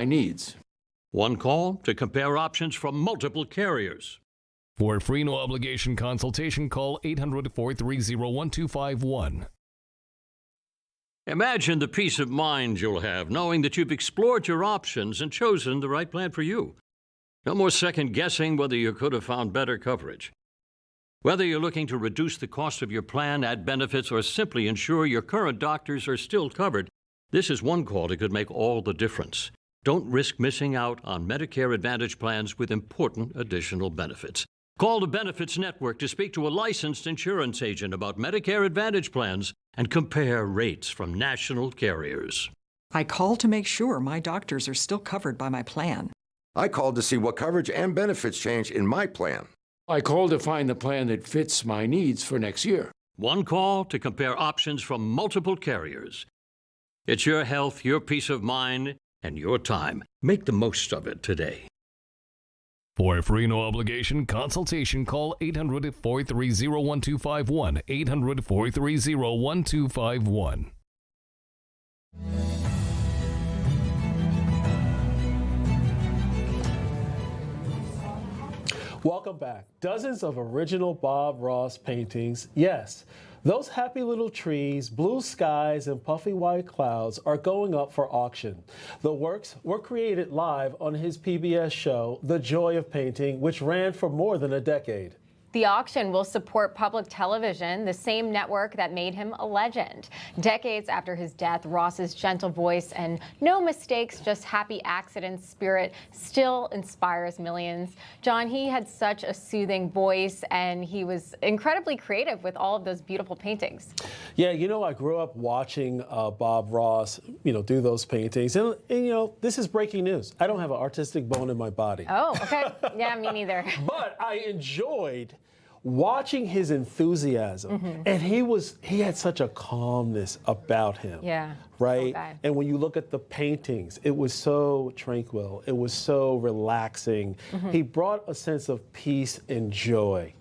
my needs. One call to compare options from multiple carriers. For a free no-obligation consultation, call 800-430-1251. Imagine the peace of mind you'll have knowing that you've explored your options and chosen the right plan for you. No more second guessing whether you could have found better coverage. Whether you're looking to reduce the cost of your plan, add benefits, or simply ensure your current doctors are still covered, this is one call that could make all the difference. Don't risk missing out on Medicare Advantage plans with important additional benefits. Call the Benefits Network to speak to a licensed insurance agent about Medicare Advantage plans and compare rates from national carriers. I called to make sure my doctors are still covered by my plan. I called to see what coverage and benefits change in my plan. I called to find the plan that fits my needs for next year. One call to compare options from multiple carriers. It's your health, your peace of mind, and your time. Make the most of it today. For a free no-obligation consultation, call 800-430-1251, 800-430-1251. Welcome back. Dozens of original Bob Ross paintings. Yes, those happy little trees, blue skies, and puffy white clouds are going up for auction. The works were created live on his PBS show, The Joy of Painting, which ran for more than a decade. The auction will support public television, the same network that made him a legend. Decades after his death, Ross's gentle voice and no mistakes, just happy accidents spirit still inspires millions. John, he had such a soothing voice, and he was incredibly creative with all of those beautiful paintings. Yeah, you know, I grew up watching Bob Ross, do those paintings. And, this is breaking news. I don't have an artistic bone in my body. Oh, okay. Yeah, me neither. But I enjoyed watching his enthusiasm, and he had such a calmness about him. Yeah. Right? So and when you look at the paintings, it was so tranquil. It was so relaxing. He brought a sense of peace and joy.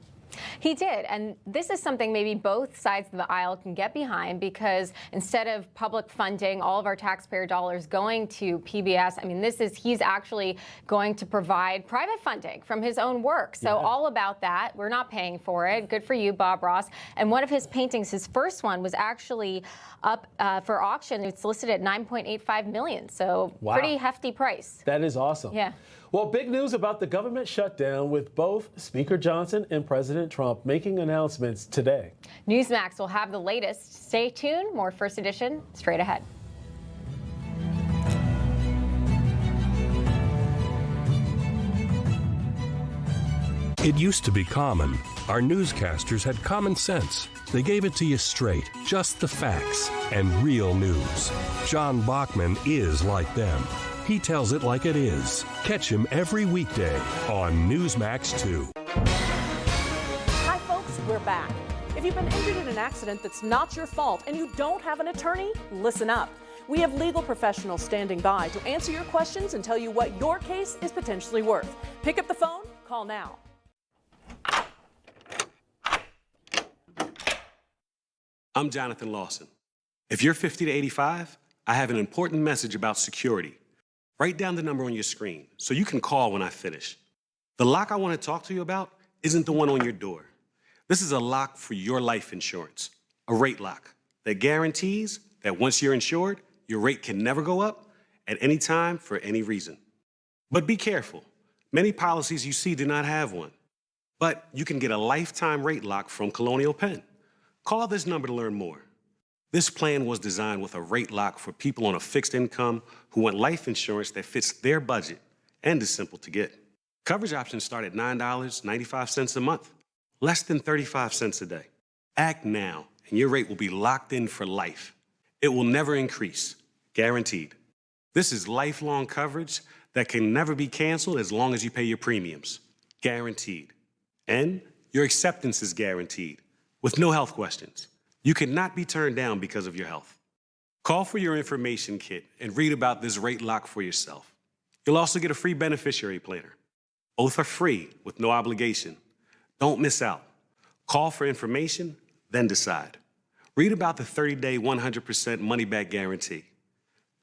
He did, and this is something maybe both sides of the aisle can get behind, because instead of public funding, all of our taxpayer dollars going to PBS, I mean, he's actually going to provide private funding from his own work. So all about that. We're not paying for it. Good for you, Bob Ross. And one of his paintings, his first one, was actually up for auction. It's listed at $9.85 million. So pretty hefty price. That is awesome. Yeah. Well, big news about the government shutdown, with both Speaker Johnson and President Trump making announcements today. Newsmax will have the latest. Stay tuned. More First Edition straight ahead. It used to be common. Our newscasters had common sense. They gave it to you straight, just the facts, and real news. John Bachman is like them. He tells it like it is. Catch him every weekday on Newsmax 2. Hi, folks. We're back. If you've been injured in an accident that's not your fault and you don't have an attorney, listen up. We have legal professionals standing by to answer your questions and tell you what your case is potentially worth. Pick up the phone. Call now. I'm Jonathan Lawson. If you're 50 to 85, I have an important message about security. Write down the number on your screen so you can call when I finish. The lock I want to talk to you about isn't the one on your door. This is a lock for your life insurance, a rate lock that guarantees that once you're insured, your rate can never go up at any time for any reason. But be careful. Many policies you see do not have one. But you can get a lifetime rate lock from Colonial Penn. Call this number to learn more. This plan was designed with a rate lock for people on a fixed income who want life insurance that fits their budget and is simple to get. Coverage options start at $9.95 a month, less than 35 cents a day. Act now, and your rate will be locked in for life. It will never increase, guaranteed. This is lifelong coverage that can never be canceled as long as you pay your premiums, guaranteed. And your acceptance is guaranteed, with no health questions. You cannot be turned down because of your health. Call for your information kit and read about this rate lock for yourself. You'll also get a free beneficiary planner. Both are free with no obligation. Don't miss out. Call for information, then decide. Read about the 30-day 100% money-back guarantee.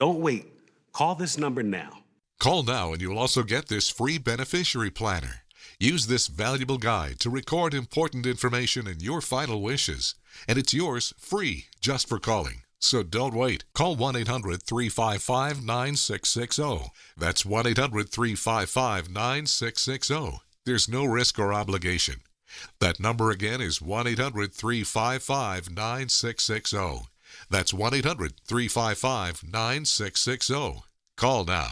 Don't wait. Call this number now. Call now and you'll also get this free beneficiary planner. Use this valuable guide to record important information and your final wishes. And it's yours free just for calling. So don't wait. Call 1-800-355-9660. That's 1-800-355-9660. There's no risk or obligation. That number again is 1-800-355-9660. That's 1-800-355-9660. Call now.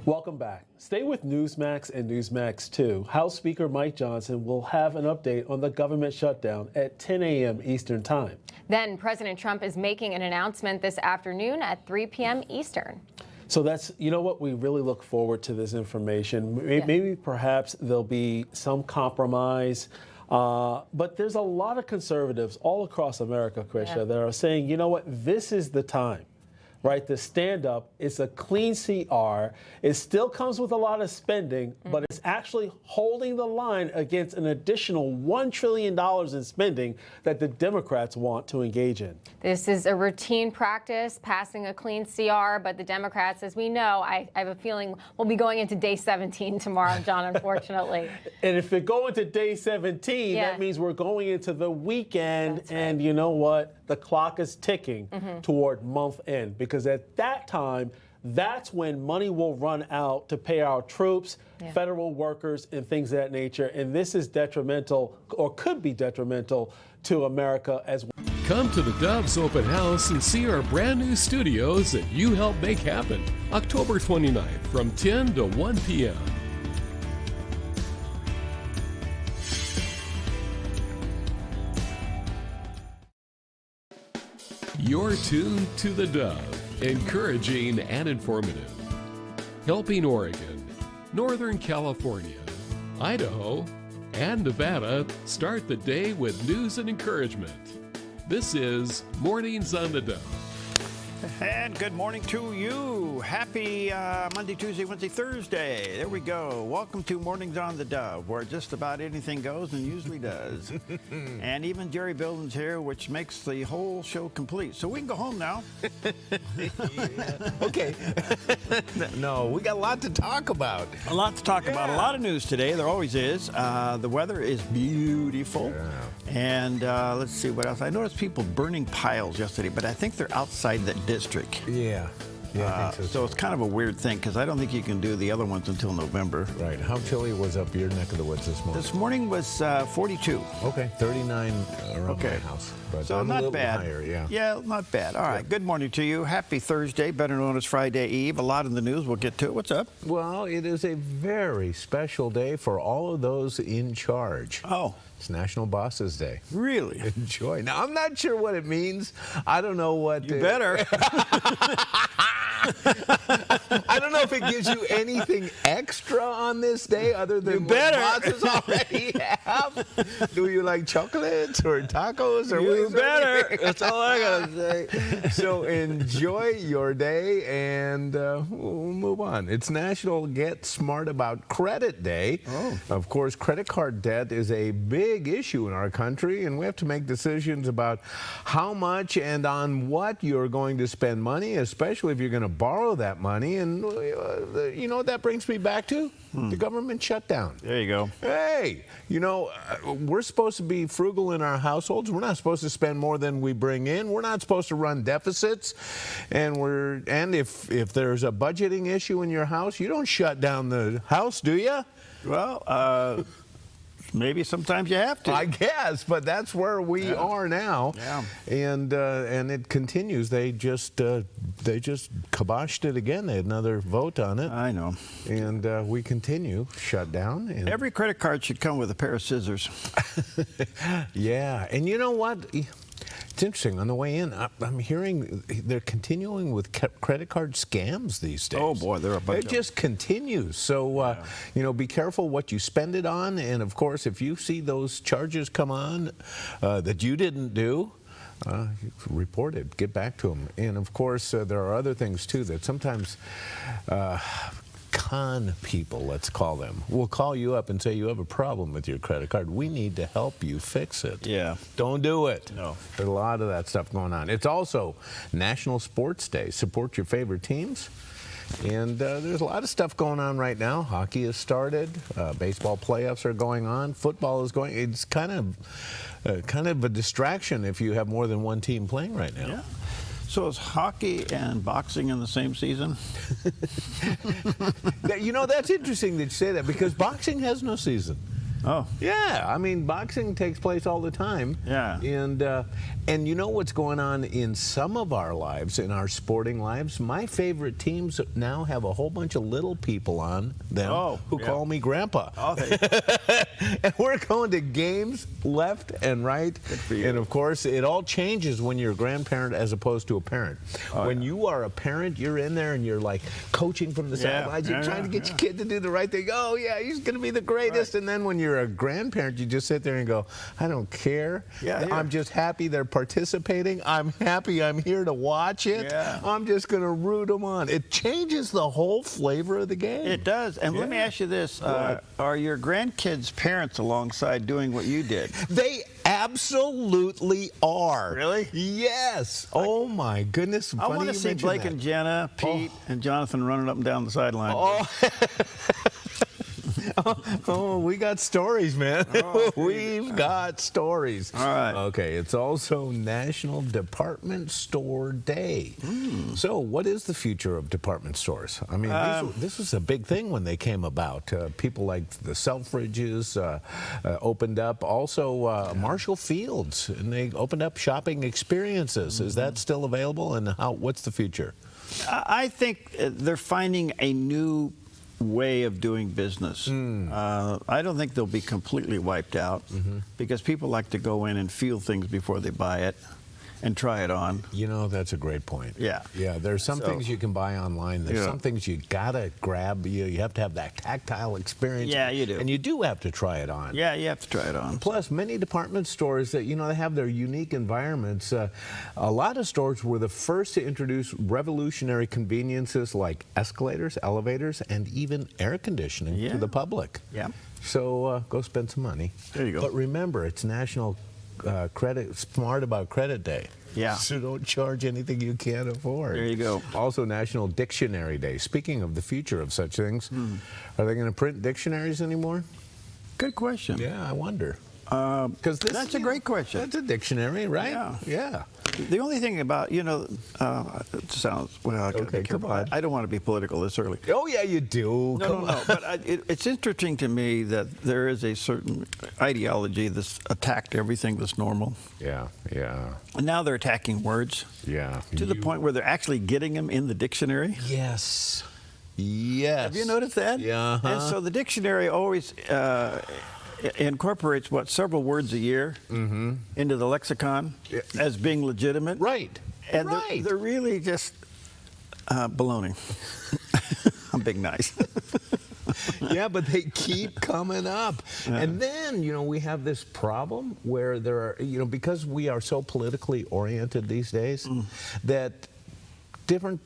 Welcome back. Stay with Newsmax and Newsmax 2. House Speaker Mike Johnson will have an update on the government shutdown at 10 a.m. Eastern Time. Then President Trump is making an announcement this afternoon at 3 p.m. Eastern. So that's, you know what, we really look forward to this information. Maybe perhaps there'll be some compromise. But there's a lot of conservatives all across America, Krisha, that are saying, you know what, this is the time. Right, the stand-up is a clean CR. It still comes with a lot of spending, but it's actually holding the line against an additional $1 trillion in spending that the Democrats want to engage in. This is a routine practice, passing a clean CR, but the Democrats, as we know, I have a feeling we'll be going into day 17 tomorrow, John, unfortunately. And if we go into day 17, that means we're going into the weekend, and you know what? The clock is ticking toward month end, because at that time, that's when money will run out to pay our troops, federal workers, and things of that nature. And this is detrimental, or could be detrimental, to America as well. Come to the Dove's open house and see our brand new studios that you helped make happen. October 29th from 10 to 1 p.m. You're tuned to the Dove, encouraging and informative, helping Oregon, Northern California, Idaho, and Nevada start the day with news and encouragement. This is Mornings on the Dove. And good morning to you. Happy Monday, Tuesday, Wednesday, Thursday. There we go. Welcome to Mornings on the Dove, where just about anything goes and usually does. And even Jerry Bildon's here, which makes the whole show complete. So we can go home now. Okay. No, we got a lot to talk about. A lot to talk about. A lot of news today. There always is. The weather is beautiful. And let's see what else. I noticed people burning piles yesterday, but I think they're outside that district. Yeah. I think so it's kind of a weird thing, because I don't think you can do the other ones until November. Right. How chilly was up your neck of the woods this morning? This morning was 42. Okay. 39 around my house. But so I'm not a little bad. Higher, yeah. Yeah, not bad. All right. Good morning to you. Happy Thursday, better known as Friday Eve. A lot in the news. We'll get to it. What's up? Well, it is a very special day for all of those in charge. Oh. It's National Bosses Day. Really? Enjoy. Now, I'm not sure what it means. I don't know what... You better. I don't know if it gives you anything extra on this day other than what bosses already have. Do you like chocolates or tacos? Or you better. That's all I got to say. So enjoy your day, and we'll move on. It's National Get Smart About Credit Day. Oh. Of course, credit card debt is a big issue in our country, and we have to make decisions about how much and on what you're going to spend money, especially if you're going to borrow that money. And you know what that brings me back to? The government shutdown. There you go. Hey, you know, we're supposed to be frugal in our households. We're not supposed to spend more than we bring in. We're not supposed to run deficits. And if there's a budgeting issue in your house, you don't shut down the house, do you? Well, maybe sometimes you have to. I guess, but that's where we are now. Yeah. And it continues. They just kiboshed it again. They had another vote on it. I know. And we continue shut down. And every credit card should come with a pair of scissors. Yeah. And you know what? It's interesting. On the way in, I'm hearing they're continuing with credit card scams these days. Oh, boy, they're a bunch It just continues. So, you know, be careful what you spend it on. And, of course, if you see those charges come on that you didn't do, report it. Get back to them. And, of course, there are other things, too, that sometimes con people, let's call them, will call you up and say you have a problem with your credit card. We need to help you fix it. Yeah. Don't do it. No. There's a lot of that stuff going on. It's also National Sports Day. Support your favorite teams. And there's a lot of stuff going on right now. Hockey has started. Baseball playoffs are going on. Football is going. It's kind of a distraction if you have more than one team playing right now. Yeah. So is hockey and boxing in the same season? You know, that's interesting that you say that because boxing has no season. Oh. Yeah, I mean, boxing takes place all the time. Yeah. And you know what's going on in some of our lives, in our sporting lives? My favorite teams now have a whole bunch of little people on them who call me Grandpa. Oh, and we're going to games left and right. Good for you. And of course, it all changes when you're a grandparent as opposed to a parent. When you are a parent, you're in there and you're like coaching from the sidelines. You're trying to get your kid to do the right thing. Oh, yeah, he's going to be the greatest. Right. And then when you're a grandparent, you just sit there and go, I don't care. Yeah, I'm just happy they're participating. I'm happy I'm here to watch it. Yeah. I'm just going to root them on. It changes the whole flavor of the game. It does. And let me ask you this. Are your grandkids' parents alongside doing what you did? They absolutely are. Really? Yes. Oh, my goodness. I want to see Blake and Jenna, Pete, and Jonathan running up and down the sideline. Oh, we got stories, man. We've got stories. All right. Okay, it's also National Department Store Day. So what is the future of department stores? I mean, this was a big thing when they came about. People like the Selfridges opened up. Also, Marshall Fields, and they opened up shopping experiences. Is that still available, and what's the future? I think they're finding a new way of doing business. I don't think they'll be completely wiped out because people like to go in and feel things before they buy it and try it on. You know, that's a great point. Yeah. Yeah, there's some things you can buy online. There's some things you gotta grab. You have to have that tactile experience. Yeah, you do. And you do have to try it on. Yeah, you have to try it on. Plus, many department stores that, you know, they have their unique environments. A lot of stores were the first to introduce revolutionary conveniences like escalators, elevators, and even air conditioning to the public. Yeah. So go spend some money. There you go. But remember, it's National Smart About Credit Day. Yeah. So don't charge anything you can't afford. There you go. Also National Dictionary Day. Speaking of the future of such things, are they going to print dictionaries anymore? Good question. Yeah, I wonder. That's a great question. That's a dictionary, right? Yeah. The only thing about, you know, it sounds, well, I gotta be careful. I don't want to be political this early. Oh, yeah, you do. No. But it's interesting to me that there is a certain ideology that's attacked everything that's normal. Yeah. And now they're attacking words. Yeah. To the point where they're actually getting them in the dictionary. Yes. Have you noticed that? Yeah. And so the dictionary always incorporates several words a year into the lexicon as being legitimate. Right. And they're really just baloney. I'm being nice. Yeah, but they keep coming up. And then, you know, we have this problem where there are, you know, because we are so politically oriented these days, that different,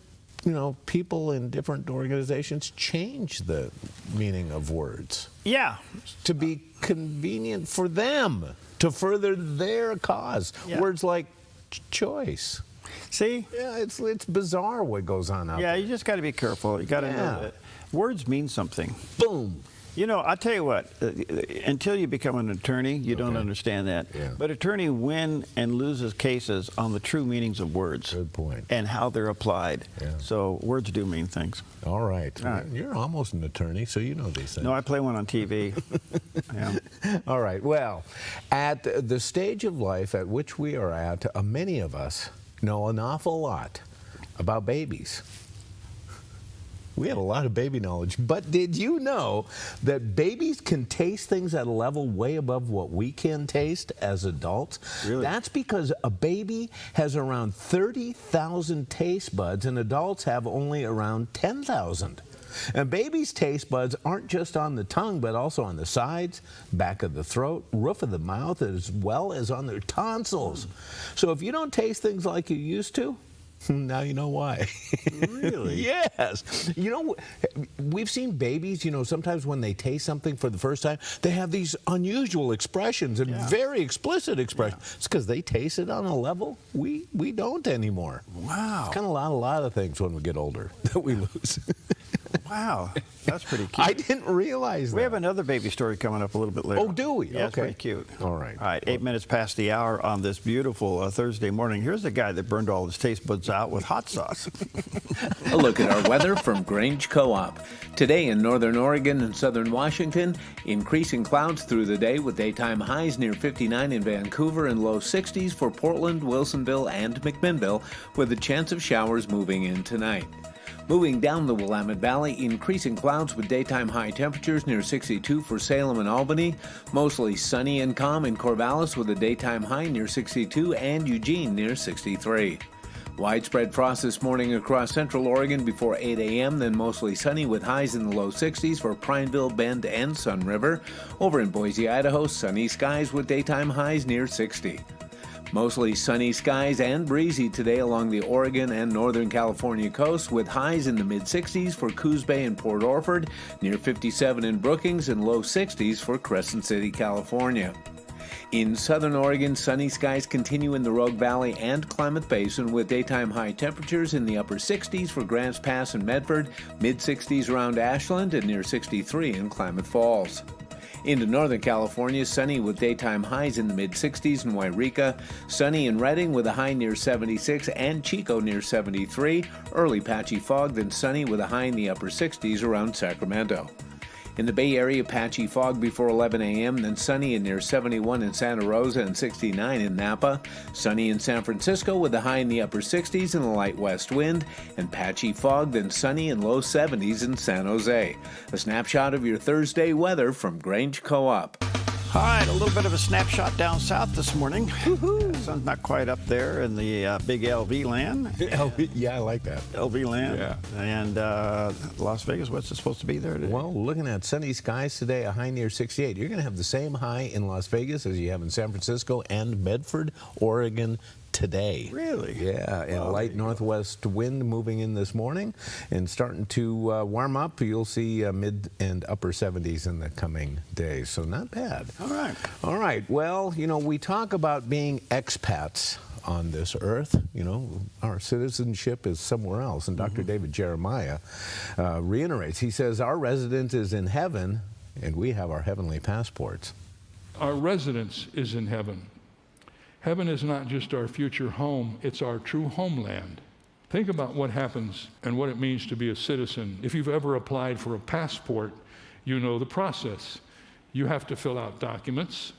you know, people in different organizations change the meaning of words. Yeah. To be convenient for them, to further their cause. Yeah. Words like choice. See? Yeah, it's bizarre what goes on out there. Yeah, you just got to be careful. You got to know that words mean something. Boom. You know, I'll tell you what, until you become an attorney, you don't understand that. Yeah. But attorney win and loses cases on the true meanings of words. Good point. And how they're applied. Yeah. So words do mean things. All right. You're almost an attorney, so you know these things. No, I play one on TV. Yeah. All right. Well, at the stage of life at which we are at, many of us know an awful lot about babies. We have a lot of baby knowledge, but did you know that babies can taste things at a level way above what we can taste as adults? Really? That's because a baby has around 30,000 taste buds and adults have only around 10,000. And babies' taste buds aren't just on the tongue, but also on the sides, back of the throat, roof of the mouth, as well as on their tonsils. So if you don't taste things like you used to, Now you know why. Really? Yes. You know, we've seen babies, you know, sometimes when they taste something for the first time, they have these unusual expressions and very explicit expressions. Yeah. It's because they taste it on a level we don't anymore. Wow. It's kind of a lot of things when we get older that we lose. Wow, that's pretty cute. I didn't realize that. We have another baby story coming up a little bit later. Oh, do we? Yeah, okay. It's pretty cute. All right. All right, 8 minutes past the hour on this beautiful Thursday morning. Here's a guy that burned all his taste buds out with hot sauce. A look at our weather from Grange Co-op. Today in northern Oregon and southern Washington, increasing clouds through the day with daytime highs near 59 in Vancouver and low 60s for Portland, Wilsonville, and McMinnville, with a chance of showers moving in tonight. Moving down the Willamette Valley, increasing clouds with daytime high temperatures near 62 for Salem and Albany. Mostly sunny and calm in Corvallis with a daytime high near 62 and Eugene near 63. Widespread frost this morning across central Oregon before 8 a.m., then mostly sunny with highs in the low 60s for Prineville, Bend, and Sun River. Over in Boise, Idaho, sunny skies with daytime highs near 60. Mostly sunny skies and breezy today along the Oregon and Northern California coast with highs in the mid-60s for Coos Bay and Port Orford, near 57 in Brookings, and low 60s for Crescent City, California. In southern Oregon, sunny skies continue in the Rogue Valley and Klamath Basin with daytime high temperatures in the upper 60s for Grants Pass and Medford, mid-60s around Ashland, and near 63 in Klamath Falls. Into Northern California, sunny with daytime highs in the mid-60s in Wairika, sunny in Redding with a high near 76 and Chico near 73, early patchy fog, then sunny with a high in the upper 60s around Sacramento. In the Bay Area, patchy fog before 11 a.m., then sunny and near 71 in Santa Rosa and 69 in Napa. Sunny in San Francisco with a high in the upper 60s and a light west wind. And patchy fog, then sunny and low 70s in San Jose. A snapshot of your Thursday weather from Grange Co-op. All right, a little bit of a snapshot down south this morning. Sun's not quite up there in the big LV land. Yeah, I like that. LV land. Yeah. And Las Vegas, what's it supposed to be there today? Well, looking at sunny skies today, a high near 68. You're going to have the same high in Las Vegas as you have in San Francisco and Medford, Oregon today. Really? Yeah, and a light northwest wind moving in this morning and starting to warm up. You'll see mid and upper 70s in the coming days, so not bad. All right. All right, well, you know, we talk about being expats on this earth. You know, our citizenship is somewhere else, and Dr. David Jeremiah reiterates. He says, our residence is in heaven, and we have our heavenly passports. Our residence is in heaven. Heaven is not just our future home, it's our true homeland. Think about what happens and what it means to be a citizen. If you've ever applied for a passport, you know the process. You have to fill out documents,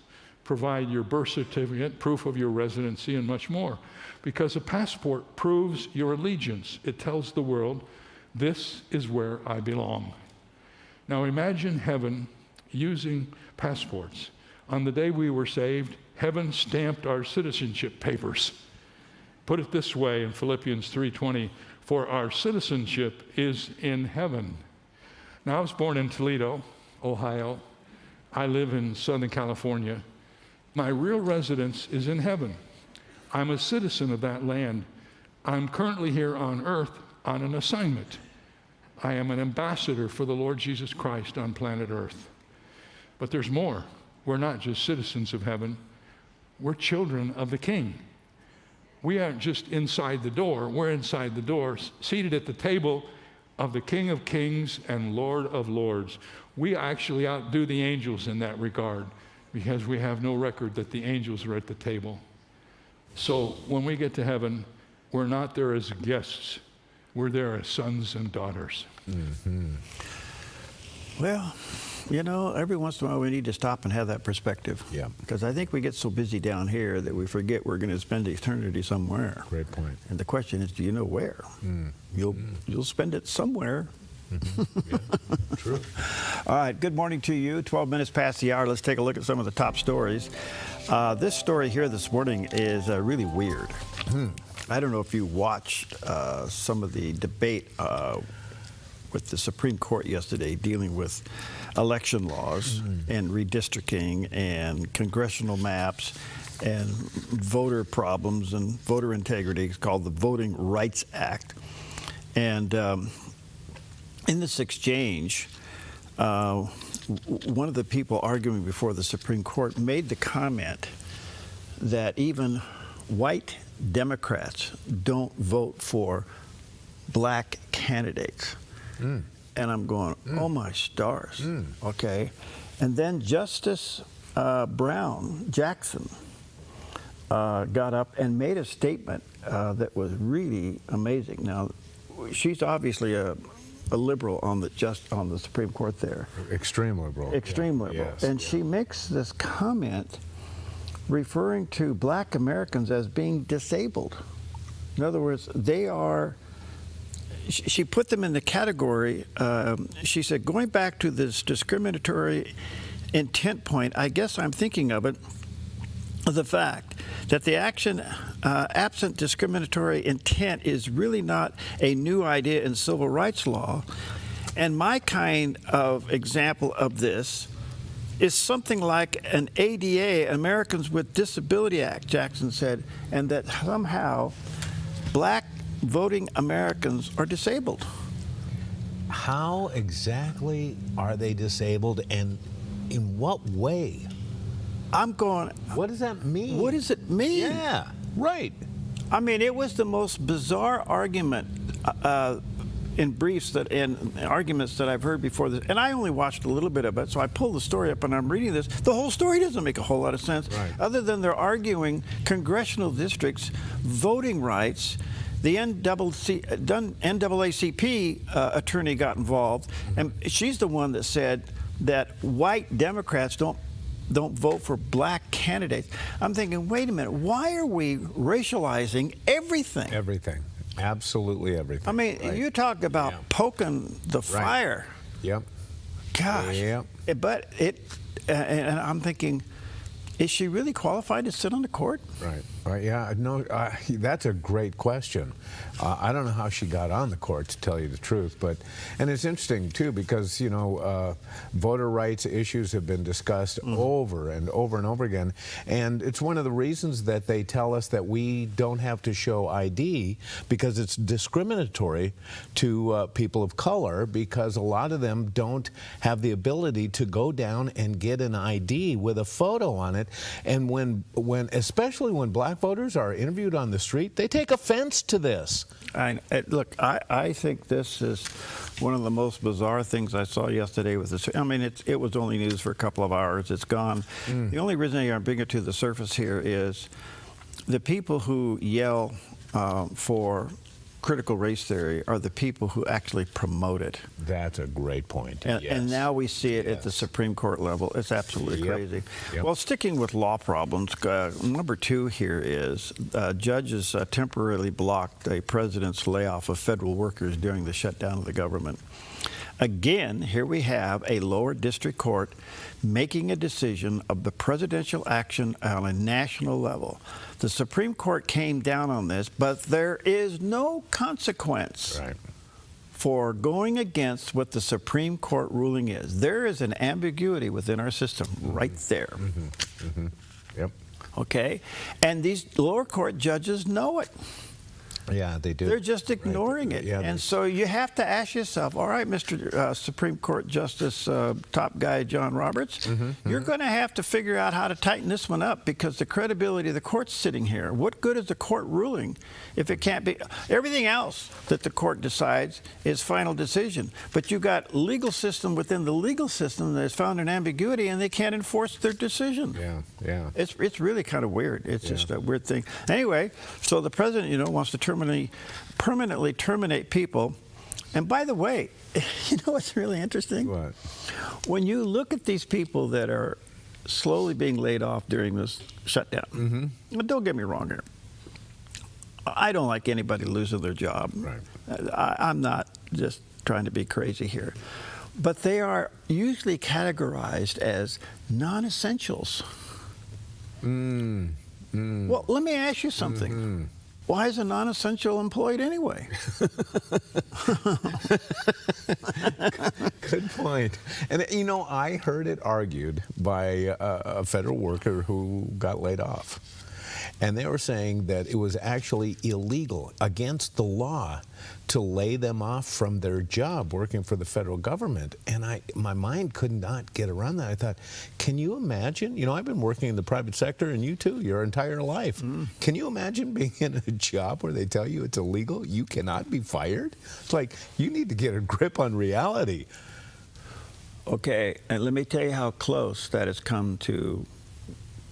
provide your birth certificate, proof of your residency, and much more. Because a passport proves your allegiance. It tells the world, this is where I belong. Now imagine heaven using passports. On the day we were saved, heaven stamped our citizenship papers. Put it this way in Philippians 3:20, for our citizenship is in heaven. Now, I was born in Toledo, Ohio. I live in Southern California. My real residence is in heaven. I'm a citizen of that land. I'm currently here on earth on an assignment. I am an ambassador for the Lord Jesus Christ on planet Earth. But there's more. We're not just citizens of heaven. We're children of the King. We aren't just inside the door. We're inside the door, seated at the table of the King of Kings and Lord of Lords. We actually outdo the angels in that regard because we have no record that the angels are at the table. So when we get to heaven, we're not there as guests. We're there as sons and daughters. Mm-hmm. Well, you know, every once in a while we need to stop and have that perspective. Yeah. Because I think we get so busy down here that we forget we're going to spend eternity somewhere. Great point. And the question is, do you know where? You'll spend it somewhere. Yeah, true. All right, good morning to you. 12 minutes past the hour. Let's take a look at some of the top stories. This story here this morning is really weird. I don't know if you watched some of the debate with the Supreme Court yesterday dealing with election laws and redistricting and congressional maps. and voter problems and voter integrity. It's called the Voting Rights Act. And in this exchange, one of the people arguing before the Supreme Court made the comment that even white Democrats don't vote for black candidates. And I'm going, oh my stars, okay? And then Justice Jackson got up and made a statement that was really amazing. Now, she's obviously a liberal on the Supreme Court there. Extreme liberal. Extreme liberal. Yes, and she makes this comment referring to black Americans as being disabled. In other words, they are, she put them in the category, she said, going back to this discriminatory intent point, I guess I'm thinking of it, the fact that the action absent discriminatory intent is really not a new idea in civil rights law. And my kind of example of this is something like an ADA, Americans with Disability Act, Jackson said, and that somehow black voting Americans are disabled. How exactly are they disabled, and in what way? I'm going, what does that mean? What does it mean? Yeah, right. I mean, it was the most bizarre argument in briefs and arguments that I've heard before this. And I only watched a little bit of it, so I pulled the story up and I'm reading this. The whole story doesn't make a whole lot of sense, other than they're arguing congressional districts, voting rights. The NAACP attorney got involved, and she's the one that said that white Democrats don't vote for black candidates. I'm thinking, wait a minute, why are we racializing everything? Everything. Absolutely everything. I mean, you talk about poking the fire. Yep. Gosh. Yep. But and I'm thinking, is she really qualified to sit on the court? Right. Yeah. No. That's a great question. I don't know how she got on the court, to tell you the truth. And it's interesting too, because voter rights issues have been discussed over and over and over again, and it's one of the reasons that they tell us that we don't have to show ID, because it's discriminatory to people of color, because a lot of them don't have the ability to go down and get an ID with a photo on it. And especially when black voters are interviewed on the street, they take offense to this. Look, I think this is one of the most bizarre things I saw yesterday with this. I mean, it was only news for a couple of hours. It's gone. The only reason I bring it to the surface here is the people who yell for critical race theory are the people who actually promote it. That's a great point. And now we see it at the Supreme Court level. It's absolutely crazy. Well, sticking with law problems, number 2 here is judges temporarily blocked a president's layoff of federal workers during the shutdown of the government. Again, here we have a lower district court making a decision of the presidential action on a national level. The Supreme Court came down on this, but there is no consequence for going against what the Supreme Court ruling is. There is an ambiguity within our system right there. Yep. Okay? And these lower court judges know it. Yeah, they do. They're just ignoring it. And so you have to ask yourself, all right, Mr. Supreme Court Justice, top guy John Roberts, you're going to have to figure out how to tighten this one up, because the credibility of the court's sitting here. What good is the court ruling if it can't be? Everything else that the court decides is final decision. But you got legal system within the legal system that has found an ambiguity, and they can't enforce their decision. Yeah. It's really kind of weird. It's just a weird thing. Anyway, so the president, wants to permanently terminate people. And by the way, you know what's really interesting? What? When you look at these people that are slowly being laid off during this shutdown, don't get me wrong here. I don't like anybody losing their job. I'm not just trying to be crazy here. But they are usually categorized as non-essentials. Well, let me ask you something. why is a non-essential employed anyway? Good point. And, you know, I heard it argued by a federal worker who got laid off. And they were saying that it was actually illegal, against the law, to lay them off from their job working for the federal government. And my mind could not get around that. I thought, can you imagine? You know, I've been working in the private sector, and you too, your entire life. Can you imagine being in a job where they tell you it's illegal? You cannot be fired? It's like, you need to get a grip on reality. Okay, and let me tell you how close that has come to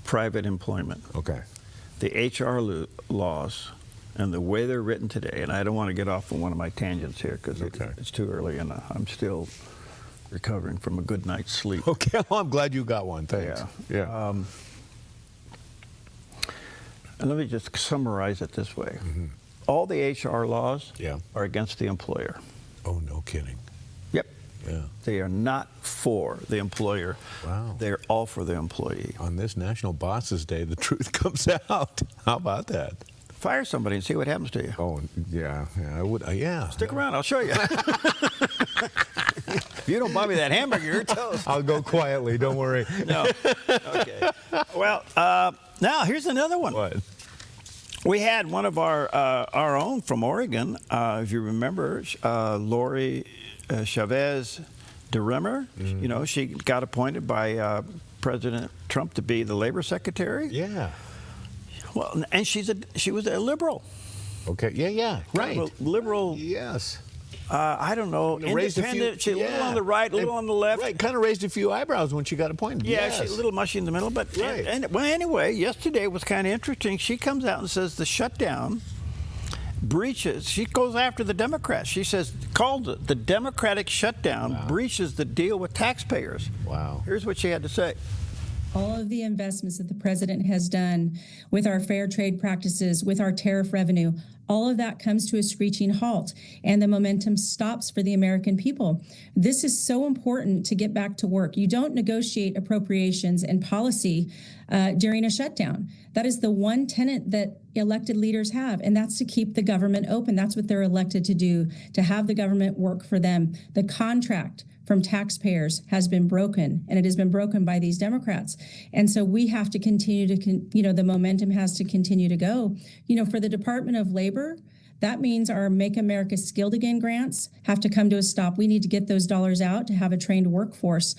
private employment. Okay. The HR laws and the way they're written today, and I don't want to get off on one of my tangents here because it's too early and I'm still recovering from a good night's sleep. Okay, well, I'm glad you got one. Thanks. Yeah. And let me just summarize it this way. All the HR laws are against the employer. Oh, no kidding. Yep. Yeah. They are not for the employer. Wow. They're all for the employee. On this National Bosses Day, the truth comes out. How about that? Fire somebody and see what happens to you. Oh, yeah, I would. Yeah. Stick around, I'll show you. If you don't buy me that hamburger, you're toast. I'll go quietly, don't worry. No. Okay. Well, now here's another one. What? We had one of our own from Oregon, if you remember, Lori Chavez DeRimmer. You know, she got appointed by President Trump to be the labor secretary. Yeah. Well, and she was a liberal. Okay. Yeah. Right. Kind of a liberal. Yes. I don't know. Raised independent. She's a little on the right, a little on the left. Right. Kind of raised a few eyebrows when she got appointed. Yeah, yes. she's a little mushy in the middle. But right. well, anyway, yesterday was kind of interesting. She comes out and says the shutdown breaches. She goes after the Democrats. She says, called it the Democratic shutdown breaches the deal with taxpayers. Wow. Here's what she had to say. All of the investments that the president has done with our fair trade practices, with our tariff revenue, all of that comes to a screeching halt, and the momentum stops for the American people. This is so important to get back to work. You don't negotiate appropriations and policy during a shutdown. That is the one tenet that elected leaders have, and that's to keep the government open. That's what they're elected to do, to have the government work for them. The contract from taxpayers has been broken, and it has been broken by these Democrats. And so we have to continue to, the momentum has to continue to go. For the Department of Labor, that means our Make America Skilled Again grants have to come to a stop. We need to get those dollars out to have a trained workforce.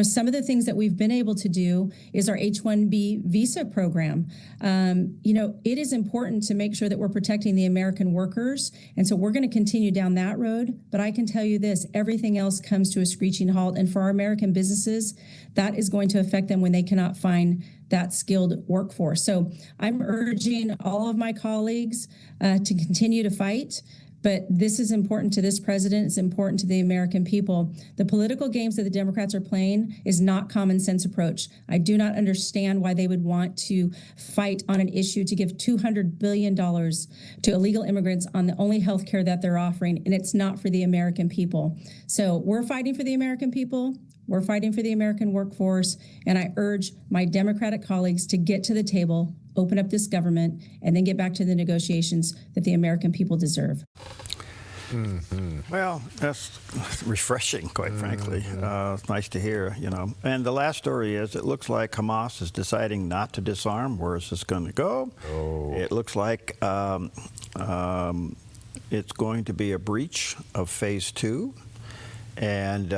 Some of the things that we've been able to do is our H-1B visa program. It is important to make sure that we're protecting the American workers. And so we're going to continue down that road. But I can tell you this, everything else comes to a screeching halt. And for our American businesses, that is going to affect them when they cannot find that skilled workforce. So I'm urging all of my colleagues to continue to fight, but this is important to this president. It's important to the American people. The political games that the Democrats are playing is not common sense approach. I do not understand why they would want to fight on an issue to give $200 billion to illegal immigrants on the only health care that they're offering, and it's not for the American people. So we're fighting for the American people. We're fighting for the American workforce, and I urge my Democratic colleagues to get to the table, open up this government, and then get back to the negotiations that the American people deserve. Well, that's refreshing, quite frankly. It's nice to hear, And the last story is, it looks like Hamas is deciding not to disarm. Where is this going to go? It looks like it's going to be a breach of Phase 2. And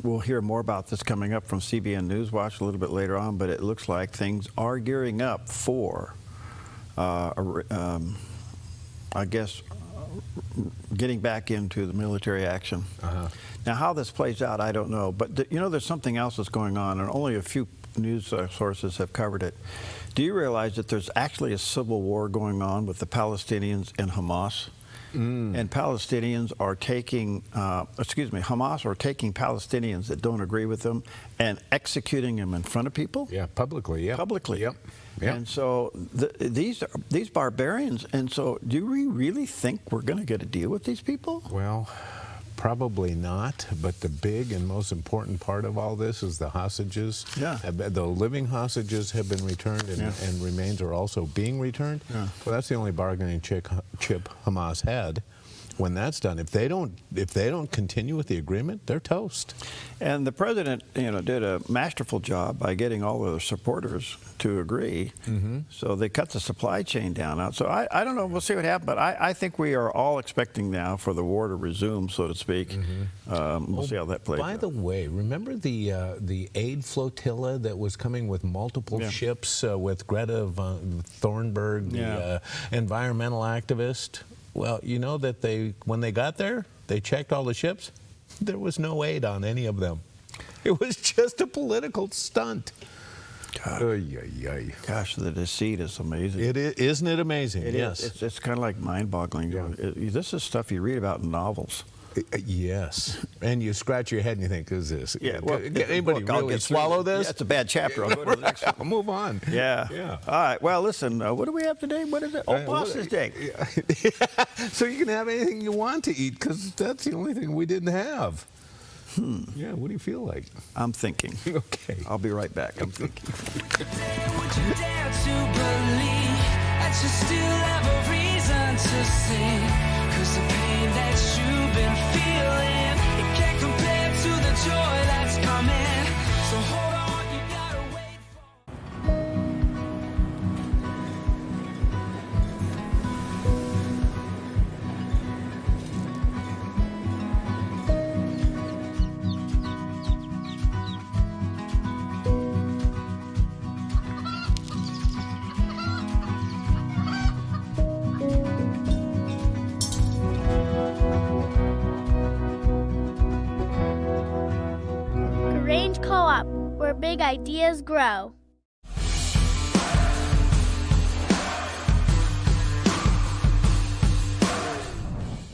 we'll hear more about this coming up from CBN Newswatch a little bit later on, but it looks like things are gearing up for, getting back into the military action. Now, how this plays out, I don't know. But, there's something else that's going on, and only a few news sources have covered it. Do you realize that there's actually a civil war going on with the Palestinians and Hamas? And Palestinians are taking, Hamas are taking Palestinians that don't agree with them and executing them in front of people? Yeah, publicly, yeah. Publicly. Yep. And so these barbarians, and so do we really think we're going to get a deal with these people? Well, Probably not, but the big and most important part of all this is the hostages. Yeah. The living hostages have been returned, and remains are also being returned. Yeah. Well, that's the only bargaining chip Hamas had. When that's done, if they don't continue with the agreement, they're toast. And the president, did a masterful job by getting all of the supporters to agree. So they cut the supply chain down out. So I don't know. We'll see what happens. But I think we are all expecting now for the war to resume, so to speak. We'll see how that plays out. By the way, remember the aid flotilla that was coming with multiple ships with Greta Thunberg, the environmental activist? Well, you know that when they got there, they checked all the ships. There was no aid on any of them. It was just a political stunt. Gosh, the deceit is amazing. Isn't it amazing? It yes. is. It's kind of like mind-boggling. Yeah. This is stuff you read about in novels. Yes. And you scratch your head and you think, who's this? Yeah. Well, anybody really swallow this? Yeah, it's a bad chapter. I'll go to the next one. I'll move on. Yeah. All right. Well, listen, what do we have today? What is it? Oh, Boss's Day. So you can have anything you want to eat, because that's the only thing we didn't have. Yeah, what do you feel like? I'm thinking. Okay. I'll be right back. I'm thinking. Would you dare to believe that you still have a reason to sing? 'Cause the pain that you've been feeling, it can't compare to the joy that's coming. So hold on, you gotta wait for. Grange Co-op, where big ideas grow.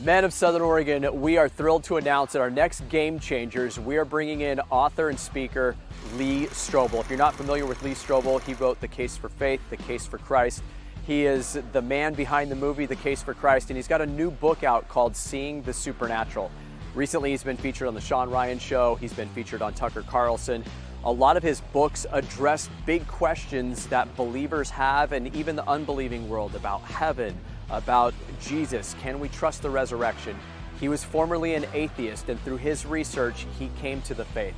Men of Southern Oregon, we are thrilled to announce that our next Game Changers, we are bringing in author and speaker Lee Strobel. If you're not familiar with Lee Strobel, he wrote The Case for Faith, The Case for Christ. He is the man behind the movie The Case for Christ, and he's got a new book out called Seeing the Supernatural. Recently, he's been featured on The Sean Ryan Show. He's been featured on Tucker Carlson. A lot of his books address big questions that believers have, and even the unbelieving world, about heaven, about Jesus. Can we trust the resurrection? He was formerly an atheist, and through his research, he came to the faith.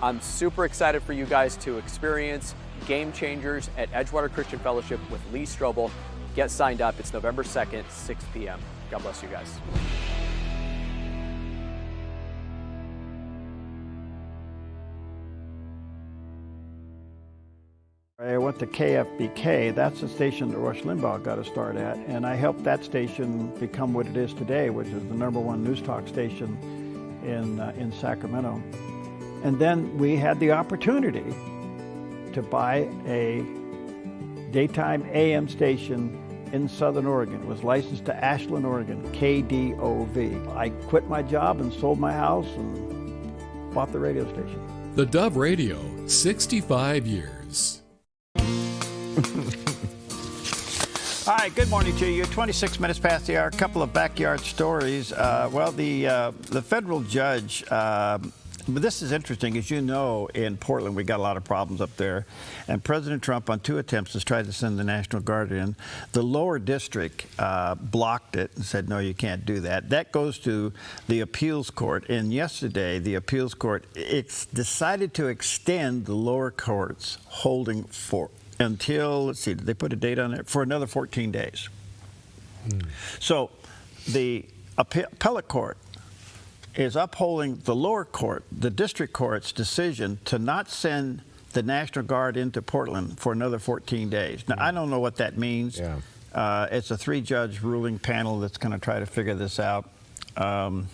I'm super excited for you guys to experience Game Changers at Edgewater Christian Fellowship with Lee Strobel. Get signed up. It's November 2nd, 6 p.m. God bless you guys. I went to KFBK. That's the station that Rush Limbaugh got a start at, and I helped that station become what it is today, which is the #1 news talk station in Sacramento. And then we had the opportunity to buy a daytime AM station in Southern Oregon. It was licensed to Ashland, Oregon, KDOV. I quit my job and sold my house and bought the radio station. The Dove Radio, 65 years. All right, good morning to you. 26 minutes past the hour. A couple of backyard stories. The federal judge, but this is interesting. As you know, in Portland, we got a lot of problems up there. And President Trump, on 2 attempts, has tried to send the National Guard in. The lower district blocked it and said, no, you can't do that. That goes to the appeals court. And yesterday, the appeals court decided to extend the lower court's holding for until, let's see, did they put a date on it? For another 14 days. So the appellate court is upholding the lower court, the district court's decision to not send the National Guard into Portland for another 14 days. Now, I don't know what that means. Yeah. It's a 3-judge ruling panel that's going to try to figure this out. There's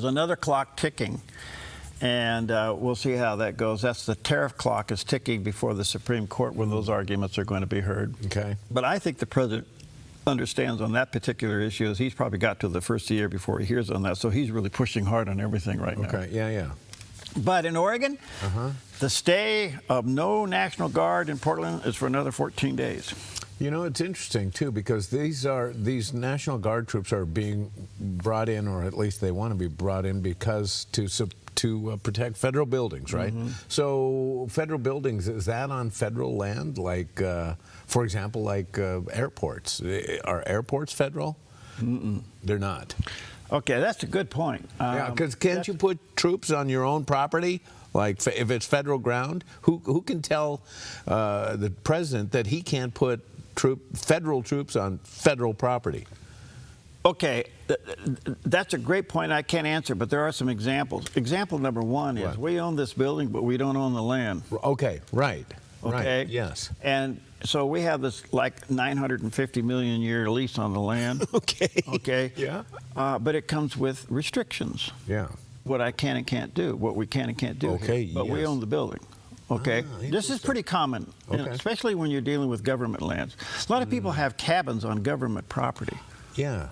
another clock ticking, and we'll see how that goes. That's the tariff clock is ticking before the Supreme Court when those arguments are going to be heard. Okay. But I think the president understands on that particular issue is he's probably got to the first of the year before he hears on that, so he's really pushing hard on everything right now. Okay, yeah. But in Oregon, the stay of no National Guard in Portland is for another 14 days. You know, it's interesting too, because these National Guard troops are being brought in, or at least they want to be brought in, because to protect federal buildings, right? So federal buildings, is that on federal land? Like, for example, like airports. Are airports federal? They're not. Okay, that's a good point. Yeah, because can't you put troops on your own property? Like, if it's federal ground, who can tell the president that he can't put federal troops on federal property? Okay, that's a great point. I can't answer, but there are some examples. Example number one is we own this building, but we don't own the land. Okay, right. Okay. Right. Yes. And so we have this like 950 million year lease on the land. Okay. Okay. Yeah. But it comes with restrictions. Yeah. What I can and can't do, what we can and can't do. Okay. Here. But we own the building. Okay. This is pretty common, especially when you're dealing with government lands. A lot of people have cabins on government property. Yeah.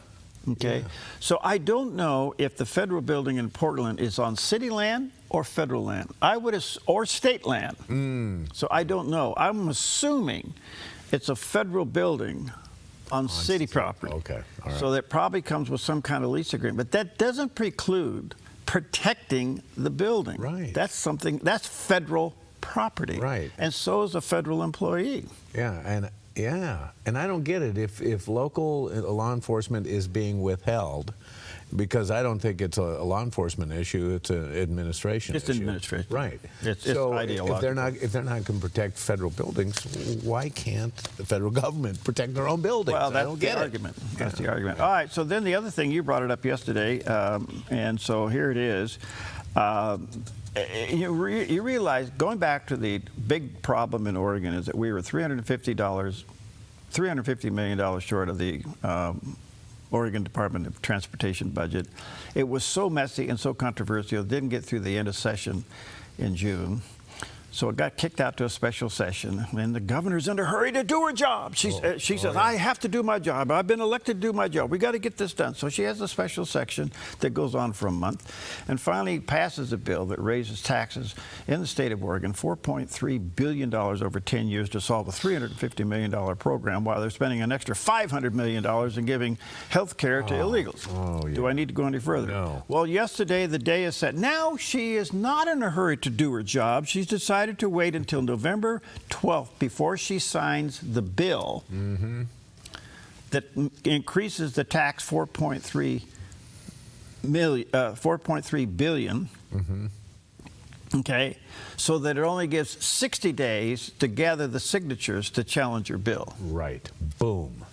Okay. Yeah. So I don't know if the federal building in Portland is on city land or federal land. Or state land. So I don't know. I'm assuming it's a federal building on city property. Okay. All right. So that probably comes with some kind of lease agreement. But that doesn't preclude protecting the building. Right. That's federal property. Right. And so is a federal employee. Yeah, and I don't get it if local law enforcement is being withheld, because I don't think it's a law enforcement issue; it's an administration issue. It's administration, right? It's so ideological. if they're not going to protect federal buildings, why can't the federal government protect their own buildings? Well, that's I don't get the it. argument. That's the argument. All right. So then the other thing, you brought it up yesterday, and so here it is. You realize, going back to the big problem in Oregon, is that we were $350 million short of the Oregon Department of Transportation budget. It was so messy and so controversial, it didn't get through the end of session in June. So it got kicked out to a special session, and the governor's in a hurry to do her job. She says, I have to do my job. I've been elected to do my job. We got to get this done. So she has a special section that goes on for a month, and finally passes a bill that raises taxes in the state of Oregon, $4.3 billion over 10 years to solve a $350 million program, while they're spending an extra $500 million in giving health care to illegals. Do I need to go any further? No. Well, yesterday the day is set. Now she is not in a hurry to do her job. She's decided to wait until November 12th before she signs the bill that increases the tax $4.3 billion. Okay, so that it only gives 60 days to gather the signatures to challenge your bill. Right. Boom.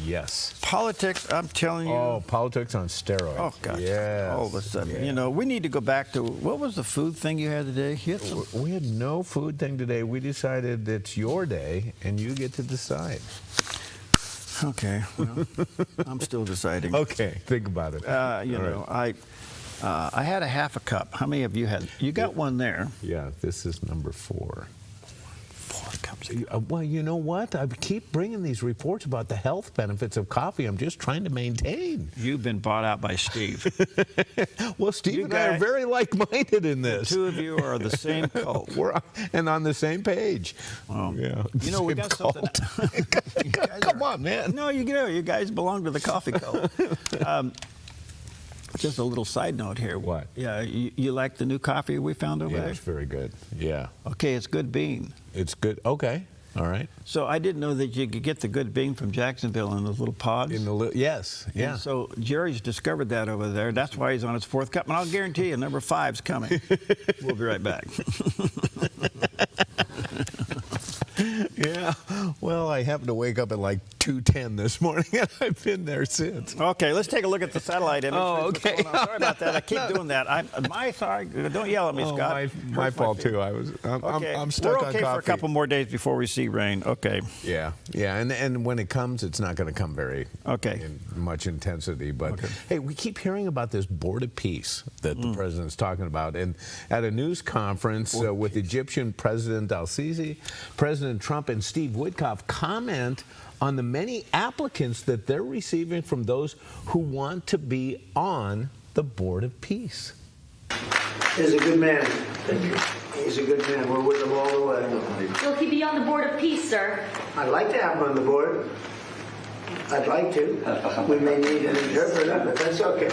Yes. Politics, I'm telling you. Oh, politics on steroids. Oh, gosh. Yes. All of a sudden. You know, we need to go back to, what was the food thing you had today? We had no food thing today. We decided it's your day, and you get to decide. Okay. Well, I'm still deciding. Okay. Think about it. I had a half a cup. How many of you had? You got one there. Yeah, this is number 4. 4 cups. Well, you know what? I keep bringing these reports about the health benefits of coffee. I'm just trying to maintain. You've been bought out by Steve. Well, Steve and I are very like-minded in this. The two of you are the same cult. And on the same page. Oh. Yeah. You know, we got something. Come on, man. No, you guys belong to the coffee cult. Just a little side note here. What? Yeah, you like the new coffee we found over there? Yeah, it's very good. Yeah. Okay, it's good bean. It's good. Okay. All right. So I didn't know that you could get the good bean from Jacksonville in those little pods. Yes. Yeah. And so Jerry's discovered that over there. That's why he's on his 4th cup. And I'll guarantee you, number 5's coming. We'll be right back. Yeah. Well, I happened to wake up at like 2:10 this morning, and I've been there since. Okay, let's take a look at the satellite image. Oh, okay. Sorry about that. I keep doing that. Sorry. Don't yell at me, Scott. My fault too. I'm stuck We're okay on coffee. for a couple more days before we see rain. Okay. Yeah. And when it comes, it's not going to come very in much intensity. But hey, we keep hearing about this Board of Peace that the president's talking about, and at a news conference with Egyptian President Al-Sisi, President Trump and Steve Witkoff comment on the many applicants that they're receiving from those who want to be on the Board of Peace. He's a good man. Thank you. He's a good man. We're with him all the way. Will he be on the Board of Peace, sir? I'd like to have him on the board. I'd like to. We may need an interpreter, but that's okay.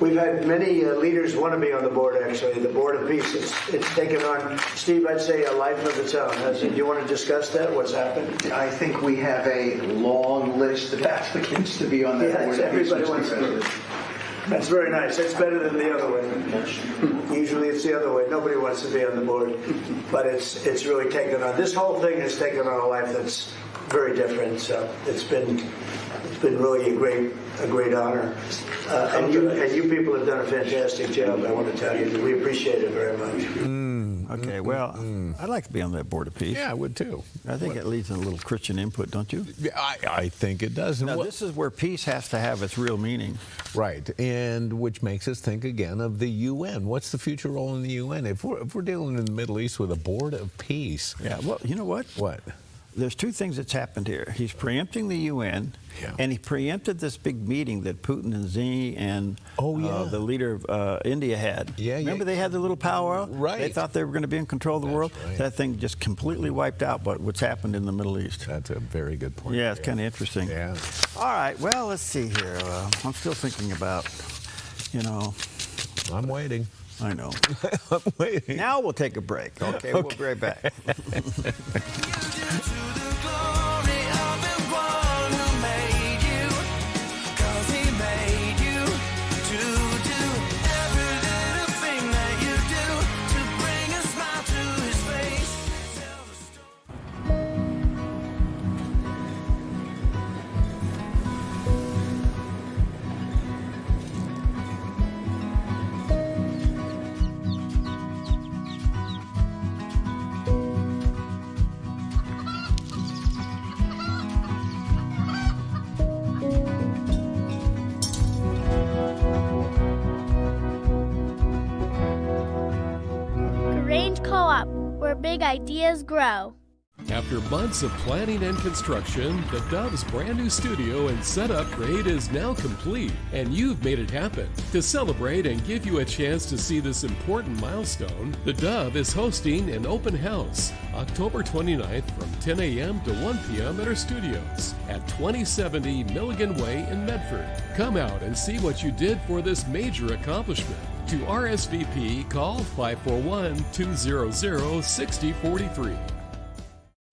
We've had many leaders want to be on the board, actually, the Board of Peace. It's taken on, Steve, I'd say, a life of its own. Do you want to discuss that, what's happened? I think we have a long list of applicants to be on that board. Everybody wants to. That's very nice. That's better than the other way. Usually it's the other way. Nobody wants to be on the board. But it's really taken on. This whole thing has taken on a life that's very different. So it's been really a great honor. And you people have done a fantastic job. I want to tell you, we appreciate it very much. Okay, well, I'd like to be on that Board of Peace. Yeah, I would too. I think it leads in a little Christian input, don't you? Yeah, I think it does. Now, this is where peace has to have its real meaning. Right, and which makes us think again of the UN. What's the future role in the UN? If we're dealing in the Middle East with a Board of Peace. Yeah, well, you know what? What? There's two things that's happened here. He's preempting the UN, and he preempted this big meeting that Putin and Xi and the leader of India had. Remember they had the little powwow? Right. They thought they were going to be in control of the world. Right. That thing just completely wiped out what's happened in the Middle East. That's a very good point. Yeah, it's kind of interesting. Yeah. All right, well, let's see here. I'm still thinking about, I'm waiting. I know. I'm waiting. Now we'll take a break. Okay, we'll be right back. Co-op, where big ideas grow. After months of planning and construction, the Dove's brand new studio and setup grade is now complete, and you've made it happen. To celebrate and give you a chance to see this important milestone, the Dove is hosting an open house October 29th from 10 a.m. to 1 p.m. at our studios at 2070 Milligan Way in Medford. Come out and see what you did for this major accomplishment. To RSVP, call 541-200-6043.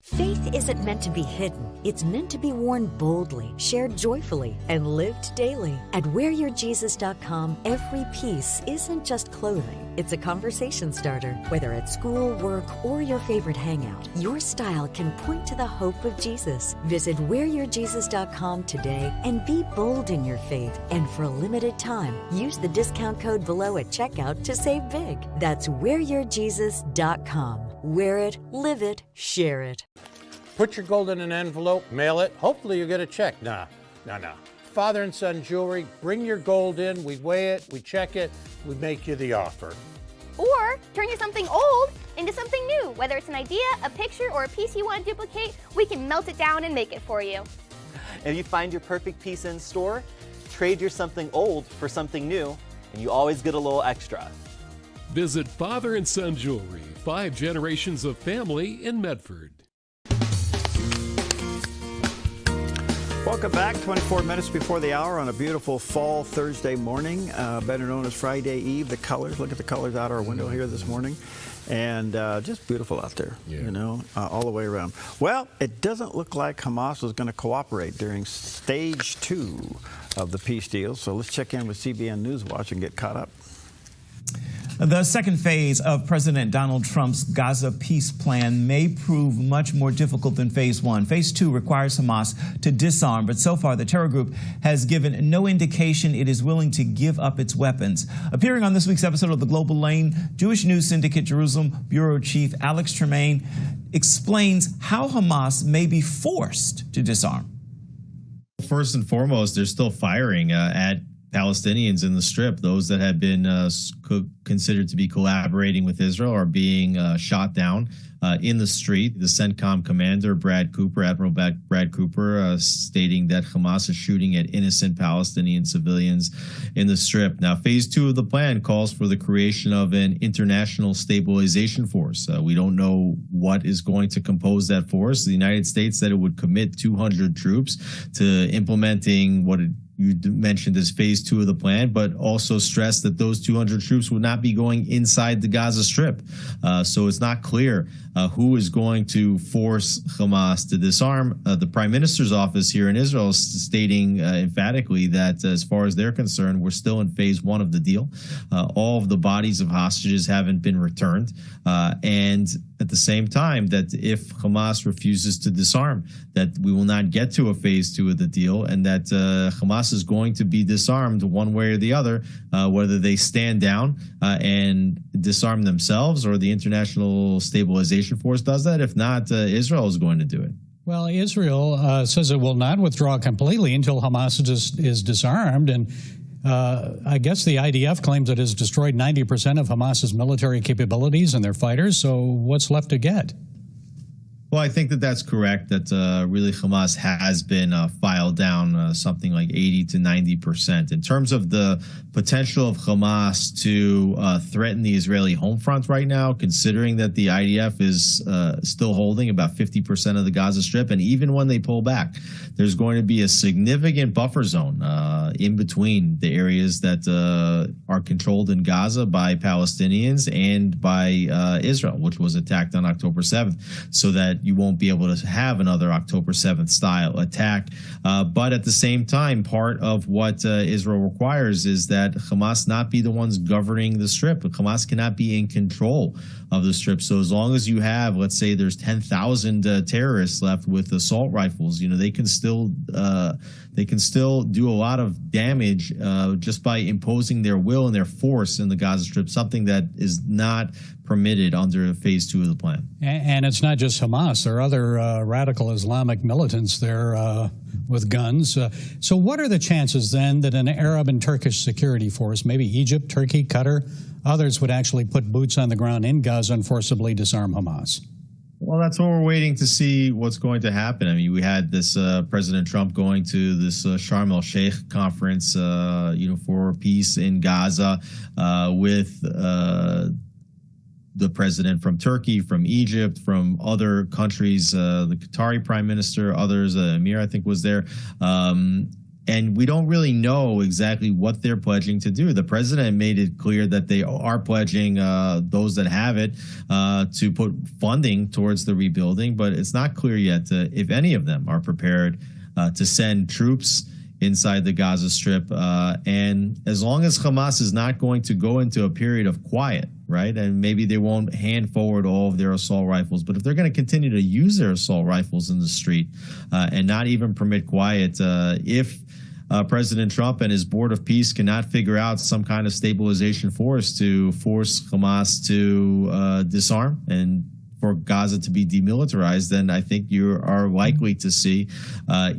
Faith isn't meant to be hidden. It's meant to be worn boldly, shared joyfully, and lived daily. At wearyourjesus.com, every piece isn't just clothing. It's a conversation starter. Whether at school, work, or your favorite hangout, your style can point to the hope of Jesus. Visit wearyourjesus.com today and be bold in your faith. And for a limited time, use the discount code below at checkout to save big. That's wearyourjesus.com. Wear it, live it, share it. Put your gold in an envelope, mail it. Hopefully you get a check. Nah. Father and son jewelry, bring your gold in, we weigh it, we check it, we make you the offer. Or turn you something old into something new. Whether it's an idea, a picture, or a piece you want to duplicate, we can melt it down and make it for you. If you find your perfect piece in store, trade your something old for something new, and you always get a little extra. Visit Father and Son Jewelry, 5 generations of family in Medford. Welcome back, 24 minutes before the hour on a beautiful fall Thursday morning, better known as Friday Eve. The colors, look at the colors out our window here this morning. And just beautiful out there, all the way around. Well, it doesn't look like Hamas was going to cooperate during stage 2 of the peace deal. So let's check in with CBN Newswatch and get caught up. The second phase of President Donald Trump's Gaza peace plan may prove much more difficult than phase 1. Phase 2 requires Hamas to disarm, but so far the terror group has given no indication it is willing to give up its weapons. Appearing on this week's episode of The Global Lane, Jewish News Syndicate Jerusalem Bureau Chief Alex Tremaine explains how Hamas may be forced to disarm. First and foremost, they're still firing at Palestinians in the Strip, those that had been considered to be collaborating with Israel, are being shot down in the street. The CENTCOM commander, Admiral Brad Cooper, stating that Hamas is shooting at innocent Palestinian civilians in the Strip. Now, phase 2 of the plan calls for the creation of an international stabilization force. We don't know what is going to compose that force. The United States said it would commit 200 troops to implementing what you mentioned as phase 2 of the plan, but also stressed that those 200 troops would not be going inside the Gaza Strip. So it's not clear who is going to force Hamas to disarm. The Prime Minister's office here in Israel is stating emphatically that as far as they're concerned, we're still in phase 1 of the deal. All of the bodies of hostages haven't been returned. And at the same time, that if Hamas refuses to disarm, that we will not get to a phase 2 of the deal, and that Hamas is going to be disarmed one way or the other, whether they stand down and disarm themselves or the International Stabilization Force does that. If not, Israel is going to do it. Well, Israel says it will not withdraw completely until Hamas is disarmed. And I guess the IDF claims it has destroyed 90% of Hamas's military capabilities and their fighters. So what's left to get? Well, I think that that's correct, that really Hamas has been filed down something like 80 to 90%. In terms of the potential of Hamas to threaten the Israeli home front right now, considering that the IDF is still holding about 50% of the Gaza Strip, and even when they pull back, there's going to be a significant buffer zone in between the areas that are controlled in Gaza by Palestinians and by Israel, which was attacked on October 7th, so that you won't be able to have another October 7th style attack. But at the same time, part of what Israel requires is that Hamas not be the ones governing the Strip. Hamas cannot be in control of the Strip. So as long as you have, let's say there's 10,000 terrorists left with assault rifles, they can still do a lot of damage just by imposing their will and their force in the Gaza Strip, something that is not permitted under phase 2 of the plan. And it's not just Hamas. There are other radical Islamic militants there with guns. So what are the chances then that an Arab and Turkish security force, maybe Egypt, Turkey, Qatar, others would actually put boots on the ground in Gaza and forcibly disarm Hamas? Well, that's what we're waiting to see what's going to happen. I mean, we had this President Trump going to this Sharm el-Sheikh conference, for peace in Gaza with the president from Turkey, from Egypt, from other countries, the Qatari prime minister, others, Emir, I think, was there. And we don't really know exactly what they're pledging to do. The president made it clear that they are pledging, those that have it, to put funding towards the rebuilding, but it's not clear yet if any of them are prepared to send troops inside the Gaza Strip. And as long as Hamas is not going to go into a period of quiet, right, and maybe they won't hand forward all of their assault rifles, but if they're going to continue to use their assault rifles in the street and not even permit quiet, if President Trump and his Board of Peace cannot figure out some kind of stabilization force to force Hamas to disarm and for Gaza to be demilitarized, then I think you are likely to see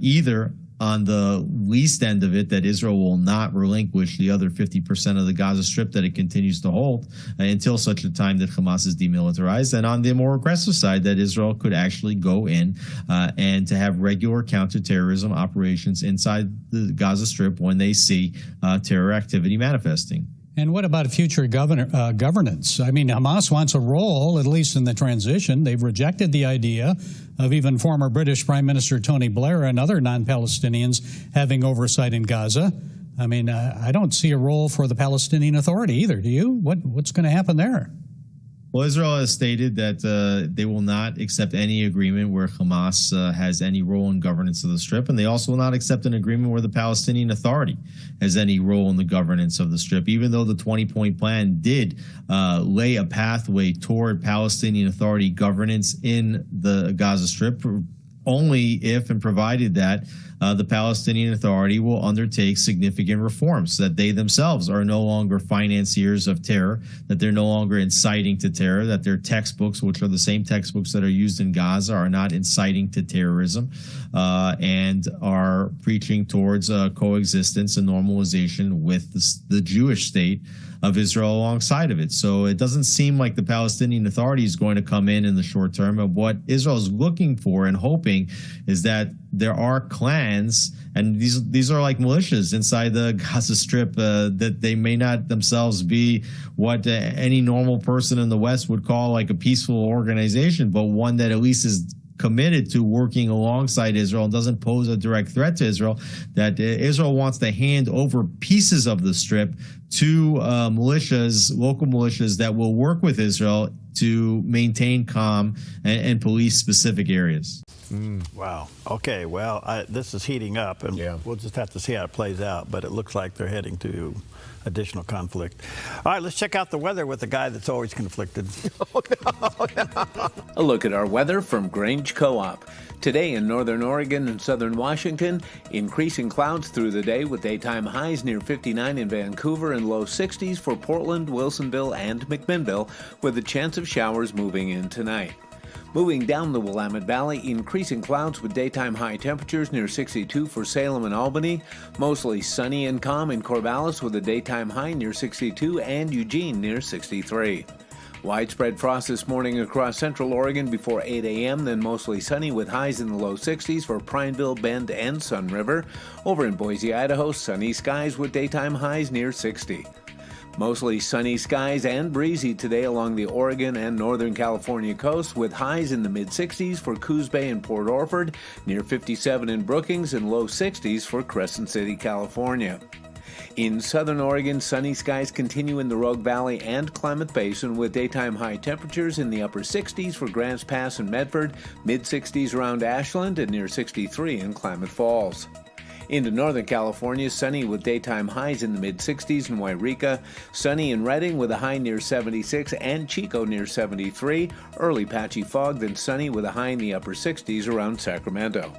either on the least end of it, that Israel will not relinquish the other 50% of the Gaza Strip that it continues to hold until such a time that Hamas is demilitarized. And on the more aggressive side, that Israel could actually go in and to have regular counterterrorism operations inside the Gaza Strip when they see terror activity manifesting. And what about future governance? I mean, Hamas wants a role, at least in the transition. They've rejected the idea of even former British Prime Minister Tony Blair and other non-Palestinians having oversight in Gaza. I mean, I don't see a role for the Palestinian Authority either. Do you? What's going to happen there? Well, Israel has stated that they will not accept any agreement where Hamas has any role in governance of the Strip, and they also will not accept an agreement where the Palestinian Authority has any role in the governance of the Strip, even though the 20-point plan did lay a pathway toward Palestinian Authority governance in the Gaza Strip. only if and provided that the Palestinian Authority will undertake significant reforms, that they themselves are no longer financiers of terror, that they're no longer inciting to terror, that their textbooks, which are the same textbooks that are used in Gaza, are not inciting to terrorism, and are preaching towards coexistence and normalization with the Jewish state of Israel alongside of it. So it doesn't seem like the Palestinian Authority is going to come in the short term. And what Israel is looking for and hoping is that there are clans, and these are like militias inside the Gaza Strip, that they may not themselves be what any normal person in the West would call like a peaceful organization, but one that at least is committed to working alongside Israel and doesn't pose a direct threat to Israel, that Israel wants to hand over pieces of the Strip to militias, local militias that will work with Israel to maintain calm and police specific areas. Wow. Okay, well, this is heating up, and we'll just have to see how it plays out, but it looks like they're heading to additional conflict. All right, let's check out the weather with the guy that's always conflicted. A look at our weather from Grange Co-op. Today in northern Oregon and southern Washington, increasing clouds through the day with daytime highs near 59 in Vancouver and low 60s for Portland, Wilsonville, and McMinnville, with a chance of showers moving in tonight. Moving down the Willamette Valley, increasing clouds with daytime high temperatures near 62 for Salem and Albany. Mostly sunny and calm in Corvallis with a daytime high near 62 and Eugene near 63. Widespread frost this morning across central Oregon before 8 a.m., then mostly sunny with highs in the low 60s for Prineville, Bend, and Sun River. Over in Boise, Idaho, sunny skies with daytime highs near 60. Mostly sunny skies and breezy today along the Oregon and Northern California coast with highs in the mid-60s for Coos Bay and Port Orford, near 57 in Brookings, and low 60s for Crescent City, California. In southern Oregon, sunny skies continue in the Rogue Valley and Klamath Basin with daytime high temperatures in the upper 60s for Grants Pass and Medford, mid-60s around Ashland, and near 63 in Klamath Falls. Into Northern California, sunny with daytime highs in the mid-60s in Wairika, sunny in Redding with a high near 76 and Chico near 73, early patchy fog, then sunny with a high in the upper 60s around Sacramento.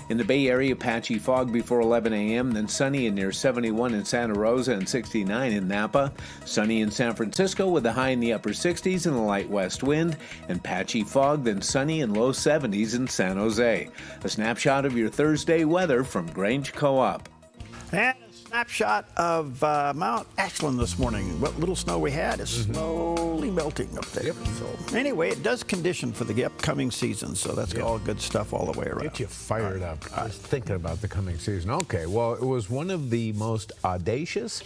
In the Bay Area, patchy fog before 11 a.m., then sunny and near 71 in Santa Rosa and 69 in Napa. Sunny in San Francisco with a high in the upper 60s and a light west wind. And patchy fog, then sunny and low 70s in San Jose. A snapshot of your Thursday weather from Grange Co-op. And a snapshot of Mount Ashland this morning. What little snow we had is slowly melting up there. So anyway, it does condition for the upcoming season, so that's all good stuff all the way around. Get you fired up just thinking about the coming season. Okay, well, it was one of the most audacious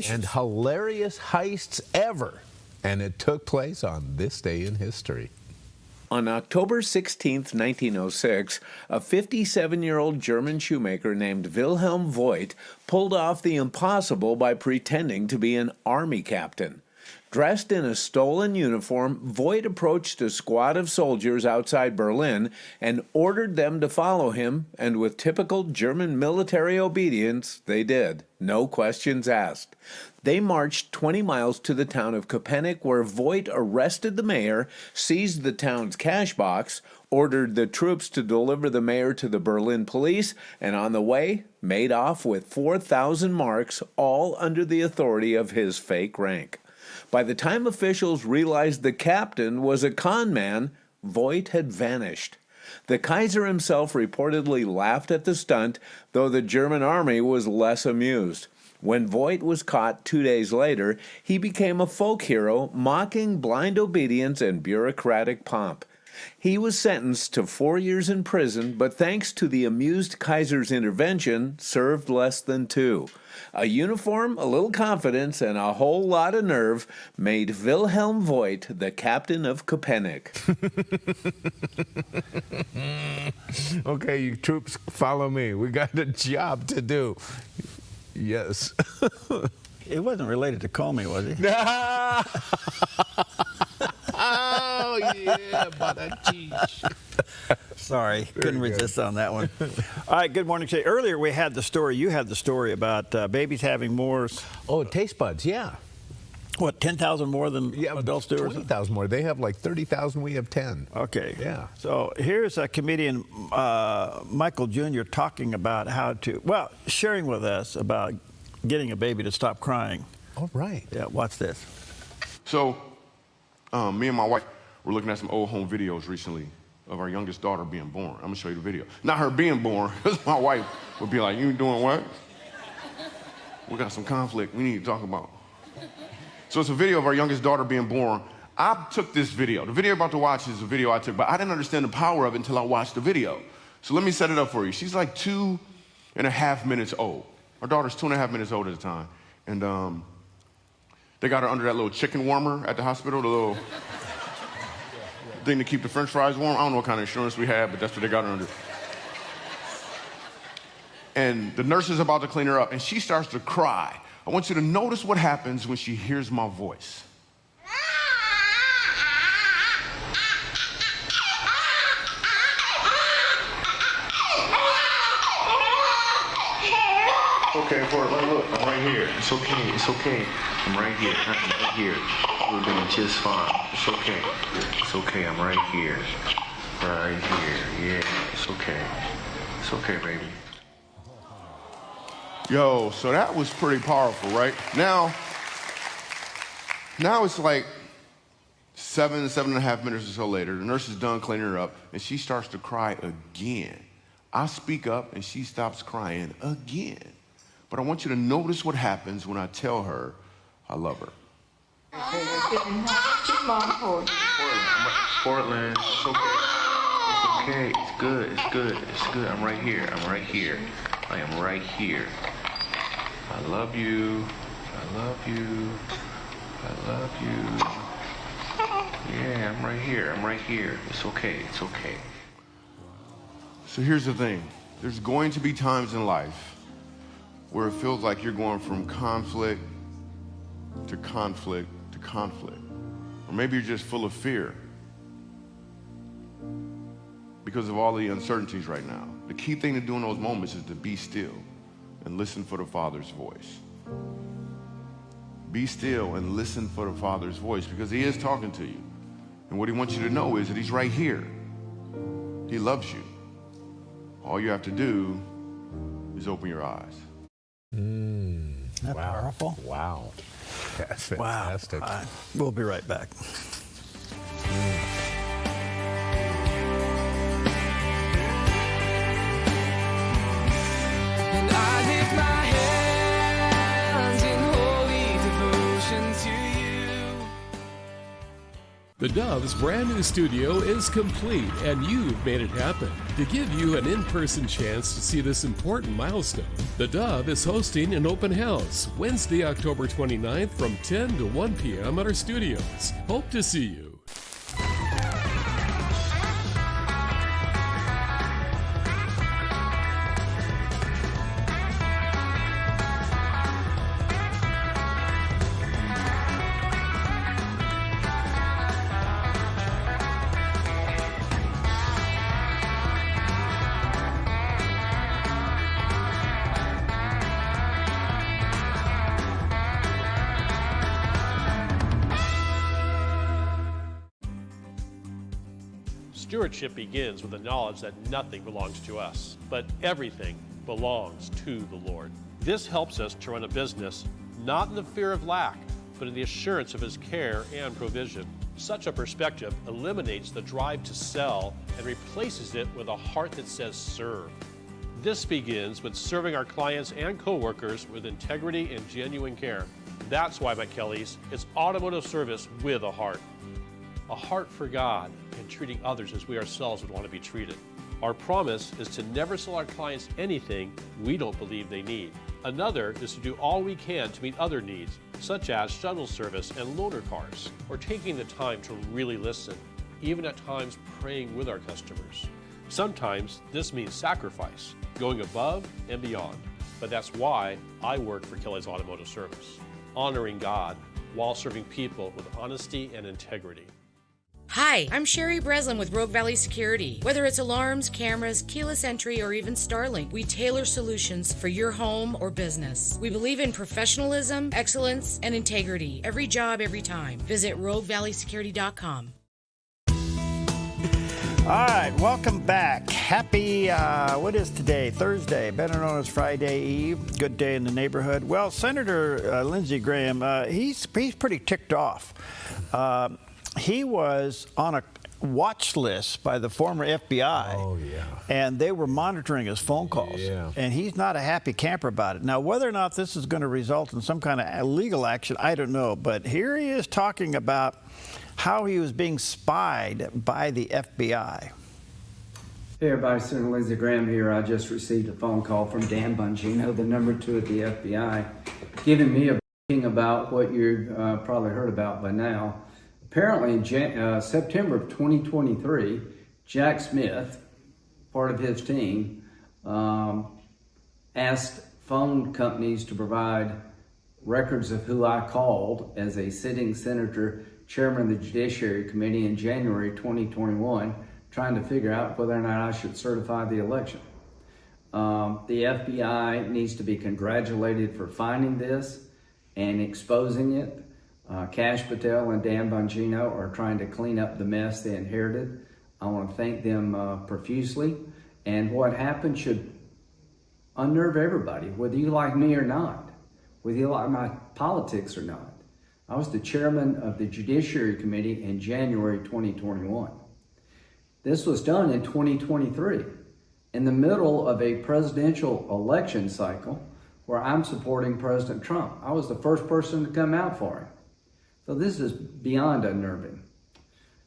and hilarious heists ever, and it took place on this day in history. On October 16, 1906, a 57-year-old German shoemaker named Wilhelm Voigt pulled off the impossible by pretending to be an army captain. Dressed in a stolen uniform, Voigt approached a squad of soldiers outside Berlin and ordered them to follow him, and with typical German military obedience, they did. No questions asked. They marched 20 miles to the town of Köpenick, where Voigt arrested the mayor, seized the town's cash box, ordered the troops to deliver the mayor to the Berlin police, and on the way, made off with 4,000 marks, all under the authority of his fake rank. By the time officials realized the captain was a con man, Voigt had vanished. The Kaiser himself reportedly laughed at the stunt, though the German army was less amused. When Voigt was caught 2 days later, he became a folk hero, mocking blind obedience and bureaucratic pomp. He was sentenced to 4 years in prison, but thanks to the amused Kaiser's intervention, served less than 2. A uniform, a little confidence, and a whole lot of nerve made Wilhelm Voigt the captain of Köpenick. Okay, you troops, follow me. We got a job to do. Yes. It wasn't related to Comey, was he? Oh, yeah, butter cheese. Sorry, couldn't resist on that one. All right, good morning, Shay. Earlier we had the story, you had the story about babies having more... Oh, taste buds, yeah. What, 10,000 more than adults do? 20,000 more. They have like 30,000. We have 10. Okay. Yeah. So here's a comedian, Michael Jr., talking about sharing with us about getting a baby to stop crying. All right. Yeah, watch this. So, me and my wife were looking at some old home videos recently of our youngest daughter being born. I'm gonna show you the video. Not her being born, because my wife would be like, "You doing what? We got some conflict we need to talk about." So it's a video of our youngest daughter being born. I took this video. The video you're about to watch is a video I took, but I didn't understand the power of it until I watched the video. So let me set it up for you. She's like 2.5 minutes old. Our daughter's 2.5 minutes old at the time. And they got her under that little chicken warmer at the hospital, the little thing to keep the french fries warm. I don't know what kind of insurance we had, but that's what they got her under. And the nurse is about to clean her up, and she starts to cry. I want you to notice what happens when she hears my voice. Okay, Portland, look, I'm right here. It's okay, it's okay. I'm right here, I'm right here. We're doing just fine. It's okay. It's okay, I'm right here. Right here, yeah, it's okay. It's okay, baby. Yo, so that was pretty powerful, right? Now it's like 7.5 minutes or so later. The nurse is done cleaning her up, and she starts to cry again. I speak up, and she stops crying again. But I want you to notice what happens when I tell her I love her. Portland, it's okay. It's okay, it's good, it's good, it's good. I'm right here, I'm right here. I am right here. I love you, I love you, I love you. Yeah, I'm right here, I'm right here. It's okay, it's okay. So here's the thing. There's going to be times in life where it feels like you're going from conflict to conflict to conflict. Or maybe you're just full of fear because of all the uncertainties right now. The key thing to do in those moments is to be still and listen for the Father's voice. Be still and listen for the Father's voice, because he is talking to you. And what he wants you to know is that he's right here. He loves you. All you have to do is open your eyes. That powerful? Wow. That's fantastic. Wow. We'll be right back. And I lift my hands in holy devotion to you. The Dove's brand new studio is complete, and you've made it happen. To give you an in-person chance to see this important milestone, the Dove is hosting an open house Wednesday, October 29th from 10 to 1 p.m. at our studios. Hope to see you. Stewardship begins with the knowledge that nothing belongs to us, but everything belongs to the Lord. This helps us to run a business not in the fear of lack, but in the assurance of his care and provision. Such a perspective eliminates the drive to sell and replaces it with a heart that says serve. This begins with serving our clients and coworkers with integrity and genuine care. That's why at Kelly's, it's automotive service with a heart for God, and treating others as we ourselves would want to be treated. Our promise is to never sell our clients anything we don't believe they need. Another is to do all we can to meet other needs, such as shuttle service and loaner cars, or taking the time to really listen, even at times praying with our customers. Sometimes this means sacrifice, going above and beyond. But that's why I work for Kelly's Automotive Service, honoring God while serving people with honesty and integrity. Hi, I'm Sherry Breslin with Rogue Valley Security. Whether it's alarms, cameras, keyless entry, or even Starlink, we tailor solutions for your home or business. We believe in professionalism, excellence, and integrity. Every job, every time. Visit RogueValleySecurity.com. All right, welcome back. Happy, what is today? Thursday, better known as Friday Eve. Good day in the neighborhood. Well, Senator Lindsey Graham, he's pretty ticked off. He was on a watch list by the former FBI. Oh, yeah. And they were monitoring his phone calls. Yeah. And he's not a happy camper about it. Now, whether or not this is going to result in some kind of legal action, I don't know. But here he is talking about how he was being spied by the FBI. Hey everybody, Senator Lindsey Graham here. I just received a phone call from Dan Bongino, the number 2 at the FBI, giving me a briefing about what you've probably heard about by now. Apparently in September of 2023, Jack Smith, part of his team, asked phone companies to provide records of who I called as a sitting senator, chairman of the Judiciary Committee in January 2021, trying to figure out whether or not I should certify the election. The FBI needs to be congratulated for finding this and exposing it. Kash Patel and Dan Bongino are trying to clean up the mess they inherited. I want to thank them profusely. And what happened should unnerve everybody, whether you like me or not, whether you like my politics or not. I was the chairman of the Judiciary Committee in January 2021. This was done in 2023, in the middle of a presidential election cycle where I'm supporting President Trump. I was the first person to come out for him. So this is beyond unnerving.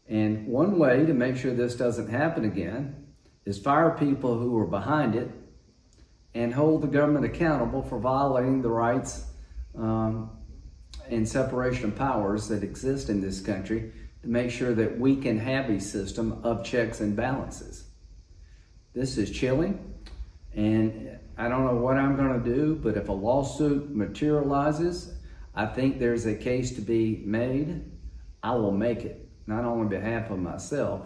And one way to make sure this doesn't happen again is fire people who were behind it and hold the government accountable for violating the rights and separation of powers that exist in this country to make sure that we can have a system of checks and balances. This is chilling, and I don't know what I'm going to do, but if a lawsuit materializes, I think there's a case to be made. I will make it, not only on behalf of myself,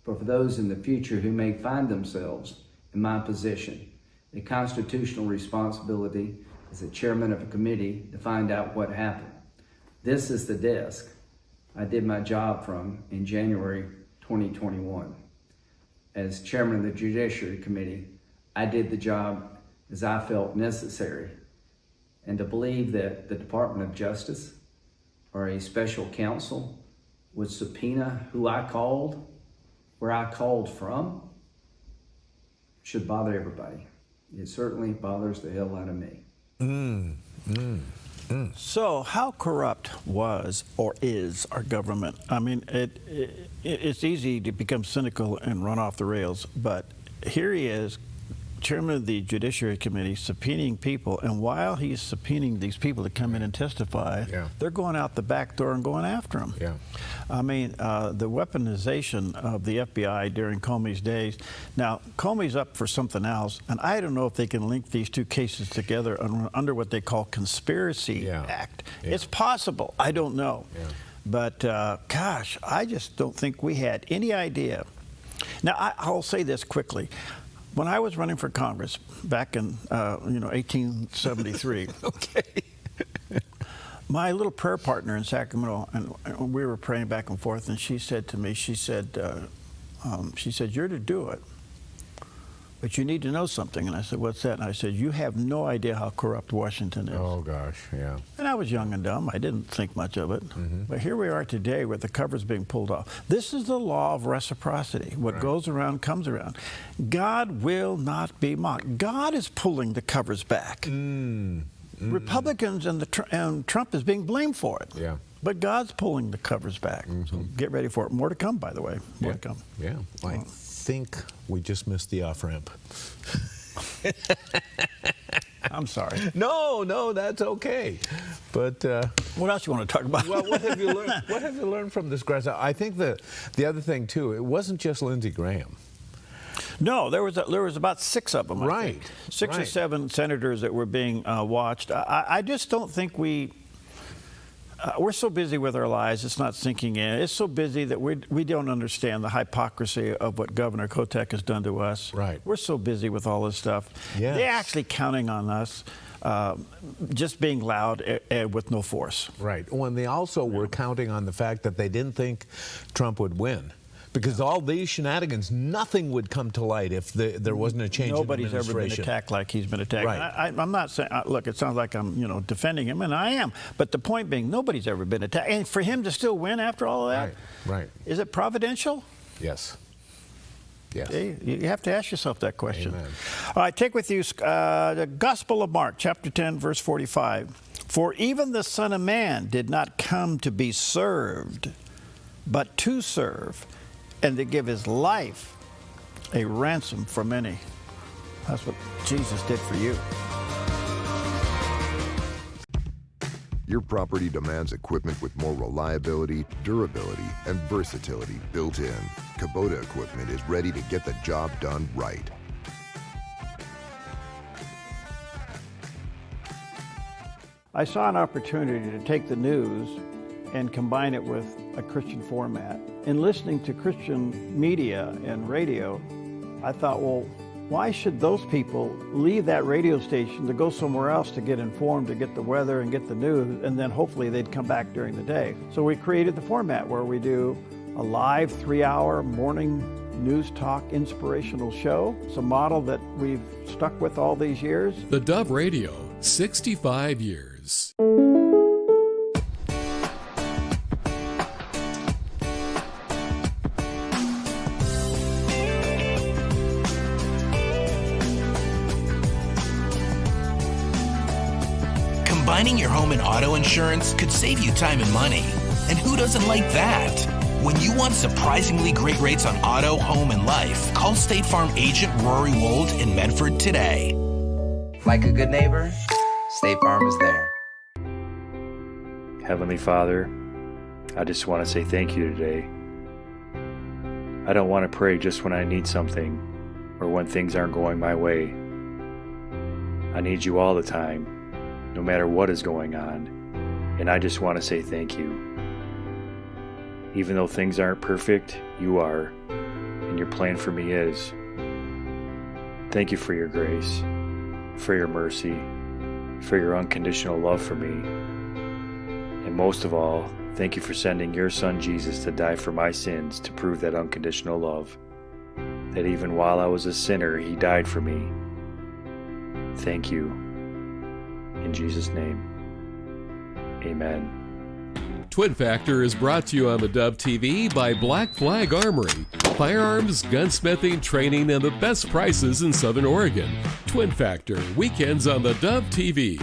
but for those in the future who may find themselves in my position. A constitutional responsibility as a chairman of a committee to find out what happened. This is the desk I did my job from in January 2021. As chairman of the Judiciary Committee, I did the job as I felt necessary. And to believe that the Department of Justice or a special counsel would subpoena who I called, where I called from, should bother everybody. It certainly bothers the hell out of me. So how corrupt was or is our government? I mean, it's easy to become cynical and run off the rails, but here he is, chairman of the Judiciary Committee, subpoenaing people, and while he's subpoenaing these people to come in and testify, they're going out the back door and going after him. Yeah. I mean, the weaponization of the FBI during Comey's days. Now, Comey's up for something else, and I don't know if they can link these two cases together under what they call Conspiracy Act. It's possible. I don't know. But, gosh, I just don't think we had any idea. Now, I'll say this quickly. When I was running for Congress back in 1873, my little prayer partner in Sacramento, and we were praying back and forth, and she said to me, she said, "You're to do it, but you need to know something." And I said, "What's that?" And I said, "You have no idea how corrupt Washington is." Oh, gosh, yeah. And I was young and dumb. I didn't think much of it. But here we are today with the covers being pulled off. This is the law of reciprocity. What goes around comes around. God will not be mocked. God is pulling the covers back. Republicans and Trump is being blamed for it. Yeah. But God's pulling the covers back. So get ready for it. More to come, by the way. More to come. Yeah. I think we just missed the off-ramp. I'm sorry. No, that's okay. But what else you want to talk about? Well, what have you learned? What have you learned from this, Grass? I think the other thing too, it wasn't just Lindsey Graham. No, there was about 6 of them. I think. 6 or 7 senators that were being watched. I just don't think we. We're so busy with our lives, it's not sinking in. It's so busy that we don't understand the hypocrisy of what Governor Kotek has done to us. Right. We're so busy with all this stuff. Yes. They're actually counting on us just being loud with no force. Right. Well, and they also were counting on the fact that they didn't think Trump would win. Because all these shenanigans, nothing would come to light if there wasn't a change in administration. Nobody's ever been attacked like he's been attacked. Right. I'm not saying, look, it sounds like I'm, defending him, and I am. But the point being, nobody's ever been attacked. And for him to still win after all of that, right. Is it providential? Yes. Yes. You have to ask yourself that question. Amen. All right, take with you the Gospel of Mark, chapter 10, verse 45. For even the Son of Man did not come to be served, but to serve, and to give his life a ransom for many. That's what Jesus did for you. Your property demands equipment with more reliability, durability, and versatility built in. Kubota equipment is ready to get the job done right. I saw an opportunity to take the news and combine it with a Christian format. In listening to Christian media and radio, I thought, well, why should those people leave that radio station to go somewhere else to get informed, to get the weather and get the news, and then hopefully they'd come back during the day? So we created the format where we do a live 3-hour morning news talk inspirational show. It's a model that we've stuck with all these years. The Dove Radio, 65 years. Combining your home and auto insurance could save you time and money. And who doesn't like that? When you want surprisingly great rates on auto, home, and life, call State Farm agent Rory Wold in Medford today. Like a good neighbor, State Farm is there. Heavenly Father, I just want to say thank you today. I don't want to pray just when I need something or when things aren't going my way. I need you all the time, no matter what is going on, and I just want to say thank you. Even though things aren't perfect, you are, and your plan for me is. Thank you for your grace, for your mercy, for your unconditional love for me, and most of all, thank you for sending your Son Jesus to die for my sins to prove that unconditional love, that even while I was a sinner, he died for me. Thank you. In Jesus' name, amen. Twin Factor is brought to you on the Dove TV by Black Flag Armory. Firearms, gunsmithing, training, and the best prices in Southern Oregon. Twin Factor, weekends on the Dove TV.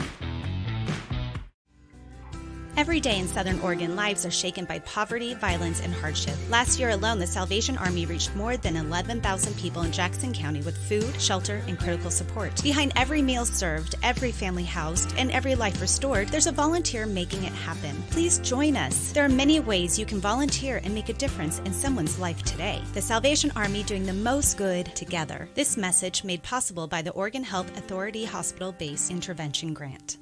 Every day in Southern Oregon, lives are shaken by poverty, violence, and hardship. Last year alone, the Salvation Army reached more than 11,000 people in Jackson County with food, shelter, and critical support. Behind every meal served, every family housed, and every life restored, there's a volunteer making it happen. Please join us. There are many ways you can volunteer and make a difference in someone's life today. The Salvation Army doing the most good together. This message made possible by the Oregon Health Authority Hospital-Based Intervention Grant.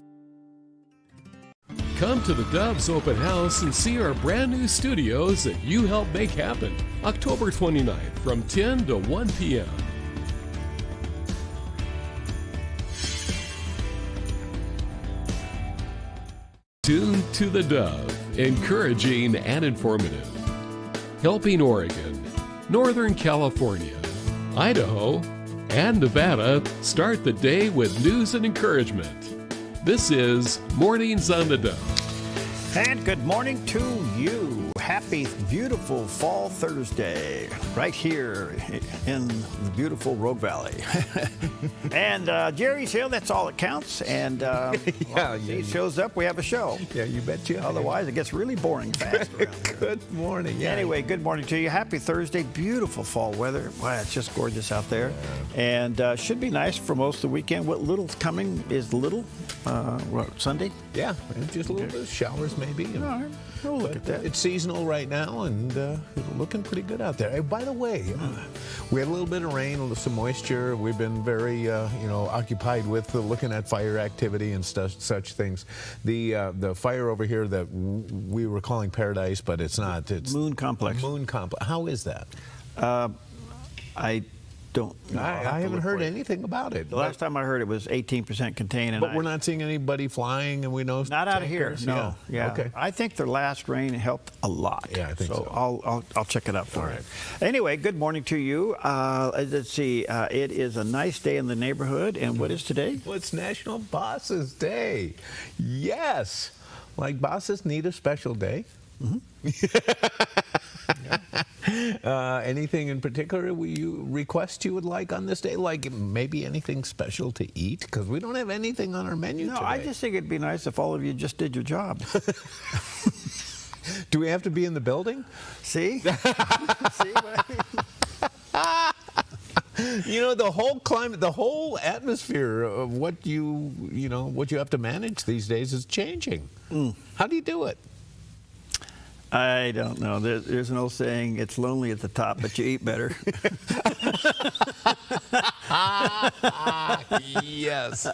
Come to the Dove's Open House and see our brand new studios that you helped make happen. October 29th from 10 to 1 p.m. Tune to the Dove, encouraging and informative. Helping Oregon, Northern California, Idaho, and Nevada start the day with news and encouragement. This is Mornings on the Dove. And good morning to you. Happy, beautiful fall Thursday right here in the beautiful Rogue Valley. And Jerry's here, that's all that counts. And he shows up, we have a show. Yeah, you betcha. Otherwise, it gets really boring fast around here. Good morning. Yeah. Anyway, good morning to you. Happy Thursday. Beautiful fall weather. Wow, it's just gorgeous out there. Yeah. And should be nice for most of the weekend. What little's coming is little. Sunday? Yeah, just a little bit of showers maybe. All right. We'll look at that. It's seasonal hill right now, and looking pretty good out there. Hey, by the way, we had a little bit of rain, some moisture. We've been very, occupied with looking at fire activity and such things. The fire over here that we were calling Paradise, but it's not. It's Moon Complex. Moon Complex. How is that? I don't know. I haven't heard anything about it. The last time I heard it was 18% contained. But we're not seeing anybody flying, and we know not out of here. No. Yeah. Okay. I think the last rain helped a lot. Yeah, I think so. I'll check it out for you. Anyway, good morning to you. Let's see. It is a nice day in the neighborhood, and what is today? Well, it's National Bosses Day. Yes. Like bosses need a special day. Anything in particular you would like on this day? Like maybe anything special to eat? Because we don't have anything on our menu today. I just think it'd be nice if all of you just did your job. Do we have to be in the building? See? See what I mean? You know, the whole climate, the whole atmosphere of what you have to manage these days is changing. How do you do it? I don't know. There's an old saying, it's lonely at the top, but you eat better. Yes.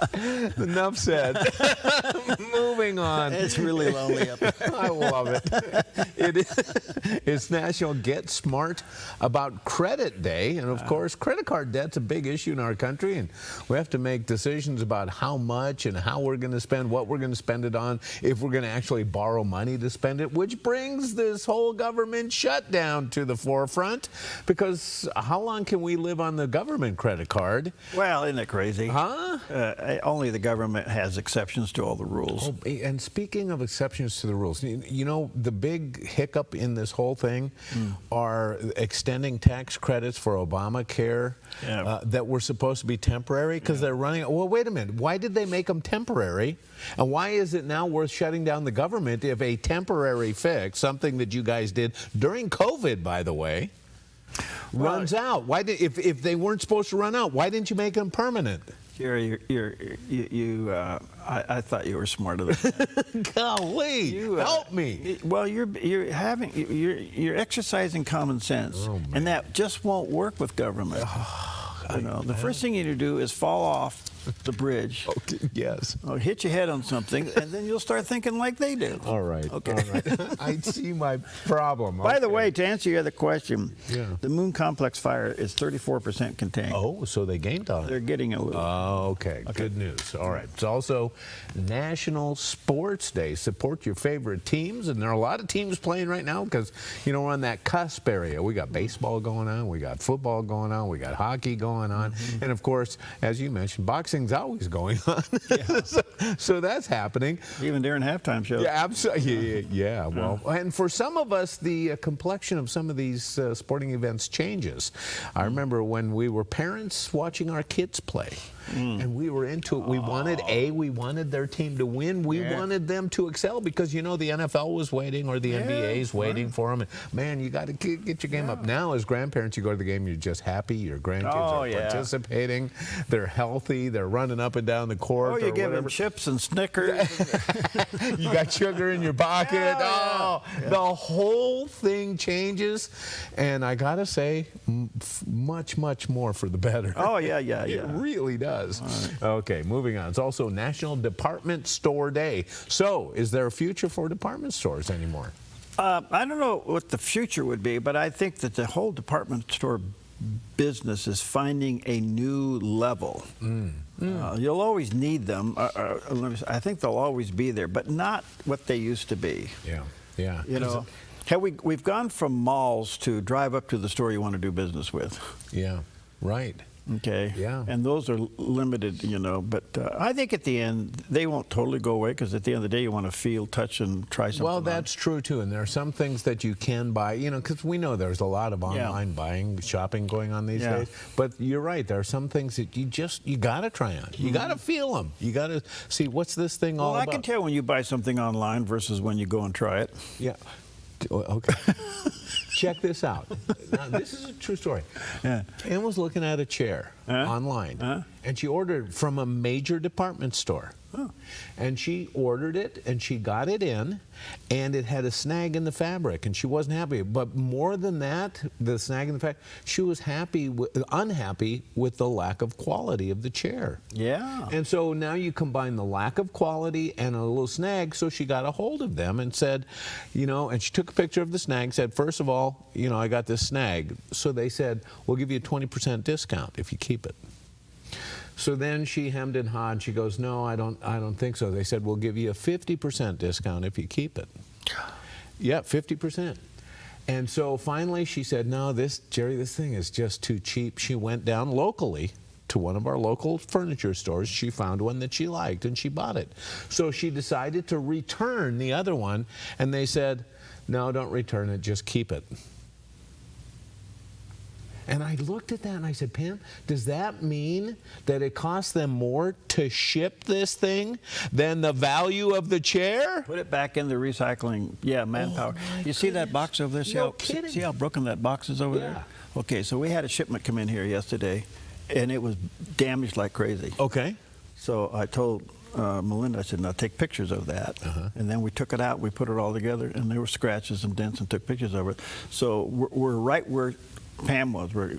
Enough said. Moving on. It's really lonely up there. I love it. It's National Get Smart About Credit Day. And, of course, credit card debt's a big issue in our country. And we have to make decisions about how much and how we're going to spend, what we're going to spend it on, if we're going to actually borrow money to spend it, which brings this whole government shutdown to the forefront. Because how long can we live on the government credit card? Well, isn't it crazy? Huh? Only the government has exceptions to all the rules. Oh, and speaking of exceptions to the rules, you know, the big hiccup in this whole thing are extending tax credits for Obamacare that were supposed to be temporary because they're running. Well, wait a minute. Why did they make them temporary? And why is it now worth shutting down the government if a temporary fix, something that you guys did during COVID, by the way, runs out? Why did if they weren't supposed to run out, why didn't you make them permanent? Jerry, I thought you were smarter than that. Golly, help me. Well, you're exercising common sense, and that just won't work with government. The first thing you need to do is fall off the bridge. Okay, yes. Or hit your head on something, and then you'll start thinking like they do. All right. Okay. All right. I see my problem. By the way, to answer your other question, the Moon Complex fire is 34% contained. Oh, so they gained on it. They're getting a little. Oh, okay. Good news. All right. It's also National Sports Day. Support your favorite teams, and there are a lot of teams playing right now because, we're on that cusp area. We got baseball going on, we got football going on, we got hockey going on, and of course, as you mentioned, boxing's always going on. so that's happening. Even during halftime shows. Yeah, absolutely. Yeah, well, and for some of us, the complexion of some of these sporting events changes. I remember when we were parents watching our kids play. And we were into it. We wanted their team to win. We wanted them to excel because, the NFL was waiting or the NBA's waiting for them. And, man, you got to get your game up. Now, as grandparents, you go to the game, you're just happy. Your grandkids are participating. They're healthy. They're running up and down the court. Oh, you give them chips and Snickers. You got sugar in your pocket. The whole thing changes. And I got to say, much, much more for the better. Oh, yeah. It really does. Right. Okay, moving on. It's also National Department Store Day. So, is there a future for department stores anymore? I don't know what the future would be, but I think that the whole department store business is finding a new level. You'll always need them. I think they'll always be there, but not what they used to be. Yeah. We've gone from malls to drive up to the store you want to do business with. Yeah, right. Okay. Yeah. And those are limited, but I think at the end they won't totally go away because at the end of the day you want to feel, touch, and try something. Well, that's true too. And there are some things that you can buy, because we know there's a lot of online buying, shopping going on these days. But you're right. There are some things that you got to try on. You got to feel them. You got to see what's this thing all about. Well, I can tell when you buy something online versus when you go and try it. Yeah. Okay. Check this out. Now, this is a true story. Ann was looking at a chair online, And she ordered from a major department store. Oh. And she ordered it, and she got it in, and it had a snag in the fabric, and she wasn't happy. But more than that, the snag in the fabric, she was unhappy with the lack of quality of the chair. Yeah. And so now you combine the lack of quality and a little snag, so she got a hold of them and said, and she took a picture of the snag, said, first of all, I got this snag. So they said, we'll give you a 20% discount if you keep it. So then she hemmed and hawed. She goes, no, I don't think so. They said, we'll give you a 50% discount if you keep it. Yeah, 50%. And so finally she said, no, Jerry, this thing is just too cheap. She went down locally to one of our local furniture stores. She found one that she liked, and she bought it. So she decided to return the other one, and they said, no, don't return it, just keep it. And I looked at that and I said, Pam, does that mean that it costs them more to ship this thing than the value of the chair? Put it back in the recycling. Yeah, manpower. You see that box over there? See how broken that box is over there? Okay, so we had a shipment come in here yesterday, and it was damaged like crazy. Okay. So I told Melinda, I said, now take pictures of that. And then we took it out, we put it all together, and there were scratches and dents, and took pictures of it. So we're right where Pam was. We're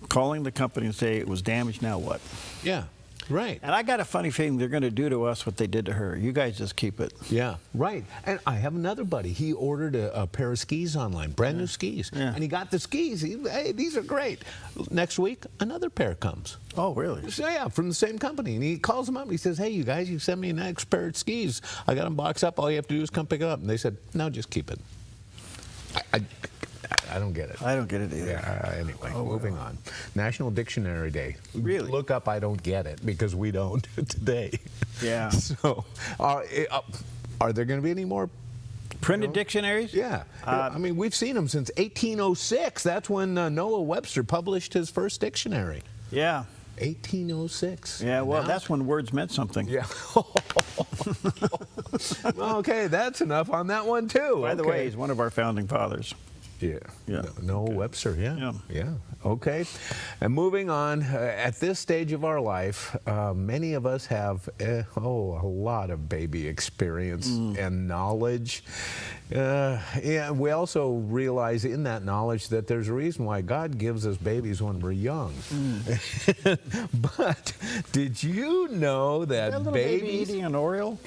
calling the company and say it was damaged, now what? Yeah, right. And I got a funny feeling they're going to do to us what they did to her. You guys just keep it. Yeah, right. And I have another buddy. He ordered a pair of skis online, brand new skis. And he got the skis. Hey, these are great. Next week, another pair comes. Oh, really? So, yeah, from the same company. And he calls them up and he says, hey, you guys, you sent me an next pair of skis. I got them boxed up. All you have to do is come pick it up. And they said, no, just keep it. I don't get it. I don't get it either. Yeah, anyway, moving on. National Dictionary Day. Really? Look up I don't get it, because we don't today. Yeah. So, are there going to be any more printed dictionaries? Yeah. I mean, we've seen them since 1806. That's when Noah Webster published his first dictionary. Yeah. 1806. Yeah, well, that's when words meant something. Yeah. Okay, that's enough on that one, too. By the way, he's one of our founding fathers. Yeah. Noah Webster, yeah. Okay. And moving on, at this stage of our life, many of us have a lot of baby experience and knowledge. We also realize in that knowledge that there's a reason why God gives us babies when we're young. But did you know that little babies baby eating an Oreo?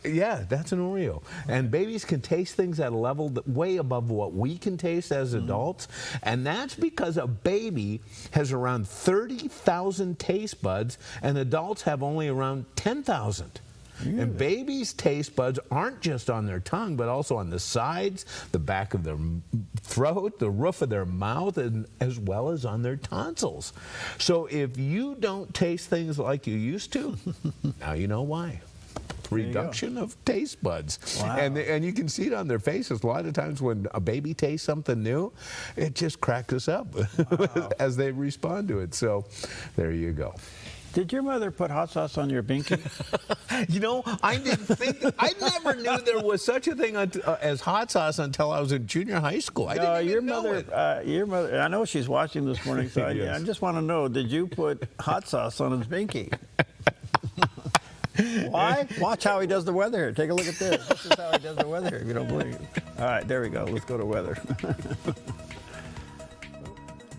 Yeah, that's an Oreo. And babies can taste things at a level that way above what we can taste as adults, and that's because a baby has around 30,000 taste buds, and adults have only around 10,000. And babies' taste buds aren't just on their tongue, but also on the sides, the back of their throat, the roof of their mouth, and as well as on their tonsils. So if you don't taste things like you used to, now you know why. Reduction of taste buds. Wow. And you can see it on their faces. A lot of times when a baby tastes something new, it just cracks us up as they respond to it. So there you go. Did your mother put hot sauce on your binky? I didn't think, I never knew there was such a thing as hot sauce until I was in junior high school. I didn't even know it. Your mother, I know she's watching this morning, so I just want to know, did you put hot sauce on his binky? Why? Watch how he does the weather here. Take a look at this. This is how he does the weather if you don't believe it. All right, there we go. Let's go to weather.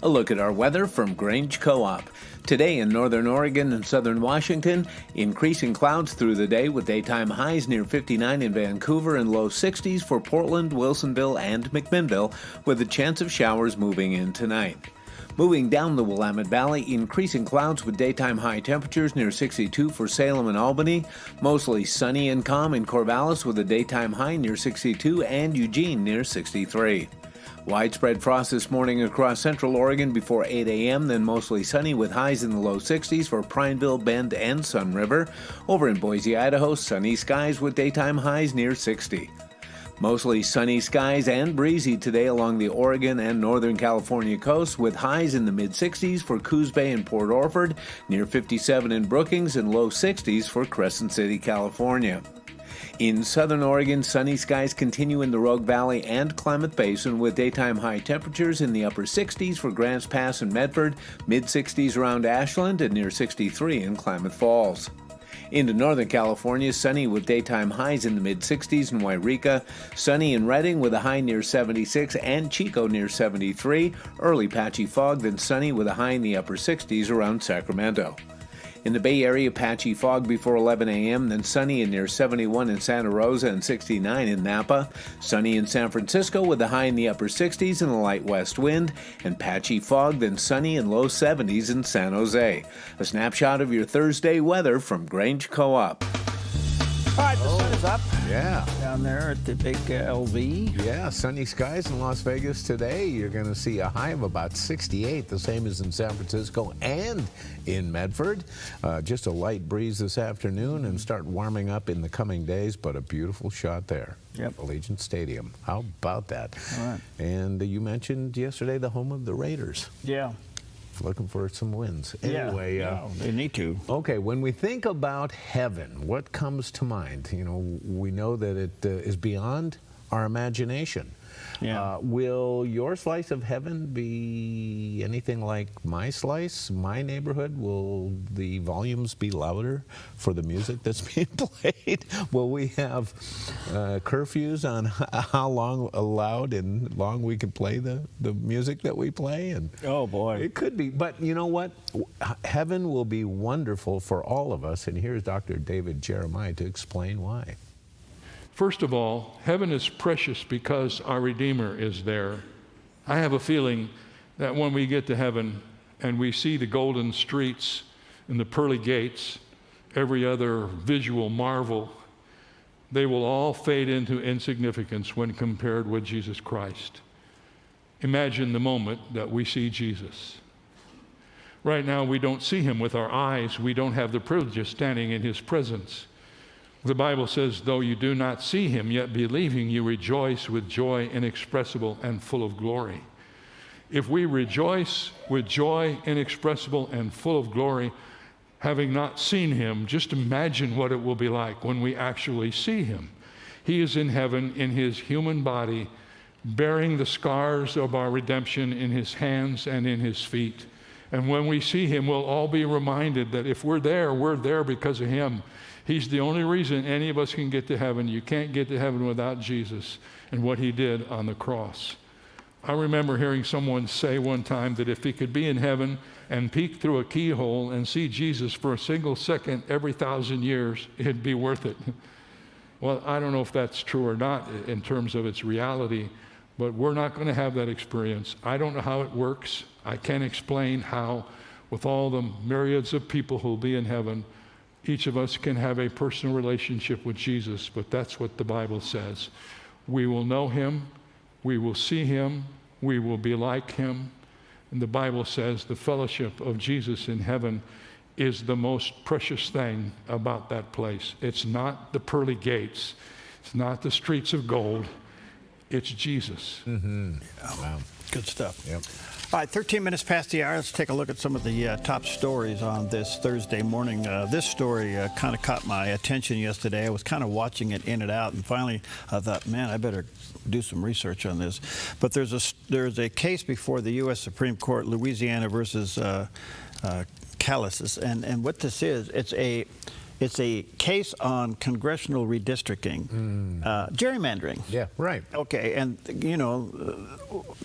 A look at our weather from Grange Co-op. Today in northern Oregon and southern Washington, increasing clouds through the day with daytime highs near 59 in Vancouver and low 60s for Portland, Wilsonville, and McMinnville, with a chance of showers moving in tonight. Moving down the Willamette Valley, increasing clouds with daytime high temperatures near 62 for Salem and Albany, mostly sunny and calm in Corvallis with a daytime high near 62 and Eugene near 63. Widespread frost this morning across central Oregon before 8 a.m., then mostly sunny with highs in the low 60s for Prineville, Bend, and Sun River. Over in Boise, Idaho, sunny skies with daytime highs near 60. Mostly sunny skies and breezy today along the Oregon and Northern California coast with highs in the mid-60s for Coos Bay and Port Orford, near 57 in Brookings, and low 60s for Crescent City, California. In southern Oregon, sunny skies continue in the Rogue Valley and Klamath Basin with daytime high temperatures in the upper 60s for Grants Pass and Medford, mid-60s around Ashland, and near 63 in Klamath Falls. Into Northern California, sunny with daytime highs in the mid-60s in Wairika, sunny in Redding with a high near 76 and Chico near 73, early patchy fog, then sunny with a high in the upper 60s around Sacramento. In the Bay Area, patchy fog before 11 a.m., then sunny and near 71 in Santa Rosa and 69 in Napa. Sunny in San Francisco with a high in the upper 60s and a light west wind. And patchy fog, then sunny and low 70s in San Jose. A snapshot of your Thursday weather from Grange Co-op. All right, the sun is up. Yeah. Down there at the big LV. Yeah, sunny skies in Las Vegas today. You're going to see a high of about 68, the same as in San Francisco and in Medford. Just a light breeze this afternoon and start warming up in the coming days, but a beautiful shot there. Yep. Allegiant Stadium. How about that? All right. And you mentioned yesterday the home of the Raiders. Yeah. Looking for some wins. Yeah, Anyway, they need to. Okay, when we think about heaven, what comes to mind? You know, we know that it is beyond our imagination. Yeah. Will your slice of heaven be anything like my slice, my neighborhood? Will the volumes be louder for the music that's being played? Will we have curfews on how loud and long we can play the music that we play? And oh, boy. It could be. But you know what? Heaven will be wonderful for all of us. And here's Dr. David Jeremiah to explain why. First of all, heaven is precious because our Redeemer is there. I have a feeling that when we get to heaven and we see the golden streets and the pearly gates, every other visual marvel, they will all fade into insignificance when compared with Jesus Christ. Imagine the moment that we see Jesus. Right now, we don't see him with our eyes. We don't have the privilege of standing in his presence. The Bible says, though you do not see him, yet believing you rejoice with joy inexpressible and full of glory. If we rejoice with joy inexpressible and full of glory, having not seen him, just imagine what it will be like when we actually see him. He is in heaven in his human body, bearing the scars of our redemption in his hands and in his feet. And when we see him, we'll all be reminded that if we're there because of him. He's the only reason any of us can get to heaven. You can't get to heaven without Jesus and what he did on the cross. I remember hearing someone say one time that if he could be in heaven and peek through a keyhole and see Jesus for a single second every 1,000 years, it'd be worth it. Well, I don't know if that's true or not in terms of its reality, but we're not going to have that experience. I don't know how it works. I can't explain how, with all the myriads of people who'll be in heaven, each of us can have a personal relationship with Jesus, but that's what the Bible says. We will know him, we will see him, we will be like him. And the Bible says the fellowship of Jesus in heaven is the most precious thing about that place. It's not the pearly gates, it's not the streets of gold, it's Jesus. Mm-hmm. Wow. Good stuff. Yep. All right, 13 minutes past the hour. Let's take a look at some of the top stories on this Thursday morning. This story kind of caught my attention yesterday. I was kind of watching it in and out, and finally I thought, man, I better do some research on this. But there's a case before the U.S. Supreme Court, Louisiana versus Callisis, and what this is, it's a case on congressional redistricting, gerrymandering. Yeah, right. Okay, and you know,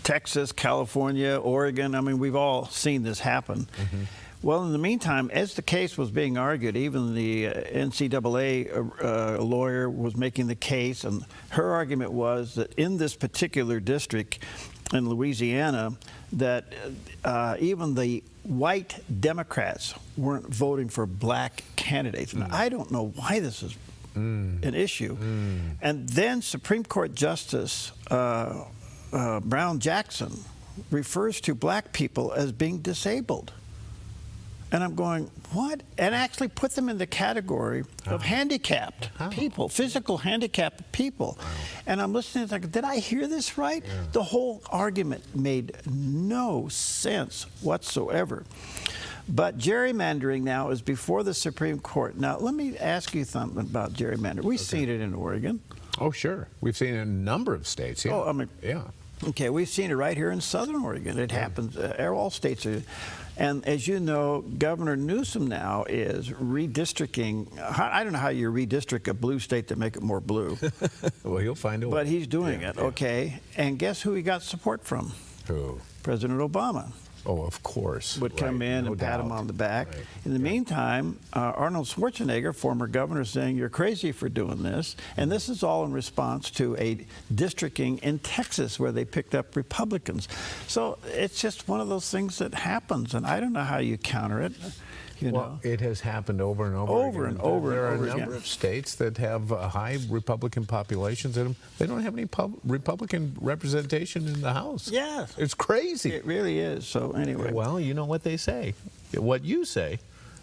Texas, California, Oregon, I mean, we've all seen this happen. Mm-hmm. Well, in the meantime, as the case was being argued, even the NCAA lawyer was making the case, and her argument was that in this particular district in Louisiana, that even the white Democrats weren't voting for black candidates. And I don't know why this is an issue. And then Supreme Court Justice Brown Jackson refers to black people as being disabled. And I'm going, what? And actually put them in the category of handicapped people, physical handicapped people. And I'm listening, like, did I hear this right? Yeah. The whole argument made no sense whatsoever. But gerrymandering now is before the Supreme Court. Now, let me ask you something about gerrymandering. We've seen it in Oregon. Oh, sure. We've seen it in a number of states. Yeah. Oh, I mean, yeah. Okay, we've seen it right here in Southern Oregon. It happens. All states are. And as you know, Governor Newsom now is redistricting. I don't know how you redistrict a blue state to make it more blue. Well, he'll find a way. But he's doing it, okay? And guess who he got support from? Who? President Obama. Oh, of course. Would come in and pat him on the back. Right. In the meantime, Arnold Schwarzenegger, former governor, saying you're crazy for doing this. And this is all in response to a districting in Texas where they picked up Republicans. So it's just one of those things that happens, and I don't know how you counter it. You know. It has happened over and over again. There are a number of states that have high Republican populations in them. They don't have any Republican representation in the House. Yes. It's crazy. It really is. So anyway. Well, you know what they say. What you say.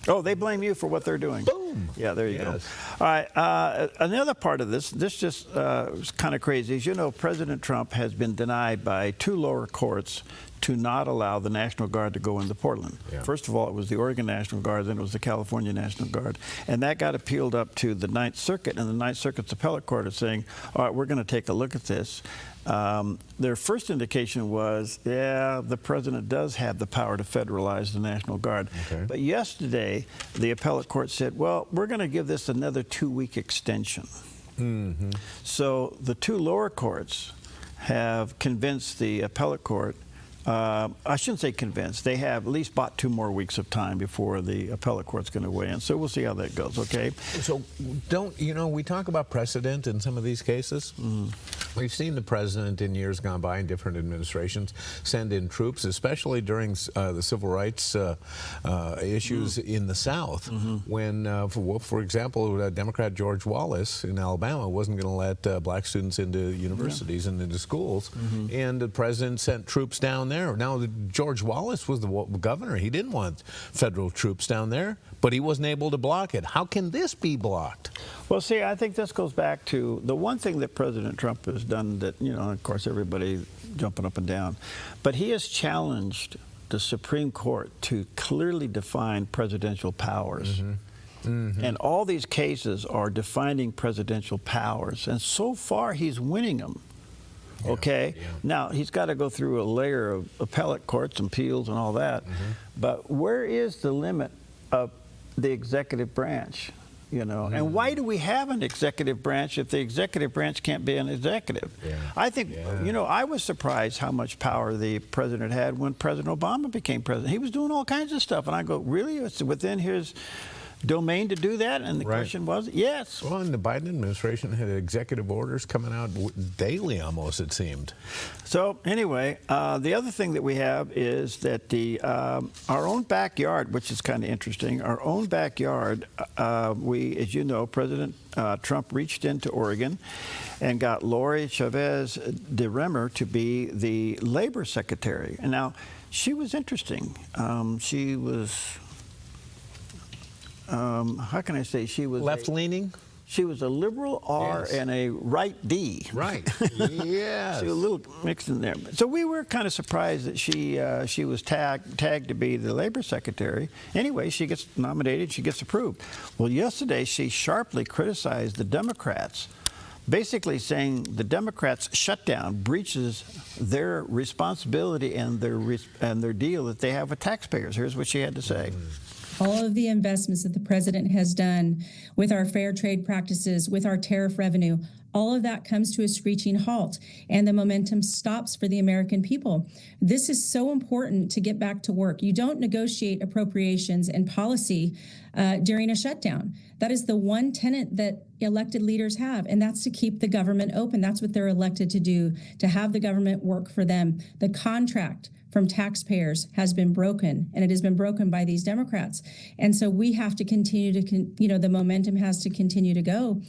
Oh, they blame you for what they're doing. Boom. Yeah, there you go. All right. Another part of this just is kind of crazy. As you know, President Trump has been denied by 2 lower courts to not allow the National Guard to go into Portland. Yeah. First of all, it was the Oregon National Guard, then it was the California National Guard. And that got appealed up to the Ninth Circuit, and the Ninth Circuit's appellate court is saying, all right, we're going to take a look at this. Their first indication was, yeah, the president does have the power to federalize the National Guard. Okay. But yesterday, the appellate court said, well, we're going to give this another 2-week extension. Mm-hmm. So the 2 lower courts have convinced the appellate court. I shouldn't say convinced. They have at least bought 2 more weeks of time before the appellate court's going to weigh in. So we'll see how that goes, okay? So we talk about precedent in some of these cases. We've seen the president in years gone by in different administrations send in troops, especially during the civil rights issues in the South, when, for example, Democrat George Wallace in Alabama wasn't going to let black students into universities and into schools, and the president sent troops down there. Now, George Wallace was the governor. He didn't want federal troops down there, but he wasn't able to block it. How can this be blocked? Well, see, I think this goes back to the one thing that President Trump has done that, of course, everybody jumping up and down, but he has challenged the Supreme Court to clearly define presidential powers. And all these cases are defining presidential powers, and so far he's winning them. Okay. Yeah. Now he's got to go through a layer of appellate courts and appeals and all that. But where is the limit of the executive branch? And why do we have an executive branch if the executive branch can't be an executive? I think I was surprised how much power the president had when President Obama became president. He was doing all kinds of stuff, and I go, really? It's within his domain to do that? And the question was, yes. Well, and the Biden administration had executive orders coming out daily almost, it seemed. So anyway, the other thing that we have is that our own backyard, which is kind of interesting, our own backyard, as you know, President Trump reached into Oregon and got Lori Chavez de Remer to be the labor secretary. And now, she was interesting. She was... how can I say, she was left-leaning? She was a liberal R and a right D. Right. Yes. She was a little mixed in there. So we were kind of surprised that she was tagged to be the labor secretary. Anyway, she gets nominated. She gets approved. Well, yesterday she sharply criticized the Democrats, basically saying the Democrats' shutdown breaches their responsibility and their deal that they have with taxpayers. Here's what she had to say. All of the investments that the president has done with our fair trade practices, with our tariff revenue, all of that comes to a screeching halt, and the momentum stops for the American people. This is so important to get back to work. You don't negotiate appropriations and policy during a shutdown. That is the one tenet that elected leaders have, and that's to keep the government open. That's what they're elected to do, to have the government work for them. The contract from taxpayers has been broken, and it has been broken by these Democrats. And so we have to continue to, the momentum has to continue to go.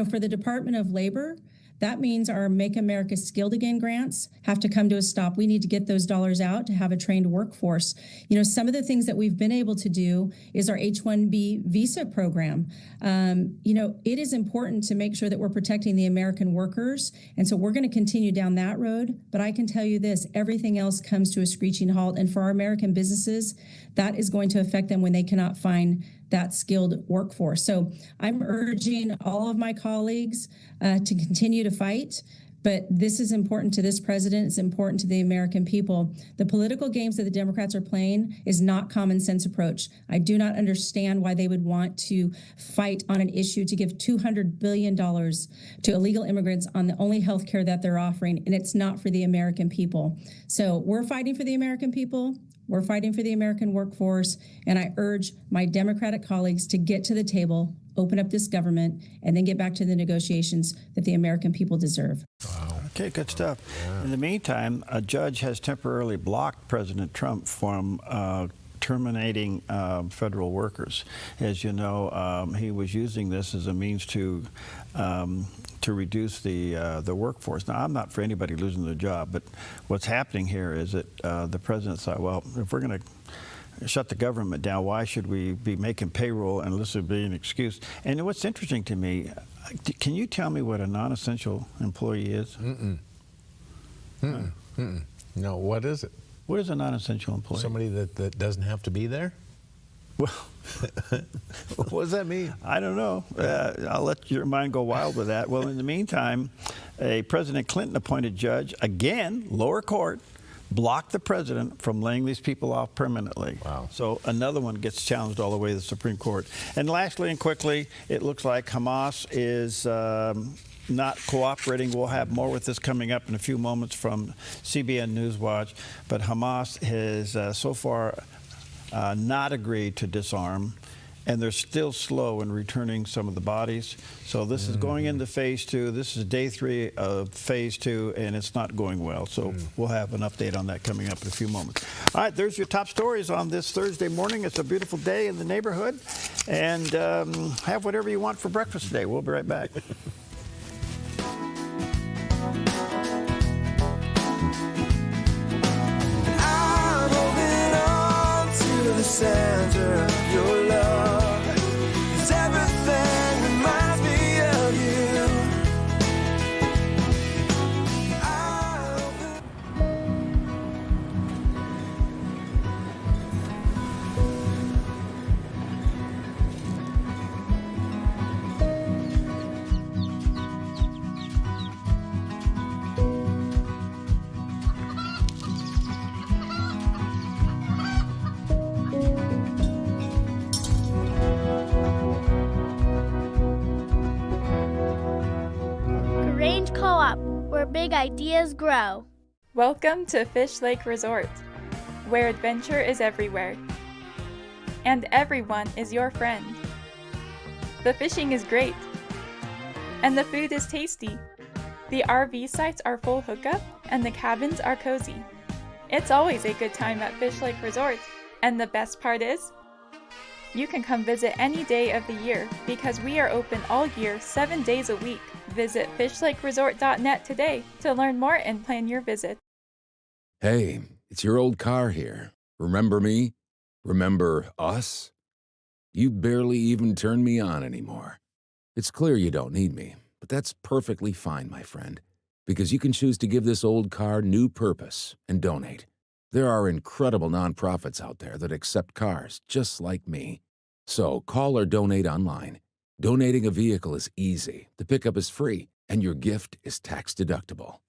For the Department of Labor, that means our Make America Skilled Again grants have to come to a stop. We need to get those dollars out to have a trained workforce. You know, some of the things that we've been able to do is our H-1B visa program. You know, it is important to make sure that we're protecting the American workers. And so we're going to continue down that road. But I can tell you this, everything else comes to a screeching halt. And for our American businesses, that is going to affect them when they cannot find that skilled workforce. So I'm urging all of my colleagues to continue to fight. But this is important to this president. It's important to the American people. The political games that the Democrats are playing is not common sense approach. I do not understand why they would want to fight on an issue to give $200 billion to illegal immigrants on the only health care that they're offering, and it's not for the American people. So we're fighting for the American people. We're fighting for the American workforce, and I urge my Democratic colleagues to get to the table, open up this government, and then get back to the negotiations that the American people deserve. Wow. Okay, good stuff. Yeah. In the meantime, a judge has temporarily blocked President Trump from terminating federal workers. As you know, he was using this as a means to reduce the workforce. Now, I'm not for anybody losing their job, but what's happening here is that the president thought, well, if we're going to shut the government down, why should we be making payroll and this would be an excuse? And what's interesting to me, can you tell me what a non-essential employee is? No, what is it? What is a non-essential employee? Somebody that doesn't have to be there? Well, what does that mean? I don't know. I'll let your mind go wild with that. Well, in the meantime, a President Clinton-appointed judge, again, lower court, blocked the president from laying these people off permanently. Wow. So another one gets challenged all the way to the Supreme Court. And lastly and quickly, it looks like Hamas is not cooperating. We'll have more with this coming up in a few moments from CBN Newswatch. But Hamas has so far not agreed to disarm, and they're still slow in returning some of the bodies. So this is going into phase 2. This is day 3 of phase 2, and it's not going well. So we'll have an update on that coming up in a few moments. All right, there's your top stories on this Thursday morning. It's a beautiful day in the neighborhood, and have whatever you want for breakfast today. We'll be right back. The center of your love, 'cause everything reminds me of you. Where big ideas grow. Welcome to Fish Lake Resort, where adventure is everywhere, and everyone is your friend. The fishing is great, and the food is tasty. The RV sites are full hookup, and the cabins are cozy. It's always a good time at Fish Lake Resort, and the best part is, you can come visit any day of the year because we are open all year, 7 days a week. Visit fishlakeresort.net today to learn more and plan your visit. Hey, it's your old car here. Remember me? Remember us? You barely even turn me on anymore. It's clear you don't need me, but that's perfectly fine, my friend, because you can choose to give this old car new purpose and donate. There are incredible nonprofits out there that accept cars just like me. So call or donate online. Donating a vehicle is easy, the pickup is free, and your gift is tax deductible.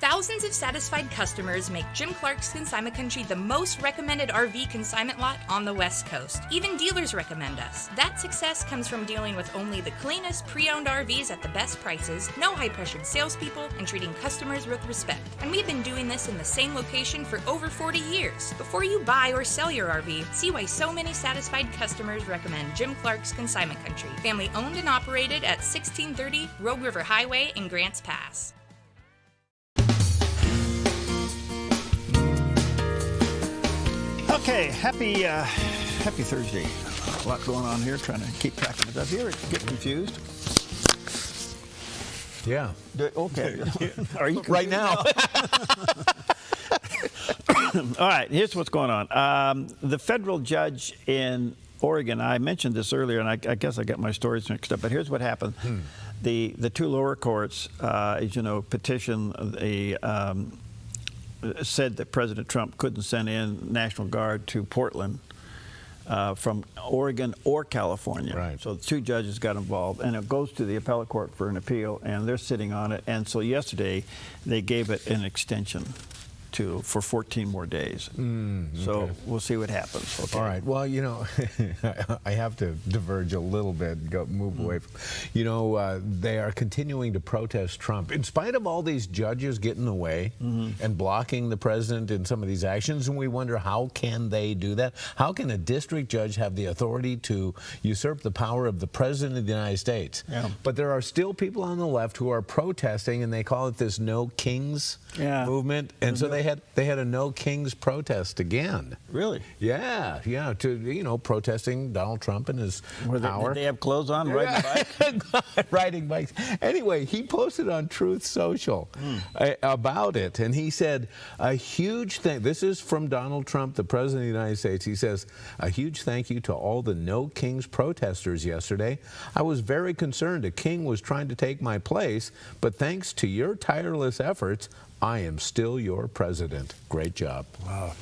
Thousands of satisfied customers make Jim Clark's Consignment Country the most recommended RV consignment lot on the West Coast. Even dealers recommend us. That success comes from dealing with only the cleanest pre-owned RVs at the best prices, no high-pressured salespeople, and treating customers with respect. And we've been doing this in the same location for over 40 years. Before you buy or sell your RV, see why so many satisfied customers recommend Jim Clark's Consignment Country. Family owned and operated at 1630 Rogue River Highway in Grants Pass. Okay, happy Thursday. A lot going on here, trying to keep track of it. If you ever get confused, Yeah. Okay. Are you right now? All right, here's what's going on. The federal judge in Oregon, I mentioned this earlier, and I guess I got my stories mixed up, but here's what happened. The two lower courts, as you know, petitioned said that President Trump couldn't send in National Guard to Portland from Oregon or California. Right. So the two judges got involved, and it goes to the appellate court for an appeal, and they're sitting on it. And so yesterday, they gave it an extension for 14 more days. So we'll see what happens. Okay. All right. Well, you know, I have to diverge a little bit, move away from, you know, they are continuing to protest Trump. In spite of all these judges getting in the way and blocking the president in some of these actions, and we wonder, how can they do that? How can a district judge have the authority to usurp the power of the president of the United States? Yeah. But there are still people on the left who are protesting, and they call it this No Kings movement. And so they had a No Kings protest again. Really? Yeah, protesting Donald Trump and his power. Did they have clothes on, riding bikes? Riding bikes. Anyway, he posted on Truth Social about it, and he said, a huge thing. This is from Donald Trump, the President of the United States. He says, a huge thank you to all the No Kings protesters yesterday. I was very concerned a king was trying to take my place, but thanks to your tireless efforts, I am still your president. Great job. Wow.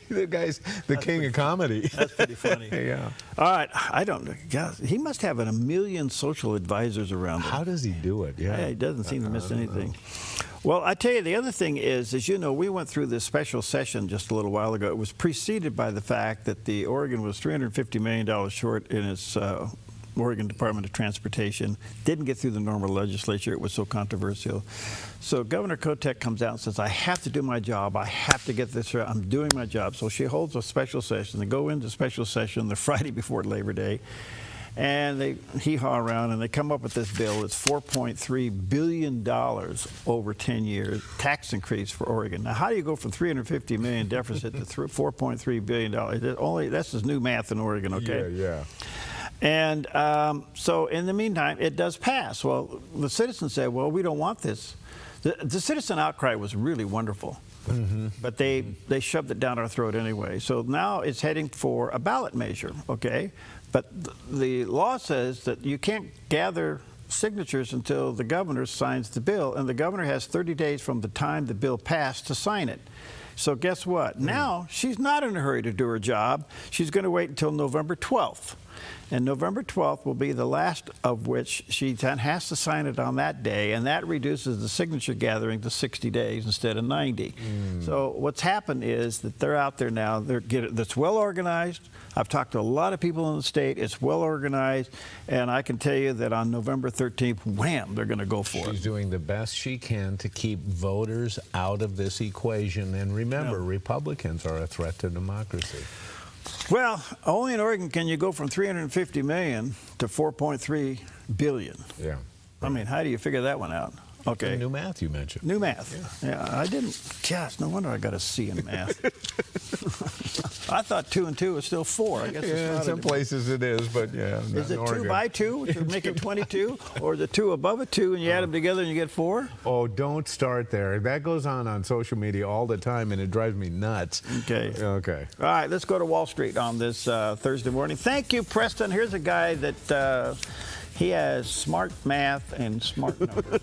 The guy's the king of comedy. That's pretty funny. Yeah. All right. I don't know. God, he must have a million social advisors around him. How does he do it? Yeah. He doesn't seem to miss anything. Well, I tell you, the other thing is, as you know, we went through this special session just a little while ago. It was preceded by the fact that the Oregon was $350 million short in its Oregon Department of Transportation. Didn't get through the normal legislature. It was so controversial. So Governor Kotek comes out and says, I have to do my job. I have to get this right. I'm doing my job. So she holds a special session. They go into special session the Friday before Labor Day, and they hee-haw around, and they come up with this bill. It's $4.3 billion over 10 years, tax increase for Oregon. Now, how do you go from $350 million deficit to $4.3 billion? That's just new math in Oregon, okay? Yeah. And so in the meantime, it does pass. Well, the citizens say, well, we don't want this. The citizen outcry was really wonderful, but they shoved it down our throat anyway. So now it's heading for a ballot measure, okay? But the law says that you can't gather signatures until the governor signs the bill, and the governor has 30 days from the time the bill passed to sign it. So guess what? Now she's not in a hurry to do her job. She's going to wait until November 12th. And November 12th will be the last of which she then has to sign it on that day, and that reduces the signature gathering to 60 days instead of 90. So what's happened is that they're out there now. That's well organized. I've talked to a lot of people in the state. It's well organized, and I can tell you that on November 13th, wham, they're going to go for it. She's doing the best she can to keep voters out of this equation. And remember, Republicans are a threat to democracy. Well, only in Oregon can you go from $350 million to $4.3 billion. Yeah. I mean, how do you figure that one out? Okay. New math you mentioned. New math. Yeah, I didn't. Gosh, no wonder I got a C in math. I thought 2 and 2 was still 4. I guess it's not. In some places it is, but yeah. Is it 2 by 2, which would make it 22, or the 2 above a 2, and you add them together and you get 4? Oh, don't start there. That goes on social media all the time, and it drives me nuts. Okay. Okay. All right, let's go to Wall Street on this Thursday morning. Thank you, Preston. Here's a guy that. He has smart math and smart numbers,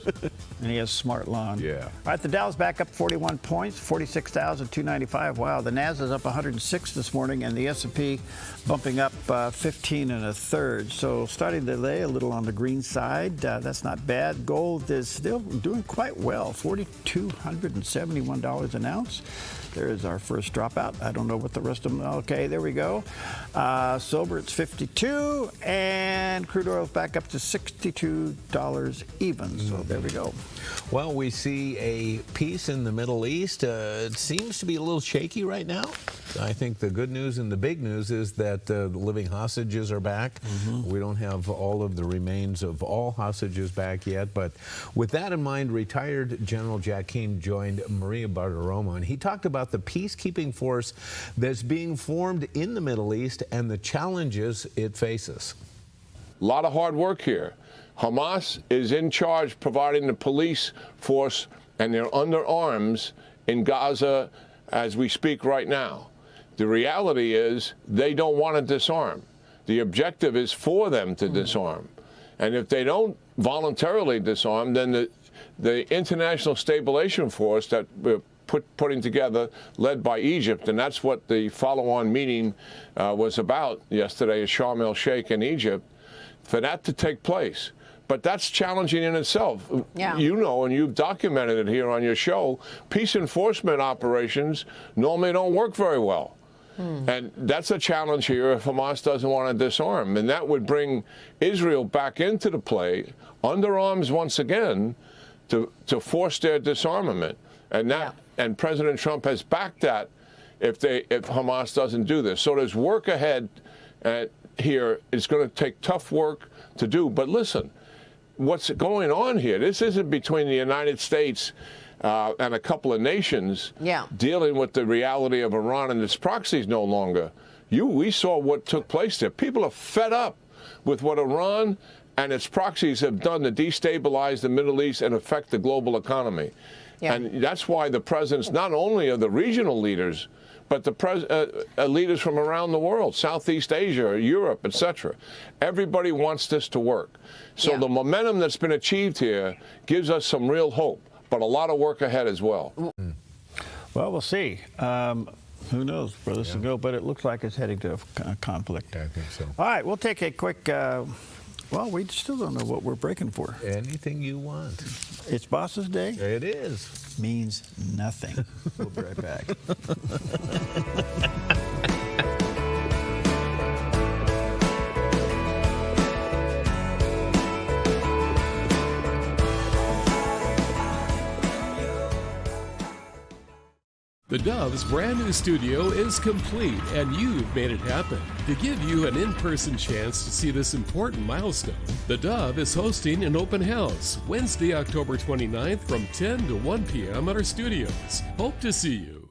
and he has smart lawn. Yeah. All right, the Dow's back up 41 points, 46,295. Wow, the Nasdaq's up 106 this morning, and the S&P bumping up 15 1/3. So starting the day a little on the green side. That's not bad. Gold is still doing quite well, $4,271 an ounce. There's our first dropout. I don't know what the rest of them. Okay, there we go. Silver, it's 52, and crude oil's back up to $62 even. So there we go. Well, we see a peace in the Middle East. It seems to be a little shaky right now. I think the good news and the big news is that the living hostages are back. We don't have all of the remains of all hostages back yet, but with that in mind, retired General Jack Keane joined Maria Bartiromo, and he talked about the peacekeeping force that's being formed in the Middle East and the challenges it faces. A lot of hard work here. Hamas is in charge providing the police force, and they're under arms in Gaza as we speak right now. The reality is they don't want to disarm. The objective is for them to disarm. And if they don't voluntarily disarm, then the International Stabilization Force that we're putting together, led by Egypt, and that's what the follow-on meeting was about yesterday in Sharm el-Sheikh in Egypt, for that to take place. But that's challenging in itself. Yeah. You know, and you've documented it here on your show, peace enforcement operations normally don't work very well. And that's a challenge here if Hamas doesn't want to disarm. And that would bring Israel back into the play, under arms once again, to force their disarmament. And and President Trump has backed that if Hamas doesn't do this. So there's work ahead here. It's going to take tough work to do. But listen, what's going on here, this isn't between the United States and a couple of nations dealing with the reality of Iran and its proxies no longer. We saw what took place there. People are fed up with what Iran and its proxies have done to destabilize the Middle East and affect the global economy. And that's why the presidents, not only are the regional leaders, but the leaders from around the world, Southeast Asia, Europe, etc. Everybody wants this to work. So the momentum that's been achieved here gives us some real hope, but a lot of work ahead as well. Well, we'll see. Who knows where this will go, but it looks like it's heading to a conflict. I think so. All right, we'll take a quick, well, we still don't know what we're breaking for. Anything you want. It's Boss's Day? It is. Means nothing. We'll be right back. The Dove's brand new studio is complete, and you've made it happen. To give you an in-person chance to see this important milestone, the Dove is hosting an open house Wednesday, October 29th from 10 to 1 p.m. at our studios. Hope to see you.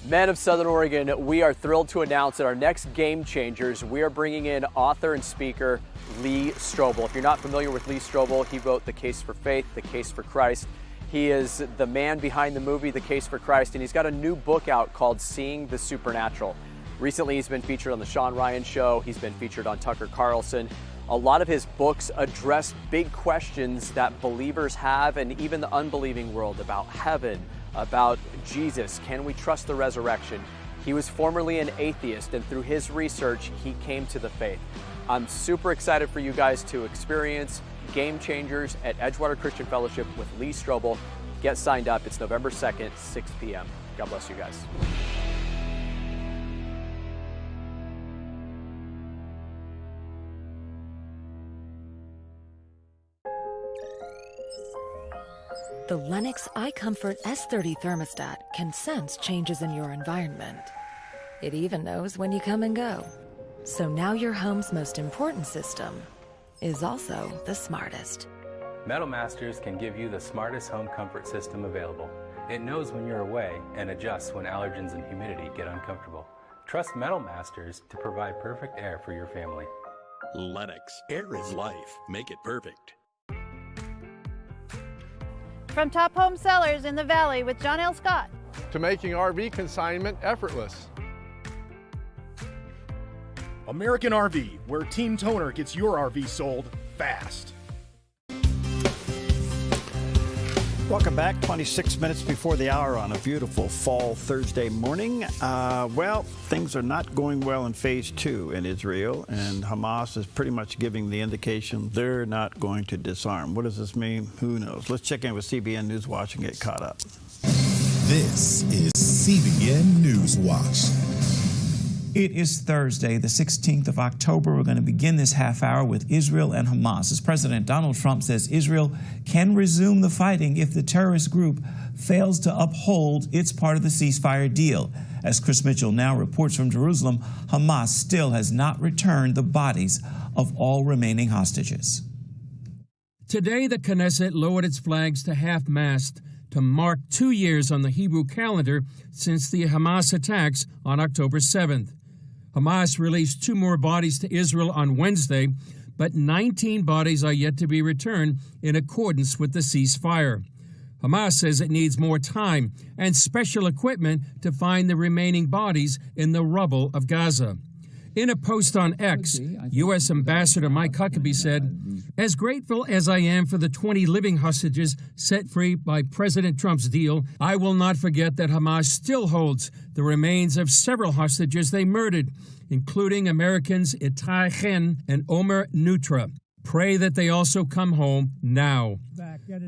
Men of Southern Oregon, we are thrilled to announce that our next Game Changers, we are bringing in author and speaker Lee Strobel. If you're not familiar with Lee Strobel, he wrote The Case for Faith, The Case for Christ. He is the man behind the movie The Case for Christ, and he's got a new book out called Seeing the Supernatural. Recently, he's been featured on The Sean Ryan Show. He's been featured on Tucker Carlson. A lot of his books address big questions that believers have, and even the unbelieving world, about heaven, about Jesus. Can we trust the resurrection? He was formerly an atheist, and through his research, he came to the faith. I'm super excited for you guys to experience Game Changers at Edgewater Christian Fellowship with Lee Strobel. Get signed up. It's November 2nd, 6 p.m. God bless you guys. The Lennox iComfort S30 thermostat can sense changes in your environment. It even knows when you come and go. So now your home's most important system is also the smartest. Metal Masters can give you the smartest home comfort system available. It knows when you're away and adjusts when allergens and humidity get uncomfortable. Trust Metal Masters to provide perfect air for your family. Lennox. Air is life. Make it perfect. From top home sellers in the Valley with John L. Scott. To making RV consignment effortless. American RV, where Team Toner gets your RV sold fast. Welcome back. 26 minutes before the hour on a beautiful fall Thursday morning. Well, things are not going well in phase 2 in Israel, and Hamas is pretty much giving the indication they're not going to disarm. What does this mean? Who knows? Let's check in with CBN News Watch and get caught up. This is CBN News Watch. It is Thursday, the 16th of October. We're going to begin this half hour with Israel and Hamas, as President Donald Trump says Israel can resume the fighting if the terrorist group fails to uphold its part of the ceasefire deal. As Chris Mitchell now reports from Jerusalem, Hamas still has not returned the bodies of all remaining hostages. Today, the Knesset lowered its flags to half-mast to mark 2 years on the Hebrew calendar since the Hamas attacks on October 7th. Hamas released 2 more bodies to Israel on Wednesday, but 19 bodies are yet to be returned in accordance with the ceasefire. Hamas says it needs more time and special equipment to find the remaining bodies in the rubble of Gaza. In a post on X, U.S. Ambassador Mike Huckabee said, "As grateful as I am for the 20 living hostages set free by President Trump's deal, I will not forget that Hamas still holds the remains of several hostages they murdered, including Americans Itai Chen and Omer Nutra. Pray that they also come home now."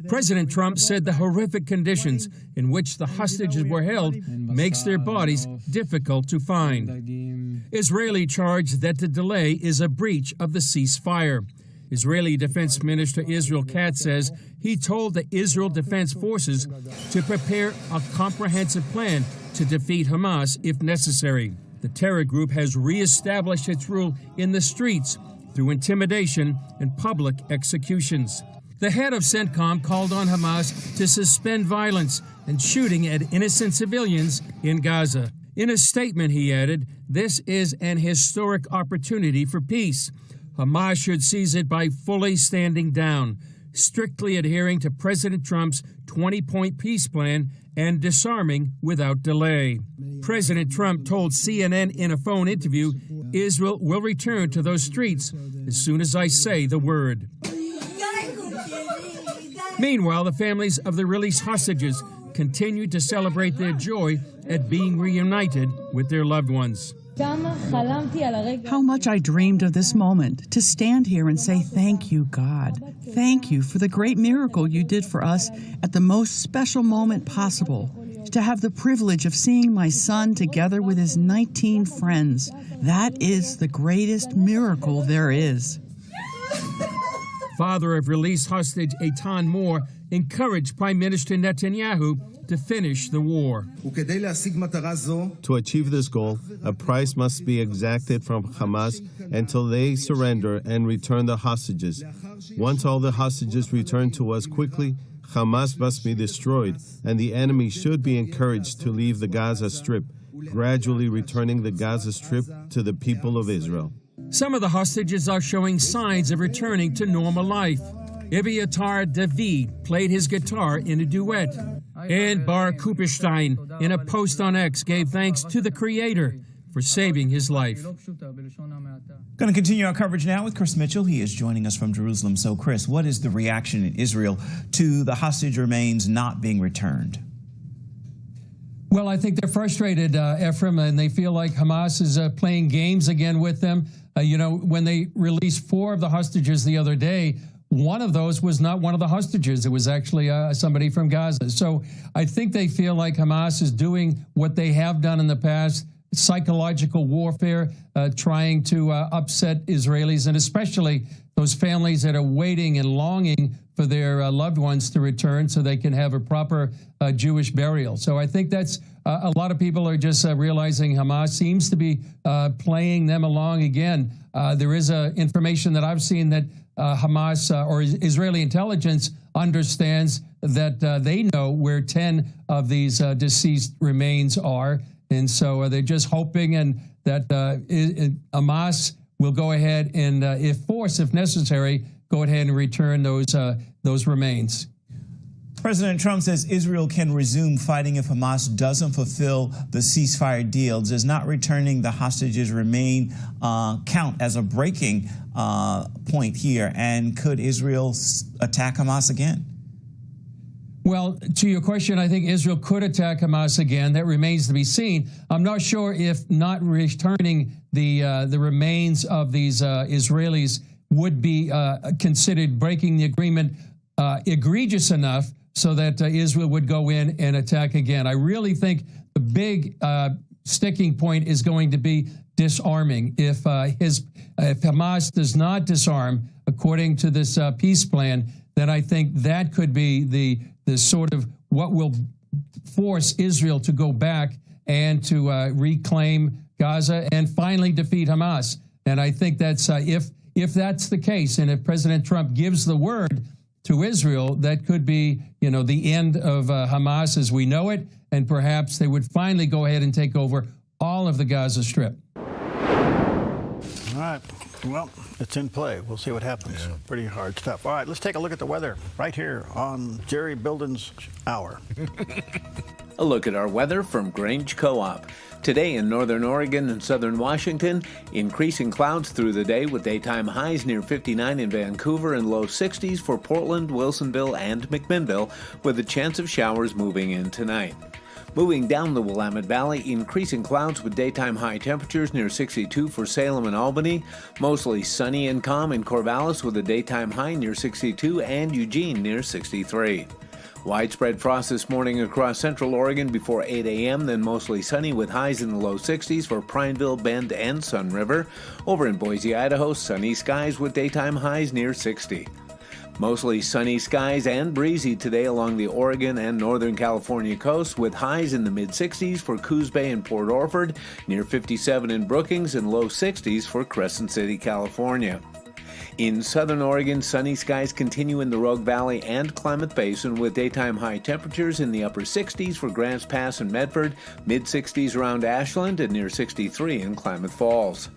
President Trump said the horrific conditions in which the hostages were held makes their bodies difficult to find. Israeli charged that the delay is a breach of the ceasefire. Israeli Defense Minister Israel Katz says he told the Israel Defense Forces to prepare a comprehensive plan to defeat Hamas if necessary. The terror group has reestablished its rule in the streets through intimidation and public executions. The head of CENTCOM called on Hamas to suspend violence and shooting at innocent civilians in Gaza. In a statement, he added, "This is an historic opportunity for peace. Hamas should seize it by fully standing down, strictly adhering to President Trump's 20-point peace plan and disarming without delay." President Trump told CNN in a phone interview, "Israel will return to those streets as soon as I say the word." Meanwhile, the families of the released hostages continue to celebrate their joy at being reunited with their loved ones. How much I dreamed of this moment, to stand here and say thank you, God. Thank you for the great miracle you did for us at the most special moment possible. To have the privilege of seeing my son together with his 19 friends. That is the greatest miracle there is. Father of released hostage Eitan Moore encouraged Prime Minister Netanyahu to finish the war. To achieve this goal, a price must be exacted from Hamas until they surrender and return the hostages. Once all the hostages return to us quickly, Hamas must be destroyed, and the enemy should be encouraged to leave the Gaza Strip, gradually returning the Gaza Strip to the people of Israel. Some of the hostages are showing signs of returning to normal life. Eviatar David played his guitar in a duet. And Bar Kupperstein, in a post on X, gave thanks to the Creator for saving his life. Going to continue our coverage now with Chris Mitchell. He is joining us from Jerusalem. So, Chris, what is the reaction in Israel to the hostage remains not being returned? Well, I think they're frustrated, Ephraim, and they feel like Hamas is playing games again with them. When they released 4 of the hostages the other day, one of those was not one of the hostages. It was actually somebody from Gaza. So I think they feel like Hamas is doing what they have done in the past, psychological warfare, trying to upset Israelis, and especially those families that are waiting and longing for their loved ones to return so they can have a proper Jewish burial. So I think that's a lot of people are just realizing Hamas seems to be playing them along again. There is information that I've seen that Hamas or Israeli intelligence understands that they know where 10 of these deceased remains are. And so they're just hoping and that Hamas will go ahead and, if necessary, go ahead and return those remains. President Trump says Israel can resume fighting if Hamas doesn't fulfill the ceasefire deal. Does not returning the hostages remain count as a breaking point here? And could Israel attack Hamas again? Well, to your question, I think Israel could attack Hamas again. That remains to be seen. I'm not sure if not returning the remains of these Israelis would be considered breaking the agreement egregious enough so that Israel would go in and attack again. I really think the big sticking point is going to be disarming. If Hamas does not disarm, according to this peace plan, then I think that could be the sort of what will force Israel to go back and to reclaim Gaza and finally defeat Hamas. And I think that's if that's the case, and if President Trump gives the word to Israel that could be, the end of Hamas as we know it, and perhaps they would finally go ahead and take over all of the Gaza Strip. All right. Well, it's in play. We'll see what happens. Yeah. Pretty hard stuff. All right, let's take a look at the weather right here on Jerry Bilden's Hour. A look at our weather from Grange Co-op. Today in northern Oregon and southern Washington, increasing clouds through the day with daytime highs near 59 in Vancouver and low 60s for Portland, Wilsonville, and McMinnville, with a chance of showers moving in tonight. Moving down the Willamette Valley, increasing clouds with daytime high temperatures near 62 for Salem and Albany, mostly sunny and calm in Corvallis with a daytime high near 62 and Eugene near 63. Widespread frost this morning across central Oregon before 8 a.m., then mostly sunny with highs in the low 60s for Prineville, Bend, and Sun River. Over in Boise, Idaho, sunny skies with daytime highs near 60. Mostly sunny skies and breezy today along the Oregon and Northern California coast with highs in the mid-60s for Coos Bay and Port Orford, near 57 in Brookings, and low 60s for Crescent City, California. In southern Oregon, sunny skies continue in the Rogue Valley and Klamath Basin with daytime high temperatures in the upper 60s for Grants Pass and Medford, mid-60s around Ashland, and near 63 in Klamath Falls.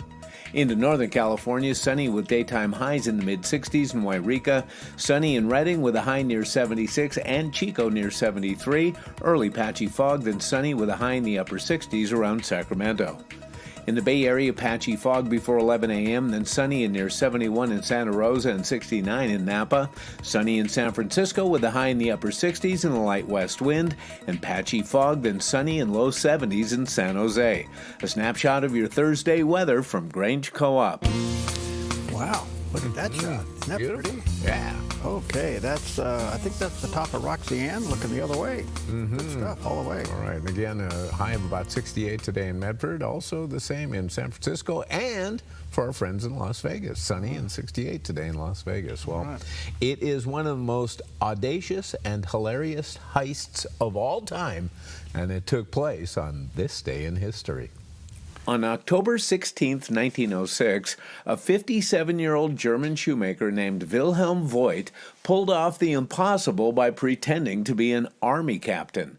Into Northern California, sunny with daytime highs in the mid-60s in Wairika, sunny in Redding with a high near 76 and Chico near 73, early patchy fog, then sunny with a high in the upper 60s around Sacramento. In the Bay Area, patchy fog before 11 a.m., then sunny and near 71 in Santa Rosa and 69 in Napa. Sunny in San Francisco with a high in the upper 60s and a light west wind. And patchy fog, then sunny and low 70s in San Jose. A snapshot of your Thursday weather from Grange Co-op. Wow, look at that shot. Isn't that pretty? Yeah. Okay, that's I think that's the top of Roxy Ann looking the other way. Good stuff all the way. All right, and again, a high of about 68 today in Medford, also the same in San Francisco, and for our friends in Las Vegas, sunny and 68 today in Las Vegas. Well, it is one of the most audacious and hilarious heists of all time, and it took place on this day in history. On October 16, 1906, a 57-year-old German shoemaker named Wilhelm Voigt pulled off the impossible by pretending to be an army captain.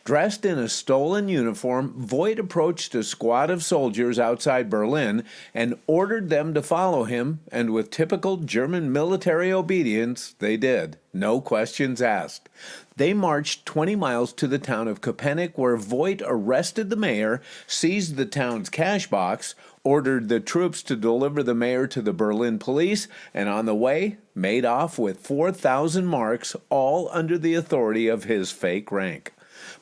Dressed in a stolen uniform, Voigt approached a squad of soldiers outside Berlin and ordered them to follow him, and with typical German military obedience, they did. No questions asked. They marched 20 miles to the town of Köpenick, where Voigt arrested the mayor, seized the town's cash box, ordered the troops to deliver the mayor to the Berlin police, and on the way, made off with 4,000 marks, all under the authority of his fake rank.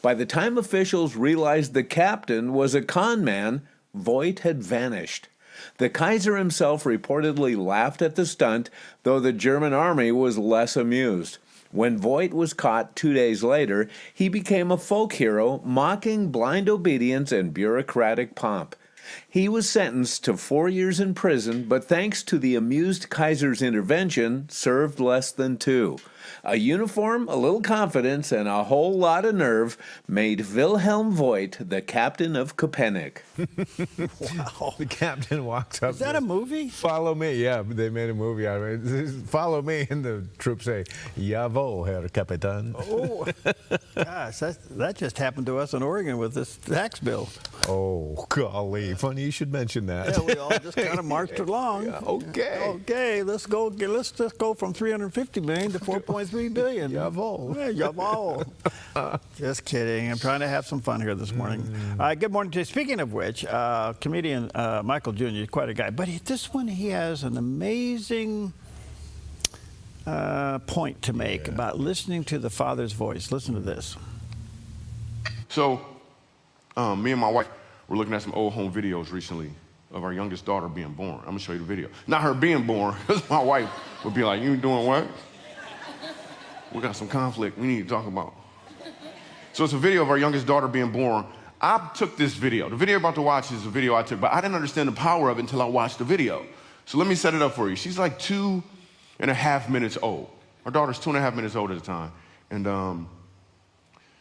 By the time officials realized the captain was a con man, Voigt had vanished. The Kaiser himself reportedly laughed at the stunt, though the German army was less amused. When Voigt was caught 2 days later, he became a folk hero, mocking blind obedience and bureaucratic pomp. He was sentenced to 4 years in prison, but thanks to the amused Kaiser's intervention, served less than 2. A uniform, a little confidence, and a whole lot of nerve made Wilhelm Voigt the captain of Köpenick. Wow. The captain walks up. Is that a movie? Follow me. Yeah, they made a movie out of it. Follow me, and the troops say, Jawohl, Herr Kapitän. Oh, gosh, that just happened to us in Oregon with this tax bill. Oh, golly. Funny you should mention that. Yeah, we all just kind of marched along. Yeah, okay. Okay, let's just go from 350 million to 4.3 billion. Jawohl. Yeah, jawohl. Just kidding. I'm trying to have some fun here this morning. Good morning to you. Speaking of which, comedian Michael Jr. is quite a guy, but this one he has an amazing point to make about listening to the Father's voice. Listen to this. So, me and my wife were looking at some old home videos recently of our youngest daughter being born. I'm gonna show you the video. Not her being born, because my wife would be like, "You doing what? We got some conflict we need to talk about." So it's a video of our youngest daughter being born. I took this video. The video you're about to watch is a video I took, but I didn't understand the power of it until I watched the video. So let me set it up for you. She's like 2.5 minutes old. Our daughter's 2.5 minutes old at the time. And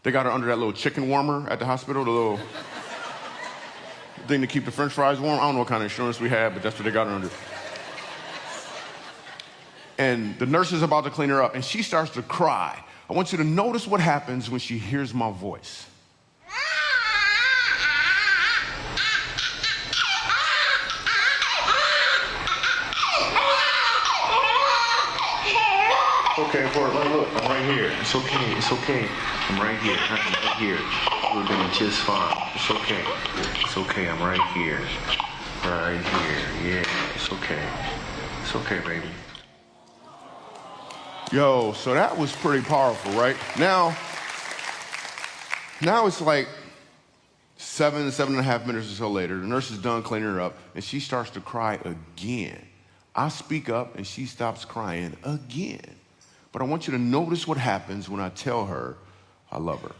they got her under that little chicken warmer at the hospital, the little thing to keep the french fries warm. I don't know what kind of insurance we had, but that's what they got her under. and the nurse is about to clean her up, and she starts to cry. I want you to notice what happens when she hears my voice. Okay, Portland, look, I'm right here. It's okay, it's okay. I'm right here, I'm right here. We're doing just fine. It's okay. It's okay, I'm right here. Right here, yeah, it's okay. It's okay, baby. Yo, so that was pretty powerful, right? Now it's like 7.5 minutes or so later. The nurse is done cleaning her up, and she starts to cry again. I speak up, and she stops crying again. But I want you to notice what happens when I tell her I love her.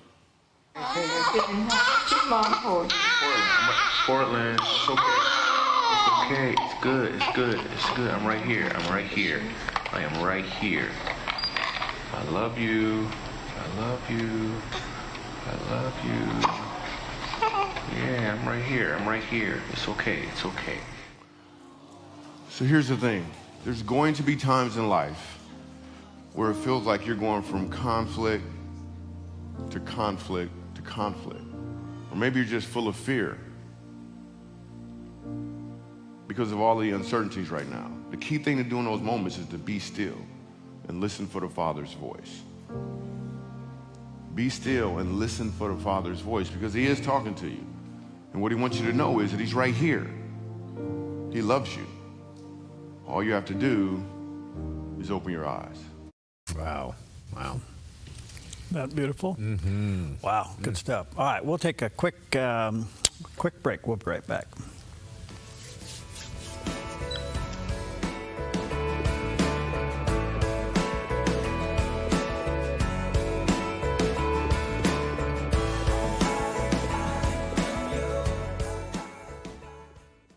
Portland, it's okay. It's okay, it's good, it's good, it's good. I'm right here, I'm right here. I am right here. I love you, I love you, I love you. Yeah, I'm right here, I'm right here. It's okay, it's okay. So here's the thing. There's going to be times in life where it feels like you're going from conflict to conflict to conflict. Or maybe you're just full of fear because of all the uncertainties right now. The key thing to do in those moments is to be still and listen for the Father's voice. Be still and listen for the Father's voice, because he is talking to you. And what he wants you to know is that he's right here. He loves you. All you have to do is open your eyes. Wow. Wow. That beautiful? Mm-hmm. Wow. Good stuff. All right. We'll take a quick break. We'll be right back.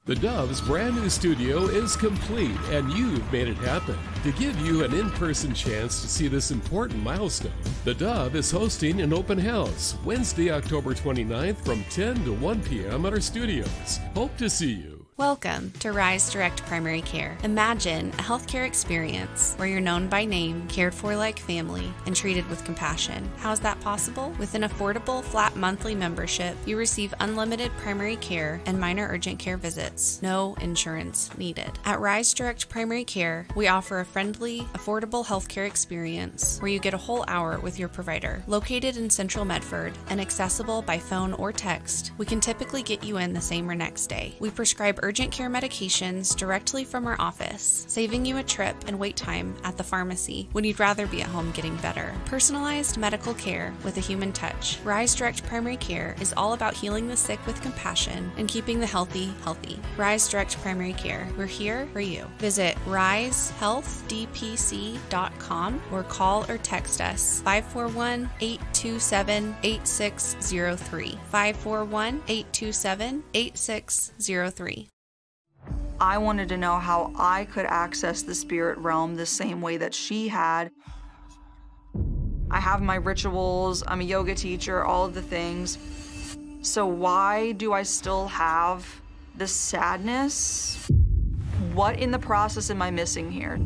The Dove's brand new studio is complete, and you've made it happen. To give you an in-person chance to see this important milestone, the Dove is hosting an open house Wednesday, October 29th from 10 to 1 p.m. at our studios. Hope to see you. Welcome to Rise Direct Primary Care. Imagine a healthcare experience where you're known by name, cared for like family, and treated with compassion. How is that possible? With an affordable, flat monthly membership, you receive unlimited primary care and minor urgent care visits. No insurance needed. At Rise Direct Primary Care, we offer a friendly, affordable healthcare experience where you get a whole hour with your provider. Located in Central Medford and accessible by phone or text, we can typically get you in the same or next day. We prescribe urgent care medications directly from our office, saving you a trip and wait time at the pharmacy when you'd rather be at home getting better. Personalized medical care with a human touch. Rise Direct Primary Care is all about healing the sick with compassion and keeping the healthy healthy. Rise Direct Primary Care. We're here for you. Visit risehealthdpc.com or call or text us 541-827-8603. 541-827-8603. I wanted to know how I could access the spirit realm the same way that she had. I have my rituals, I'm a yoga teacher, all of the things. So why do I still have this sadness? What in the process am I missing here?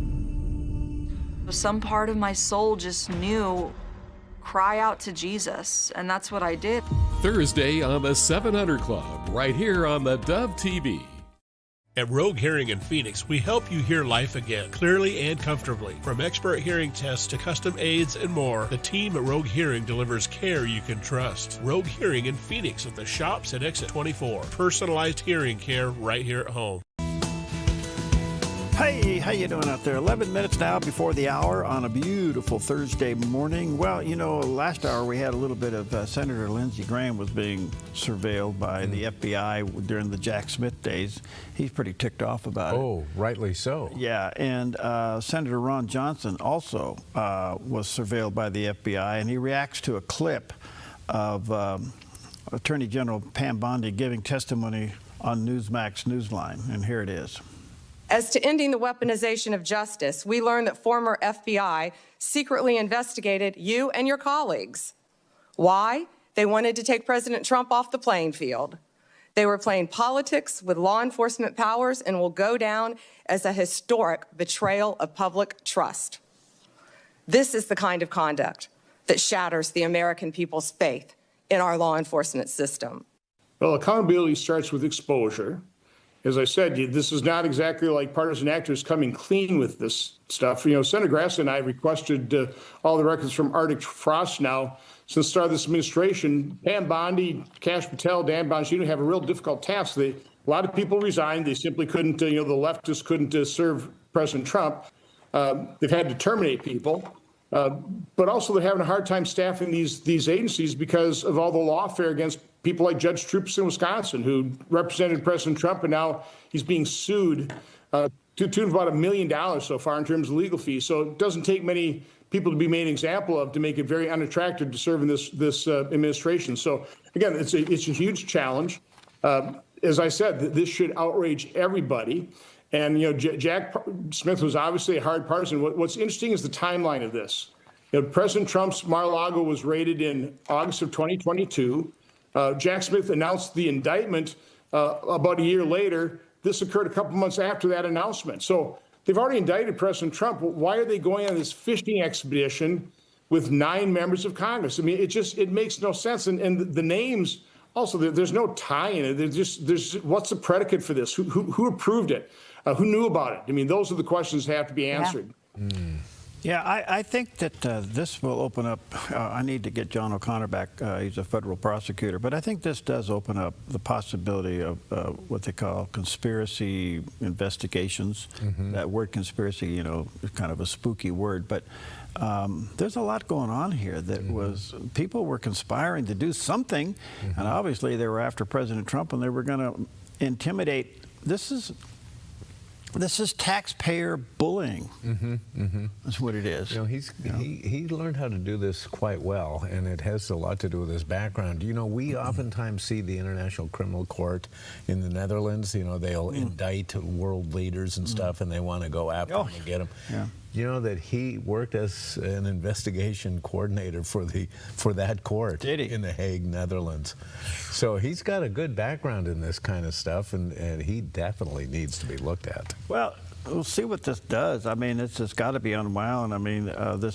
Some part of my soul just knew, cry out to Jesus, and that's what I did. Thursday on the 700 Club, right here on the Dove TV. At Rogue Hearing in Phoenix, we help you hear life again, clearly and comfortably. From expert hearing tests to custom aids and more, the team at Rogue Hearing delivers care you can trust. Rogue Hearing in Phoenix at the shops at Exit 24. Personalized hearing care right here at home. Hey, how you doing out there? 11 minutes now before the hour on a beautiful Thursday morning. Well, you know, last hour we had a little bit of Senator Lindsey Graham was being surveilled by the FBI during the Jack Smith days. He's pretty ticked off about it. Oh, rightly so. Yeah, and Senator Ron Johnson also was surveilled by the FBI, and he reacts to a clip of Attorney General Pam Bondi giving testimony on Newsmax Newsline, and here it is. As to ending the weaponization of justice, we learned that former FBI secretly investigated you and your colleagues. Why? They wanted to take President Trump off the playing field. They were playing politics with law enforcement powers and will go down as a historic betrayal of public trust. This is the kind of conduct that shatters the American people's faith in our law enforcement system. Well, accountability starts with exposure. As I said, this is not exactly like partisan actors coming clean with this stuff. Senator Grassley and I requested all the records from Arctic Frost now. Since the start of this administration, Pam Bondi, Kash Patel, Dan Bongino have a real difficult task. A lot of people resigned. They simply couldn't, the leftists couldn't serve President Trump. They've had to terminate people. But also they're having a hard time staffing these agencies because of all the lawfare against people like Judge Troups in Wisconsin, who represented President Trump, and now he's being sued to the tune of about $1 million so far in terms of legal fees. So it doesn't take many people to be made an example of to make it very unattractive to serve in this administration. So again, it's a huge challenge. As I said, this should outrage everybody. And Jack Smith was obviously a hard partisan. What's interesting is the timeline of this. President Trump's Mar-a-Lago was raided in August of 2022. Jack Smith announced the indictment about a year later. This occurred a couple months after that announcement. So they've already indicted President Trump. Why are they going on this fishing expedition with 9 members of Congress? I mean, it makes no sense. And the names also, there's no tie in it. There's what's the predicate for this? Who approved it? Who knew about it? I mean, those are the questions that have to be answered. Yeah, I think that this will open up. I need to get John O'Connor back. He's a federal prosecutor. But I think this does open up the possibility of what they call conspiracy investigations. That word conspiracy, is kind of a spooky word. But there's a lot going on here that people were conspiring to do something. And obviously they were after President Trump and they were going to intimidate. This is taxpayer bullying. That's what it is. He learned how to do this quite well, and it has a lot to do with his background. We oftentimes see the International Criminal Court in the Netherlands. They'll indict world leaders and stuff, and they want to go after them and get them. Yeah. You know that he worked as an investigation coordinator for that court in The Hague, Netherlands. So he's got a good background in this kind of stuff, and he definitely needs to be looked at. Well, we'll see what this does. I mean, it's got to be unwound. I mean, the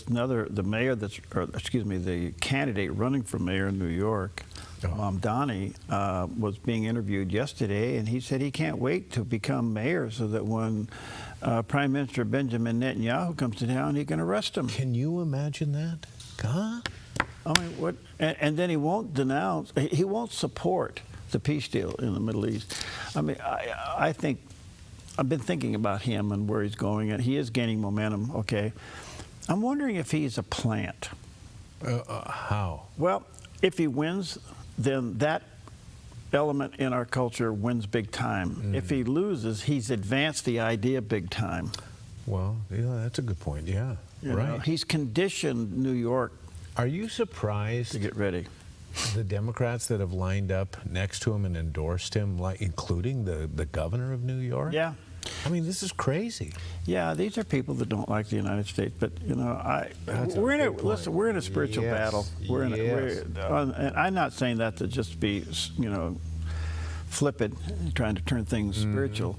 candidate running for mayor in New York, Donnie, was being interviewed yesterday, and he said he can't wait to become mayor so that when Prime Minister Benjamin Netanyahu comes to town, he can arrest him. Can you imagine that? Huh? I mean, what? And then he won't denounce, he won't support the peace deal in the Middle East. I mean, I think, I've been thinking about him and where he's going, and he is gaining momentum, okay. I'm wondering if he's a plant. How? Well, if he wins, then that element in our culture wins big time. If he loses, he's advanced the idea big time. Well, yeah, that's a good point. Yeah, right. He's conditioned New York. Are you surprised to get ready? The Democrats that have lined up next to him and endorsed him, like including the governor of New York? Yeah. I mean, this is crazy. Yeah, these are people that don't like the United States, but we're in a spiritual battle. And I'm not saying that to just be, flippant, trying to turn things spiritual,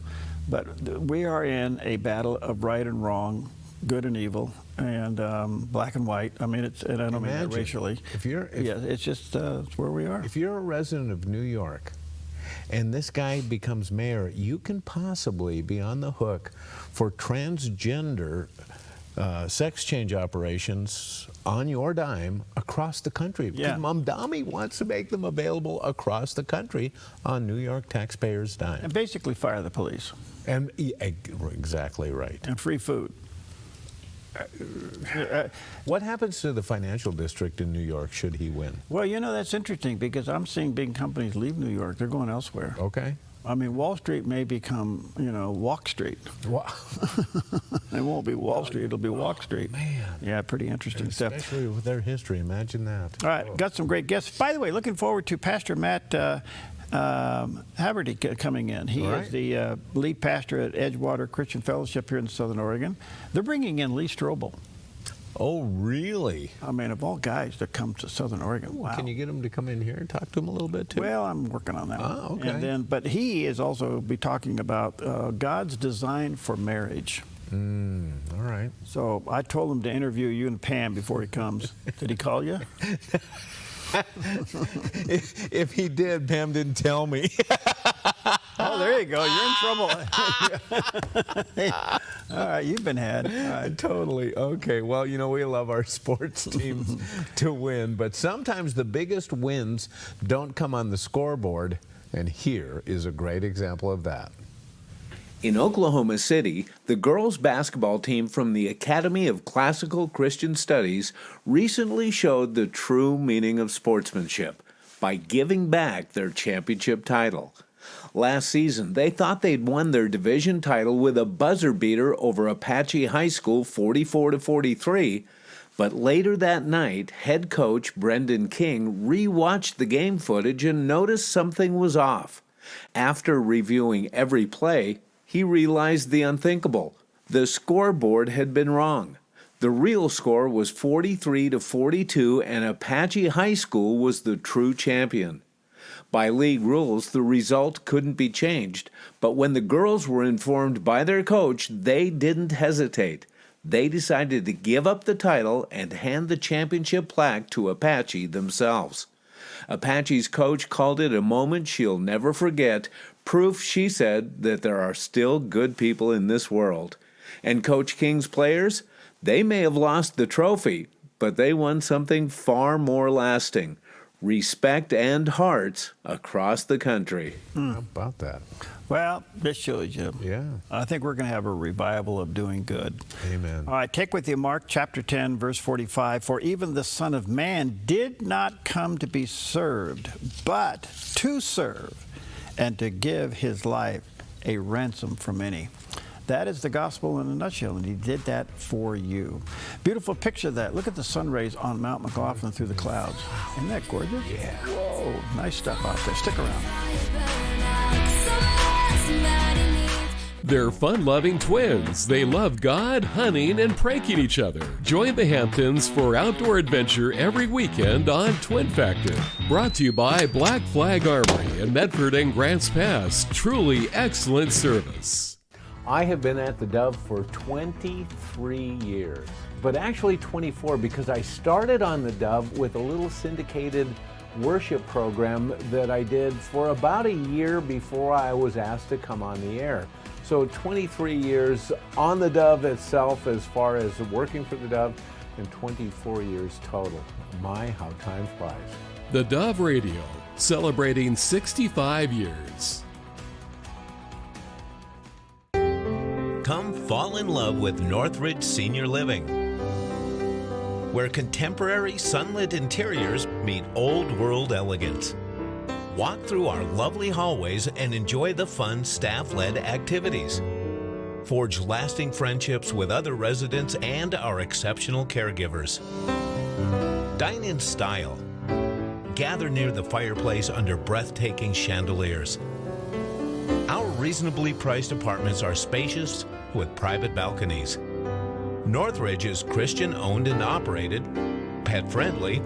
but we are in a battle of right and wrong, good and evil, and black and white. I mean, and I don't mean that racially. It's just it's where we are. If you're a resident of New York, and this guy becomes mayor, you can possibly be on the hook for transgender sex change operations on your dime across the country. Yeah. Mamdani wants to make them available across the country on New York taxpayers' dime. And basically fire the police. And exactly right. And free food. What happens to the financial district in New York should he win? Well, that's interesting because I'm seeing big companies leave New York. They're going elsewhere. Okay. I mean, Wall Street may become, Walk Street. It won't be Wall Street, it'll be Walk Street. Man. Yeah, pretty interesting stuff. Especially with their history, imagine that. All right, got some great guests. By the way, looking forward to Pastor Matt Haverty coming in. He is the lead pastor at Edgewater Christian Fellowship here in Southern Oregon. They're bringing in Lee Strobel. Oh, really? I mean, of all guys that come to Southern Oregon, wow. Can you get him to come in here and talk to him a little bit, too? Well, I'm working on that. Oh, okay. And then, but he is also be talking about God's design for marriage. All right. So I told him to interview you and Pam before he comes. Did he call you? If he did, Pam didn't tell me. Oh, there you go. You're in trouble. All right, you've been had. Totally. Okay. Well, you know, we love our sports teams to win, but sometimes the biggest wins don't come on the scoreboard, and here is a great example of that. In Oklahoma City, the girls' basketball team from the Academy of Classical Christian Studies recently showed the true meaning of sportsmanship by giving back their championship title. Last season, they thought they'd won their division title with a buzzer beater over Apache High School 44-43, but later that night, head coach Brendan King rewatched the game footage and noticed something was off. After reviewing every play, he realized the unthinkable. The scoreboard had been wrong. The real score was 43-42, and Apache High School was the true champion. By league rules, the result couldn't be changed, but when the girls were informed by their coach, they didn't hesitate. They decided to give up the title and hand the championship plaque to Apache themselves. Apache's coach called it a moment she'll never forget, proof, she said, that there are still good people in this world. And Coach King's players, they may have lost the trophy, but they won something far more lasting. Respect and hearts across the country. How about that? Well, this shows you. Yeah. I think we're going to have a revival of doing good. Amen. All right, take with you Mark chapter 10, verse 45. For even the Son of Man did not come to be served, but to serve, and to give his life a ransom for many. That is the gospel in a nutshell, and he did that for you. Beautiful picture of that. Look at the sun rays on Mount McLaughlin through the clouds. Isn't that gorgeous? Yeah. Whoa, nice stuff out there. Stick around. They're fun-loving twins. They love God, hunting, and pranking each other. Join the Hamptons for outdoor adventure every weekend on Twin Factor. Brought to you by Black Flag Armory in Medford and Grants Pass. Truly excellent service. I have been at the Dove for 23 years, but actually 24 because I started on the Dove with a little syndicated worship program that I did for about a year before I was asked to come on the air. So 23 years on the Dove itself as far as working for the Dove, and 24 years total. My, how time flies. The Dove Radio, celebrating 65 years. Come fall in love with Northridge Senior Living, where contemporary sunlit interiors meet old world elegance. Walk through our lovely hallways and enjoy the fun staff-led activities. Forge lasting friendships with other residents and our exceptional caregivers. Dine in style. Gather near the fireplace under breathtaking chandeliers. Our reasonably priced apartments are spacious with private balconies. Northridge is Christian owned and operated, pet friendly,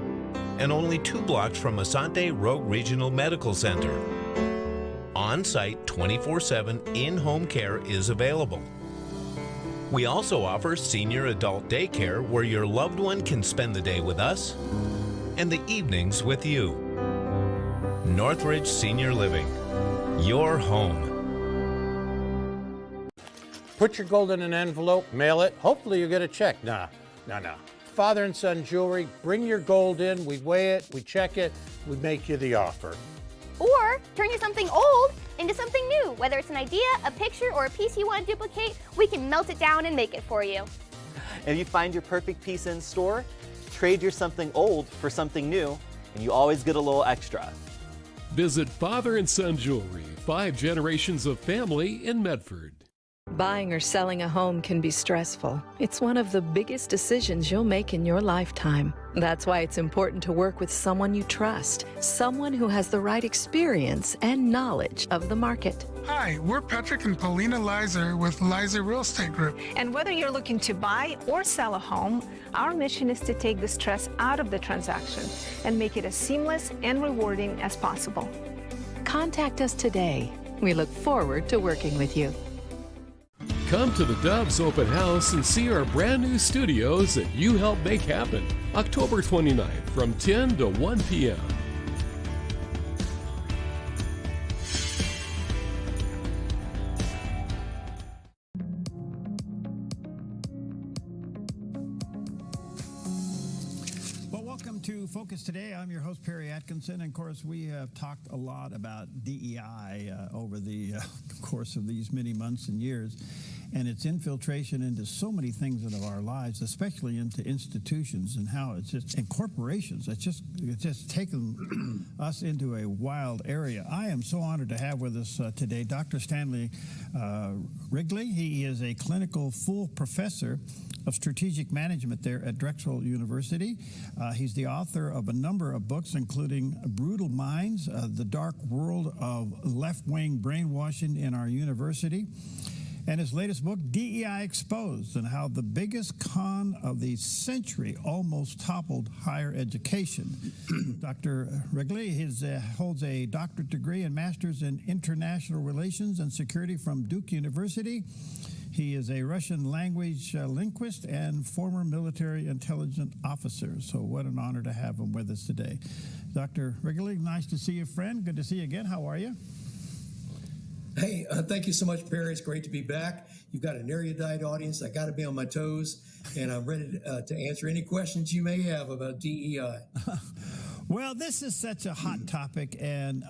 and only 2 blocks from Asante Rogue Regional Medical Center. On-site 24/7 in-home care is available. We also offer senior adult daycare where your loved one can spend the day with us and the evenings with you. Northridge Senior Living, your home. Put your gold in an envelope, mail it. Hopefully you get a check. No. Father and son jewelry, bring your gold in, we weigh it, we check it, we make you the offer. Or turn your something old into something new. Whether it's an idea, a picture, or a piece you want to duplicate, we can melt it down and make it for you. If you find your perfect piece in store, trade your something old for something new, and you always get a little extra. Visit Father and Son Jewelry, 5 generations of family in Medford. Buying or selling a home can be stressful. It's one of the biggest decisions you'll make in your lifetime. That's why it's important to work with someone you trust, someone who has the right experience and knowledge of the market. Hi, we're Patrick and Paulina Leiser with Leiser Real Estate Group. And whether you're looking to buy or sell a home, our mission is to take the stress out of the transaction and make it as seamless and rewarding as possible. Contact us today. We look forward to working with you. Come to the Dove's open house and see our brand new studios that you helped make happen. October 29th from 10 to 1 p.m. To Focus Today, I'm your host, Perry Atkinson, and of course, we have talked a lot about DEI over the course of these many months and years, and its infiltration into so many things of our lives, especially into institutions, and how it's just, and corporations, it's just taken us into a wild area. I am so honored to have with us today Dr. Stanley Wrigley. He is a clinical full professor of strategic management there at Drexel University. He's the author of a number of books, including Brutal Minds, The Dark World of Left-Wing Brainwashing in Our University, and his latest book, DEI Exposed, and how the biggest con of the century almost toppled higher education. Dr. Wrigley holds a doctorate degree and master's in international relations and security from Duke University. He is a Russian language linguist and former military intelligence officer. So what an honor to have him with us today. Dr. Wrigley, nice to see you, friend. Good to see you again. How are you? Hey, thank you so much, Perry. It's great to be back. You've got an erudite audience. I got to be on my toes, and I'm ready to answer any questions you may have about DEI. Well, this is such a hot topic, and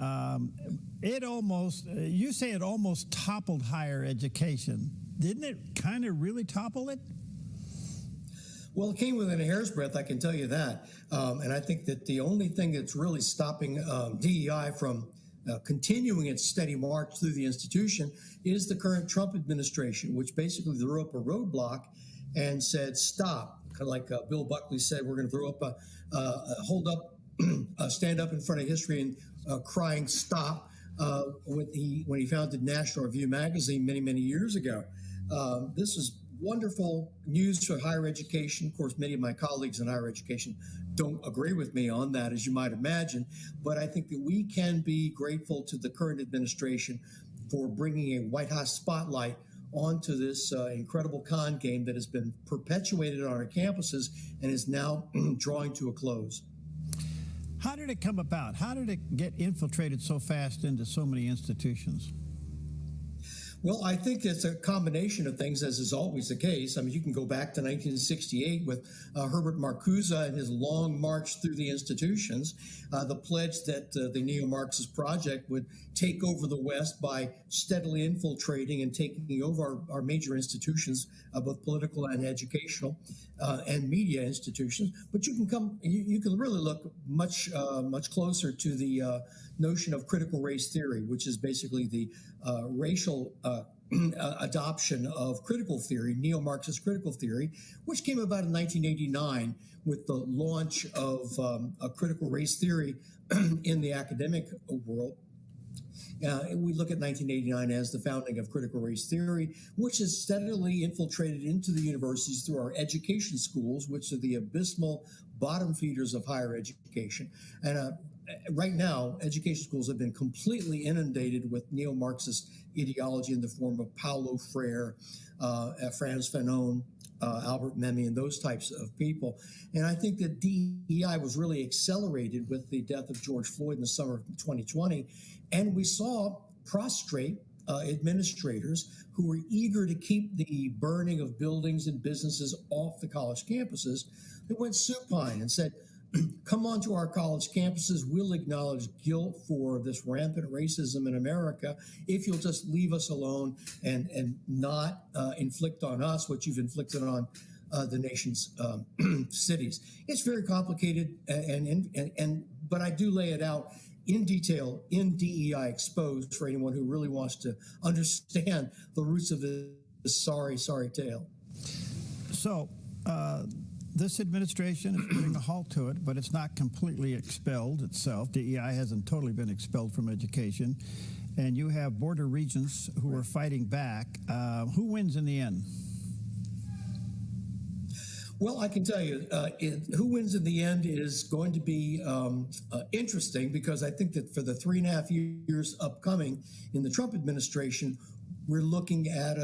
you say it almost toppled higher education. Didn't it kind of really topple it? Well, it came within a hair's breadth, I can tell you that. And I think that the only thing that's really stopping DEI from continuing its steady march through the institution is the current Trump administration, which basically threw up a roadblock and said, stop. Kind of like Bill Buckley said, we're going to throw up stand up in front of history and crying stop when he founded National Review magazine many, many years ago. This is wonderful news for higher education. Of course, many of my colleagues in higher education don't agree with me on that, as you might imagine. But I think that we can be grateful to the current administration for bringing a White House spotlight onto this incredible con game that has been perpetuated on our campuses and is now drawing to a close. How did it come about? How did it get infiltrated so fast into so many institutions? Well, I think it's a combination of things, as is always the case. I mean, you can go back to 1968 with Herbert Marcuse and his long march through the institutions, the pledge that the neo-Marxist project would take over the West by steadily infiltrating and taking over our major institutions, both political and educational, and media institutions. But you can really look much closer to the notion of critical race theory, which is basically the racial adoption of critical theory, neo-Marxist critical theory, which came about in 1989 with the launch of a critical race theory in the academic world. We look at 1989 as the founding of critical race theory, which has steadily infiltrated into the universities through our education schools, which are the abysmal bottom feeders of higher education. And right now, education schools have been completely inundated with neo-Marxist ideology in the form of Paulo Freire, Frantz Fanon, Albert Memmi, and those types of people. And I think that DEI was really accelerated with the death of George Floyd in the summer of 2020. And we saw prostrate administrators who were eager to keep the burning of buildings and businesses off the college campuses. They went supine and said, come onto our college campuses. We'll acknowledge guilt for this rampant racism in America if you'll just leave us alone and not inflict on us what you've inflicted on the nation's cities. It's very complicated, but I do lay it out in detail in DEI Exposed for anyone who really wants to understand the roots of this sorry tale. So, this administration is putting a halt to it, but it's not completely expelled itself. DEI hasn't totally been expelled from education. And you have border regions who are fighting back. Who wins in the end? Well, I can tell you, who wins in the end is going to be interesting, because I think that for the 3.5 years upcoming in the Trump administration, we're looking at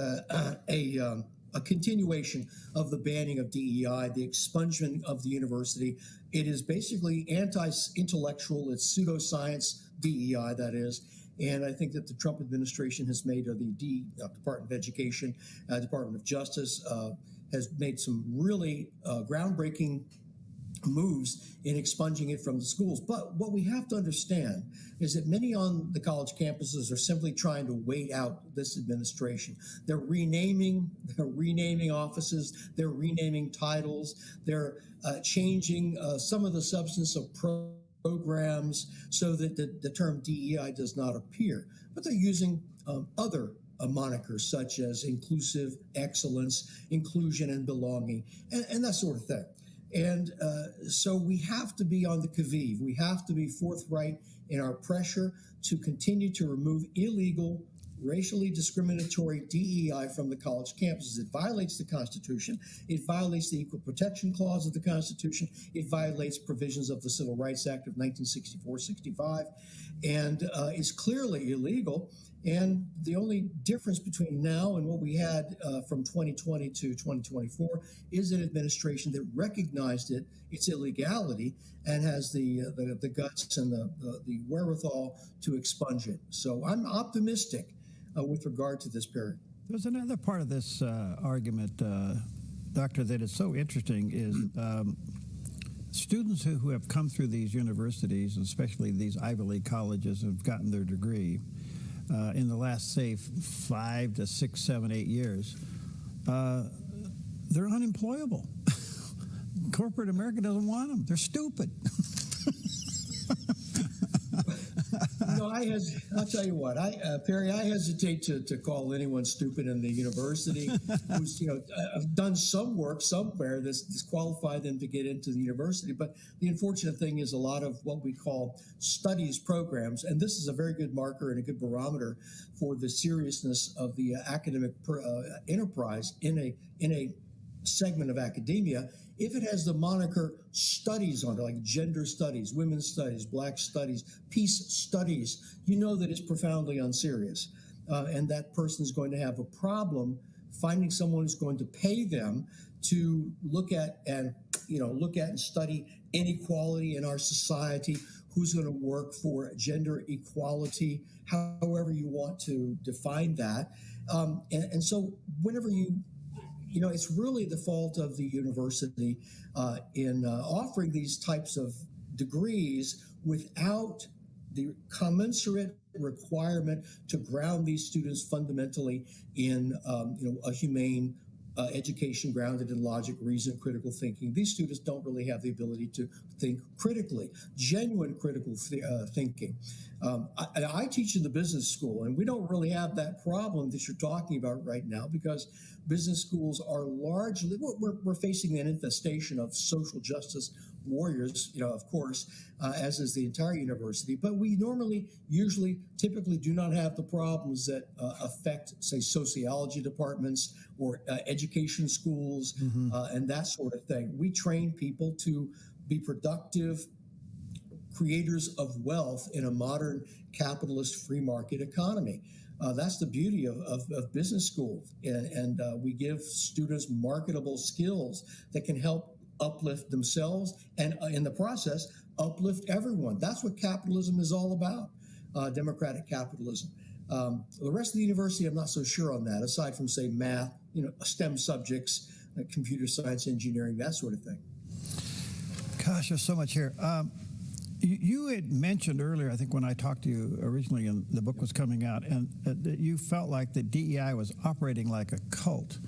a continuation of the banning of DEI, the expungement of the university. It is basically anti-intellectual, it's pseudoscience DEI, that is. And I think that the Trump administration has made, or the Department of Education, Department of Justice, has made some really groundbreaking moves in expunging it from the schools. But what we have to understand is that many on the college campuses are simply trying to wait out this administration. They're renaming offices, they're renaming titles, they're changing some of the substance of programs so that the term DEI does not appear. But they're using other monikers such as inclusive, excellence, inclusion, and belonging, and that sort of thing. And so we have to be on the qui-vive. We have to be forthright in our pressure to continue to remove illegal, racially discriminatory DEI from the college campuses. It violates the Constitution. It violates the Equal Protection Clause of the Constitution. It violates provisions of the Civil Rights Act of 1964-65, and is clearly illegal. And the only difference between now and what we had from 2020 to 2024 is an administration that recognized its illegality, and has the guts and the wherewithal to expunge it. So I'm optimistic with regard to this period. There's another part of this argument, Doctor, that is so interesting is students who have come through these universities, especially these Ivy League colleges, have gotten their degree in the last, say, 5 to 6, 7, 8 years, they're unemployable. Corporate America doesn't want them. They're stupid. I'll tell you what, Perry, I hesitate to call anyone stupid in the university who's done some work somewhere that's disqualified them to get into the university. But the unfortunate thing is a lot of what we call studies programs, and this is a very good marker and a good barometer for the seriousness of the academic enterprise in a segment of academia. If it has the moniker studies on it, like gender studies, women's studies, black studies, peace studies, you know that it's profoundly unserious. And that person is going to have a problem finding someone who's going to pay them to look at and study inequality in our society, who's going to work for gender equality, however you want to define that. And so whenever it's really the fault of the university in offering these types of degrees without the commensurate requirement to ground these students fundamentally in a humane education grounded in logic, reason, critical thinking. These students don't really have the ability to think critically, genuine critical thinking. I teach in the business school, and we don't really have that problem that you're talking about right now, because business schools are largely, we're facing an infestation of social justice warriors, of course, as is the entire university. But we typically do not have the problems that affect, say, sociology departments or education schools and that sort of thing. We train people to be productive creators of wealth in a modern capitalist free market economy. That's the beauty of business school. And we give students marketable skills that can help uplift themselves and in the process, uplift everyone. That's what capitalism is all about, democratic capitalism. The rest of the university, I'm not so sure on that, aside from, say, math, STEM subjects, computer science, engineering, that sort of thing. Gosh, there's so much here. You had mentioned earlier, I think when I talked to you originally and the book was coming out, and that you felt like the DEI was operating like a cult.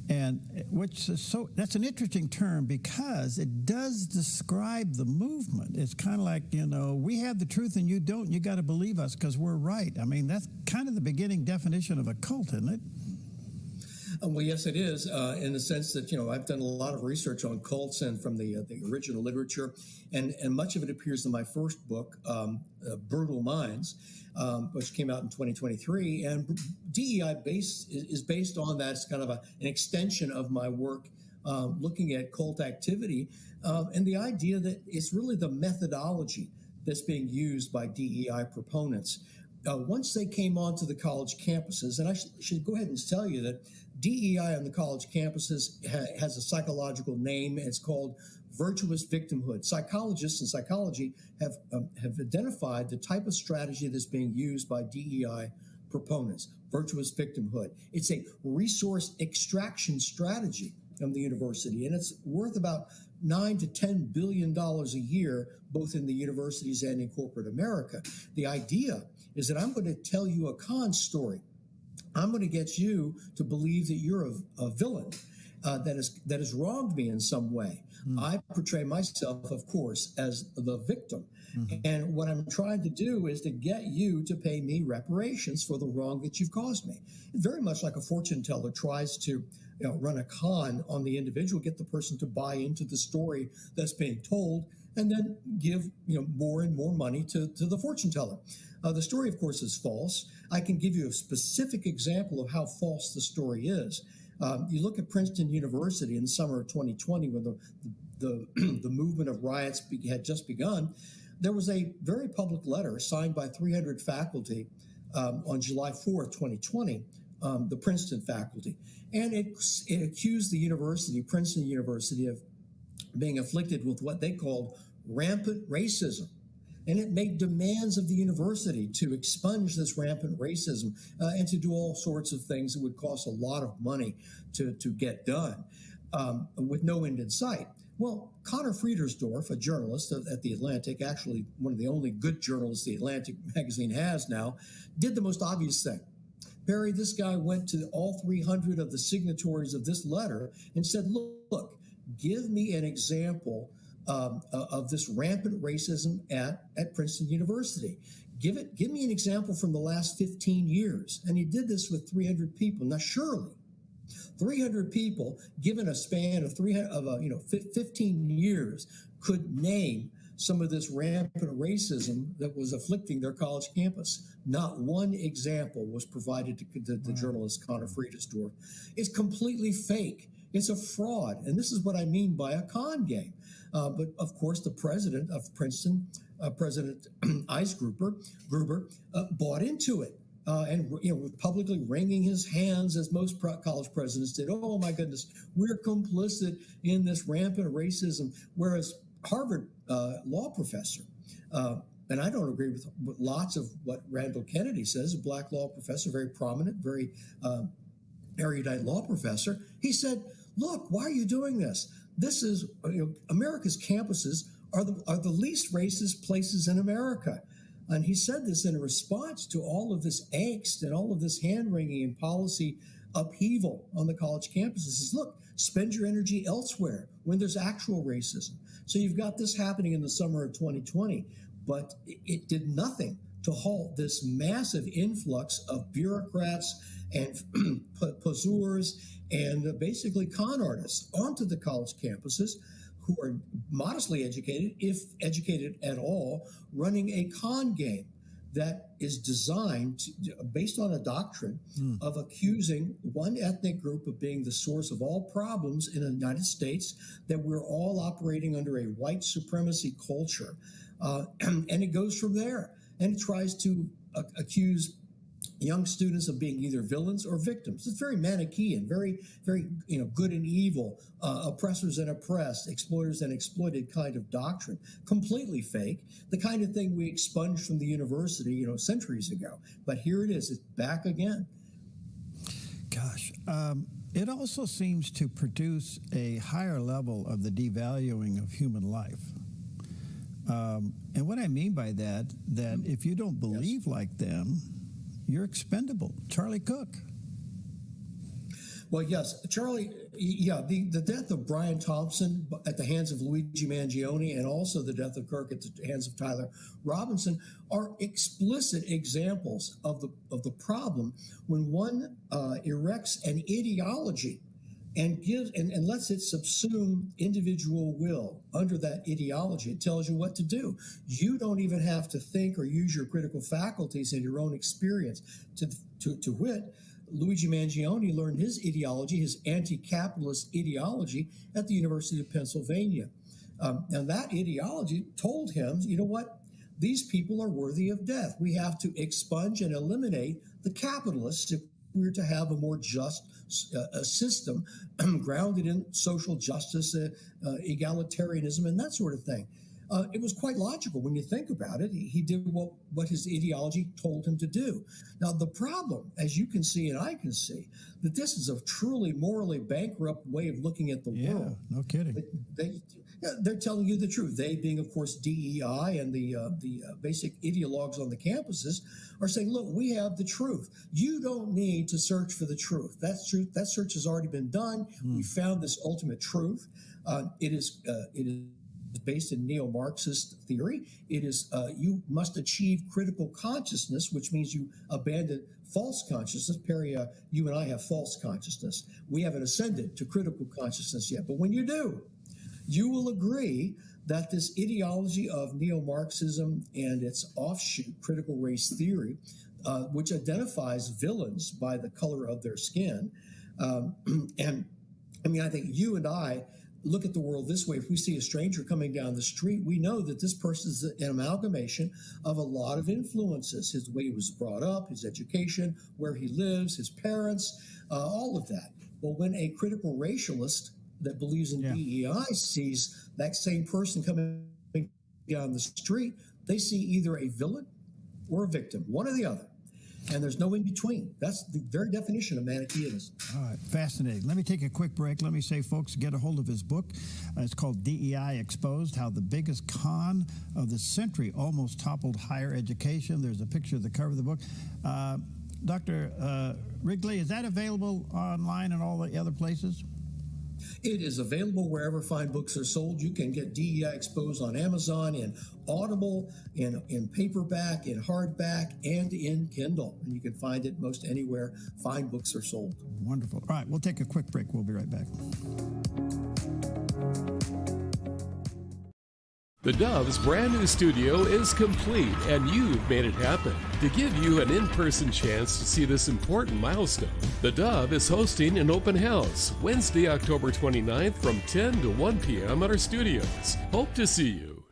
And that's an interesting term, because it does describe the movement. It's kind of like, we have the truth and you don't. You got to believe us because we're right. I mean, that's kind of the beginning definition of a cult, isn't it? Well, yes, it is, in the sense that, I've done a lot of research on cults and from the original literature, and much of it appears in my first book, Brutal Minds, which came out in 2023. And DEI is based on that. It's kind of an extension of my work looking at cult activity, and the idea that it's really the methodology that's being used by DEI proponents. Once they came onto the college campuses, and I should go ahead and tell you that DEI on the college campuses has a psychological name. It's called virtuous victimhood. Psychologists and psychology have identified the type of strategy that's being used by DEI proponents, virtuous victimhood. It's a resource extraction strategy from the university, and it's worth about $9 to $10 billion a year, both in the universities and in corporate America. The idea is that I'm going to tell you a con story. I'm going to get you to believe that you're a villain that has wronged me in some way. I portray myself, of course, as the victim. And what I'm trying to do is to get you to pay me reparations for the wrong that you've caused me. Very much like a fortune teller tries to run a con on the individual, get the person to buy into the story that's being told, and then give more and more money to the fortune teller. The story, of course, is false. I can give you a specific example of how false the story is. You look at Princeton University in the summer of 2020, when the movement of riots had just begun. There was a very public letter signed by 300 faculty on July 4th, 2020, the Princeton faculty. And it accused the university, Princeton University, of being afflicted with what they called rampant racism. And it made demands of the university to expunge this rampant racism and to do all sorts of things that would cost a lot of money to get done with no end in sight. Well, Connor Friedersdorf, a journalist at The Atlantic, actually one of the only good journalists The Atlantic magazine has now, did the most obvious thing. Barry, this guy went to all 300 of the signatories of this letter and said, look, give me an example of this rampant racism at Princeton University. Give me an example from the last 15 years. And he did this with 300 people. Now, surely 300 people, given a span of 15 years, could name some of this rampant racism that was afflicting their college campus. Not one example was provided to the journalist Connor Friedersdorf. It's completely fake. It's a fraud. And this is what I mean by a con game. But of course, the president of Princeton, President Ice Gruber, bought into it. And publicly wringing his hands, as most college presidents did. Oh my goodness, we're complicit in this rampant racism. Whereas Harvard law professor, and I don't agree with lots of what Randall Kennedy says, a black law professor, very prominent, very erudite law professor, he said, look, why are you doing this? This is, America's campuses are the least racist places in America. And he said this in response to all of this angst and all of this hand-wringing and policy upheaval on the college campuses. He says, look, spend your energy elsewhere when there's actual racism. So you've got this happening in the summer of 2020, but it did nothing to halt this massive influx of bureaucrats and poseurs and basically con artists onto the college campuses who are modestly educated, if educated at all, running a con game that is designed based on a doctrine of accusing one ethnic group of being the source of all problems in the United States, that we're all operating under a white supremacy culture. And it goes from there. And it tries to accuse young students of being either villains or victims. It's very Manichaean, very, very, good and evil, oppressors and oppressed, exploiters and exploited kind of doctrine. Completely fake, the kind of thing we expunged from the university, centuries ago. But here it is, it's back again. Gosh, it also seems to produce a higher level of the devaluing of human life. And what I mean by that if you don't believe like them, you're expendable. Charlie Cook. Well, yes, Charlie, yeah, the death of Brian Thompson at the hands of Luigi Mangione and also the death of Kirk at the hands of Tyler Robinson are explicit examples of the problem when one erects an ideology and gives and lets it subsume individual will under that ideology. It tells you what to do. You don't even have to think or use your critical faculties and your own experience. To wit, Luigi Mangione learned his ideology, his anti-capitalist ideology, at the University of Pennsylvania. And that ideology told him, you know what? These people are worthy of death. We have to expunge and eliminate the capitalists if we're to have a more just system grounded in social justice, egalitarianism, and that sort of thing. It was quite logical when you think about it. He did what his ideology told him to do. Now, the problem, as you can see and I can see, that this is a truly morally bankrupt way of looking at the world. No kidding. They're telling you the truth. They, being, of course, DEI and the basic ideologues on the campuses, are saying, look, we have the truth. You don't need to search for the truth. That's truth. That search has already been done. We found this ultimate truth. It is based in neo-Marxist theory. It is you must achieve critical consciousness, which means you abandon false consciousness. Perry, you and I have false consciousness. We haven't ascended to critical consciousness yet. But when you do, you will agree that this ideology of neo-Marxism and its offshoot, critical race theory, which identifies villains by the color of their skin, and I mean, I think you and I look at the world this way. If we see a stranger coming down the street, we know that this person is an amalgamation of a lot of influences: his way he was brought up, his education, where he lives, his parents, all of that. Well, when a critical racialist that believes in DEI sees that same person coming down the street, they see either a villain or a victim, one or the other. And there's no in between. That's the very definition of Manichaeism. All right, fascinating. Let me take a quick break. Let me say, folks, get a hold of his book. It's called DEI Exposed: How the Biggest Con of the Century Almost Toppled Higher Education. There's a picture of the cover of the book. Dr. Wrigley, is that available online and all the other places? It is available wherever fine books are sold. You can get DEI Exposed on Amazon, in Audible, in paperback, in hardback, and in Kindle. And you can find it most anywhere fine books are sold. Wonderful. All right, we'll take a quick break. We'll be right back. The Dove's brand new studio is complete, and you've made it happen. To give you an in-person chance to see this important milestone, the Dove is hosting an open house Wednesday, October 29th from 10 to 1 p.m. at our studios. Hope to see you.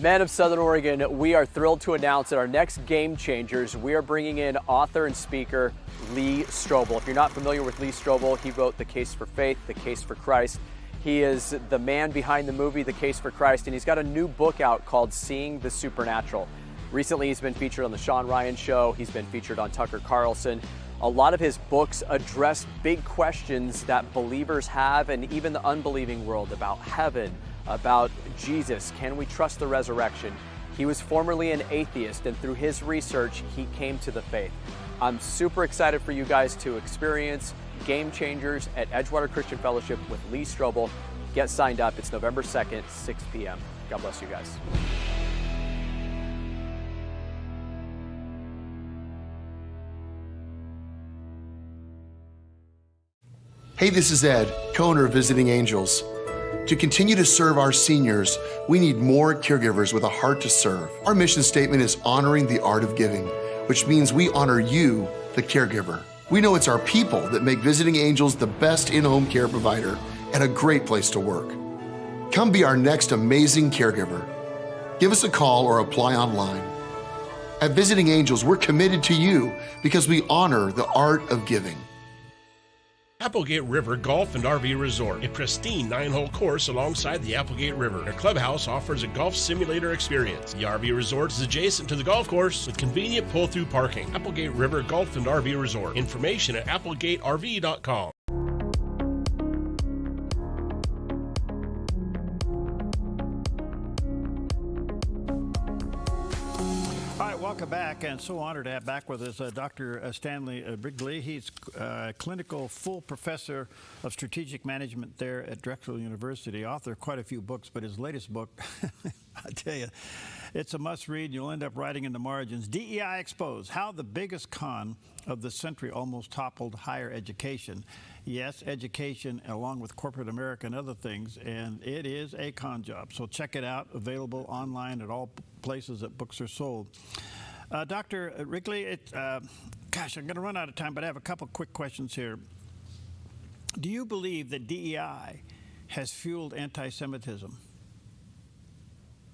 Men of Southern Oregon, we are thrilled to announce that our next Game Changers, we are bringing in author and speaker Lee Strobel. If you're not familiar with Lee Strobel, he wrote The Case for Faith, The Case for Christ. He is the man behind the movie The Case for Christ, and he's got a new book out called Seeing the Supernatural. Recently, he's been featured on The Sean Ryan Show. He's been featured on Tucker Carlson. A lot of his books address big questions that believers have, and even the unbelieving world, about heaven, about Jesus. Can we trust the resurrection? He was formerly an atheist, and through his research, he came to the faith. I'm super excited for you guys to experience Game Changers at Edgewater Christian Fellowship with Lee Strobel. Get signed up. It's November 2nd, 6 p.m. God bless you guys. Hey, this is Ed, co-owner of Visiting Angels. To continue to serve our seniors, we need more caregivers with a heart to serve. Our mission statement is honoring the art of giving, which means we honor you, the caregiver. We know it's our people that make Visiting Angels the best in-home care provider and a great place to work. Come be our next amazing caregiver. Give us a call or apply online. At Visiting Angels, we're committed to you because we honor the art of giving. Applegate River Golf and RV Resort, a pristine 9-hole course alongside the Applegate River. Their clubhouse offers a golf simulator experience. The RV Resort is adjacent to the golf course with convenient pull-through parking. Applegate River Golf and RV Resort. Information at applegaterv.com. All Welcome back, and so honored to have back with us Dr. Stanley Wrigley. He's clinical full professor of strategic management there at Drexel University, author of quite a few books, but his latest book, I tell you, it's a must-read. You'll end up writing in the margins. DEI Exposed, How the Biggest Con of the Century Almost Toppled Higher Education. Yes, education along with corporate America and other things, and it is a con job. So check it out, available online at all places that books are sold. Dr. Wrigley, gosh, I'm going to run out of time, but I have a couple quick questions here. Do you believe that DEI has fueled anti-Semitism?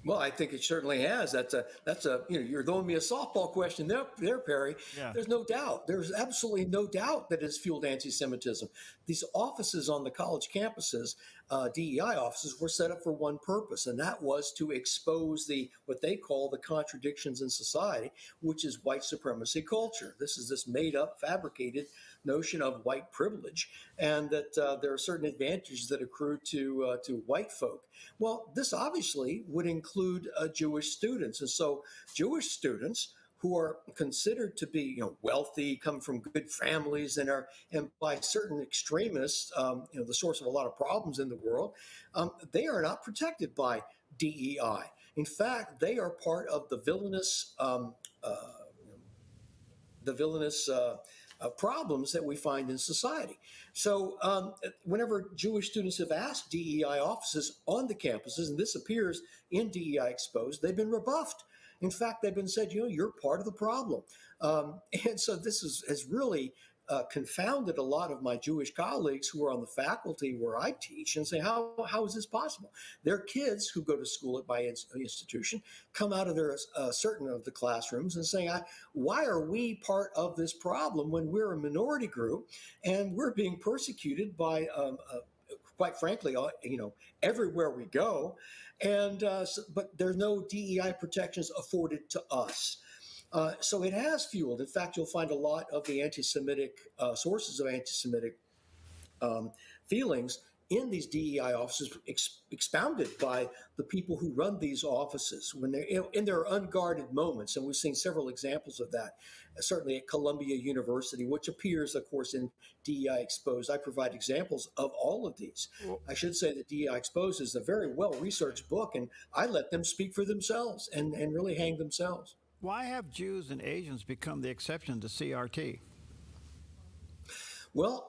Well, I think it certainly has. That's a you're throwing me a softball question there, Perry. Yeah. There's no doubt. There's absolutely no doubt that it's fueled anti-Semitism. These offices on the college campuses, DEI offices, were set up for one purpose, and that was to expose what they call the contradictions in society, which is white supremacy culture. This is this made-up, fabricated notion of white privilege, and that there are certain advantages that accrue to white folk. Well, this obviously would include Jewish students, and so Jewish students who are considered to be wealthy, come from good families, and by certain extremists, the source of a lot of problems in the world, they are not protected by DEI. In fact, they are part of the villainous problems that we find in society. So whenever Jewish students have asked DEI offices on the campuses, and this appears in DEI Exposed, they've been rebuffed. In fact, they've been said, you're part of the problem. And so this has really confounded a lot of my Jewish colleagues who are on the faculty where I teach and say, how is this possible? Their kids who go to school at my institution come out of their certain of the classrooms and saying, why are we part of this problem when we're a minority group and we're being persecuted by quite frankly, everywhere we go, and but there's no DEI protections afforded to us. So it has fueled. In fact, you'll find a lot of the anti-Semitic sources of anti-Semitic feelings in these DEI offices expounded by the people who run these offices when they're in their unguarded moments. And we've seen several examples of that, certainly at Columbia University, which appears, of course, in DEI Exposed. I provide examples of all of these. I should say that DEI Exposed is a very well-researched book, and I let them speak for themselves and really hang themselves. Why have Jews and Asians become the exception to CRT? Well,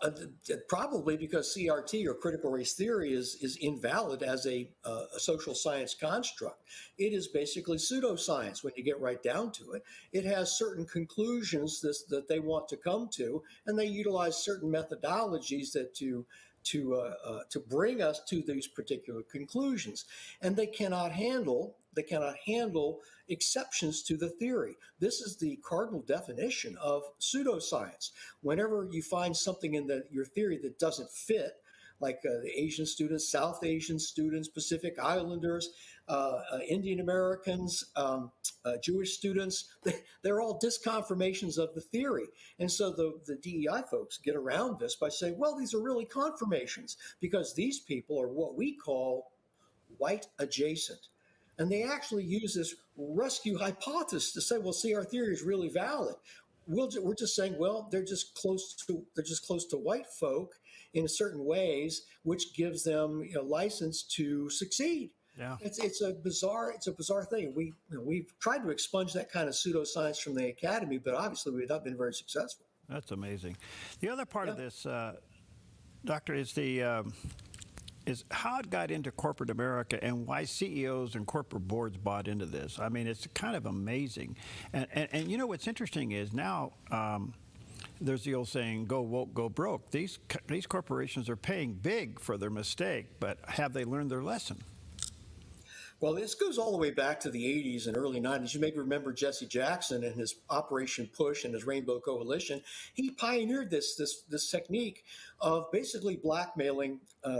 probably because CRT, or critical race theory, is invalid as a social science construct. It is basically pseudoscience when you get right down to it. It has certain conclusions that they want to come to, and they utilize certain methodologies that to bring us to these particular conclusions, and they cannot handle exceptions to the theory. This is the cardinal definition of pseudoscience. Whenever you find something in your theory that doesn't fit, like the Asian students, South Asian students, Pacific Islanders, Indian Americans, Jewish students, they're all disconfirmations of the theory. And so the DEI folks get around this by saying, well, these are really confirmations because these people are what we call white adjacent. And they actually use this rescue hypothesis to say, well, see, our theory is really valid. We're just saying, well, they're just close to white folk in certain ways, which gives them license to succeed. Yeah. It's a bizarre thing. We've tried to expunge that kind of pseudoscience from the academy, but obviously we've not been very successful. That's amazing. The other part of this, Doctor, is how it got into corporate America and why CEOs and corporate boards bought into this. I mean, it's kind of amazing. And what's interesting is now there's the old saying, go woke, go broke. These corporations are paying big for their mistake, but have they learned their lesson? Well, this goes all the way back to the 80s and early 90s. You may remember Jesse Jackson and his Operation Push and his Rainbow Coalition. He pioneered this technique of basically blackmailing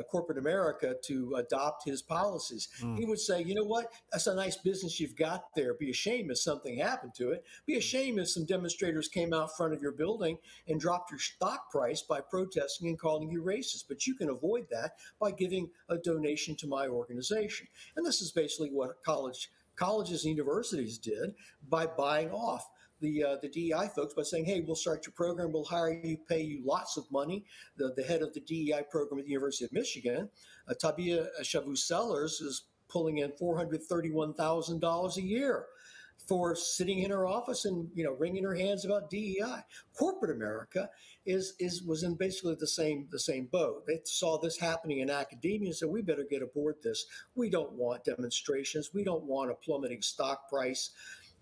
corporate America to adopt his policies. He would say, you know what, that's a nice business you've got there. Be ashamed if something happened to it. Be ashamed if some demonstrators came out front of your building and dropped your stock price by protesting and calling you racist. But you can avoid that by giving a donation to my organization. And this is basically what college colleges and universities did by buying off the DEI folks by saying, hey, we'll start your program, we'll hire you, pay you lots of money. The head of the DEI program at the University of Michigan, Tabia Chavus-Sellers, is pulling in $431,000 a year for sitting in her office and wringing her hands about DEI. Corporate America was in basically the same boat. They saw this happening in academia and said, we better get aboard this. We don't want demonstrations. We don't want a plummeting stock price.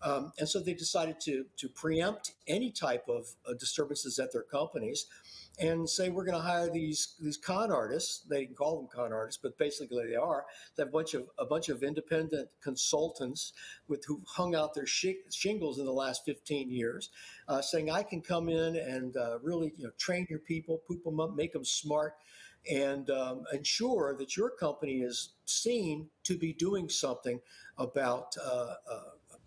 And so they decided to preempt any type of disturbances at their companies and say, we're going to hire these con artists. They can call them con artists, but basically they are. They have a bunch of independent consultants who've hung out their shingles in the last 15 years, saying, I can come in and really train your people, poop them up, make them smart, and ensure that your company is seen to be doing something about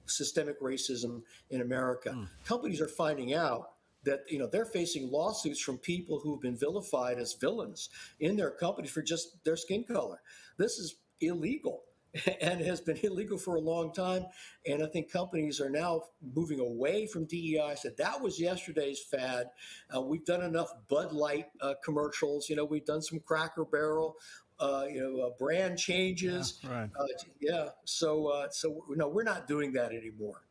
systemic racism in America. Companies are finding out that they're facing lawsuits from people who've been vilified as villains in their companies for just their skin color. This is illegal and has been illegal for a long time. And I think companies are now moving away from DEI. I said that was yesterday's fad. We've done enough Bud Light commercials. We've done some Cracker Barrel. Brand changes. Yeah, right. So no, we're not doing that anymore.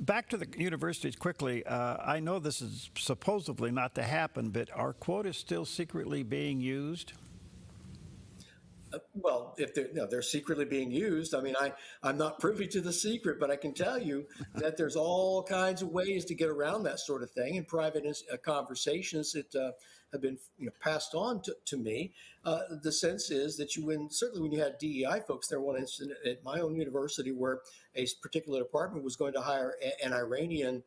Back to the universities quickly. I know this is supposedly not to happen, but are quotas still secretly being used? Well, if they're secretly being used, I mean, I'm not privy to the secret, but I can tell you that there's all kinds of ways to get around that sort of thing in private conversations that have been passed on to me. The sense is that certainly when you had DEI folks, there was one incident at my own university where a particular department was going to hire an Iranian.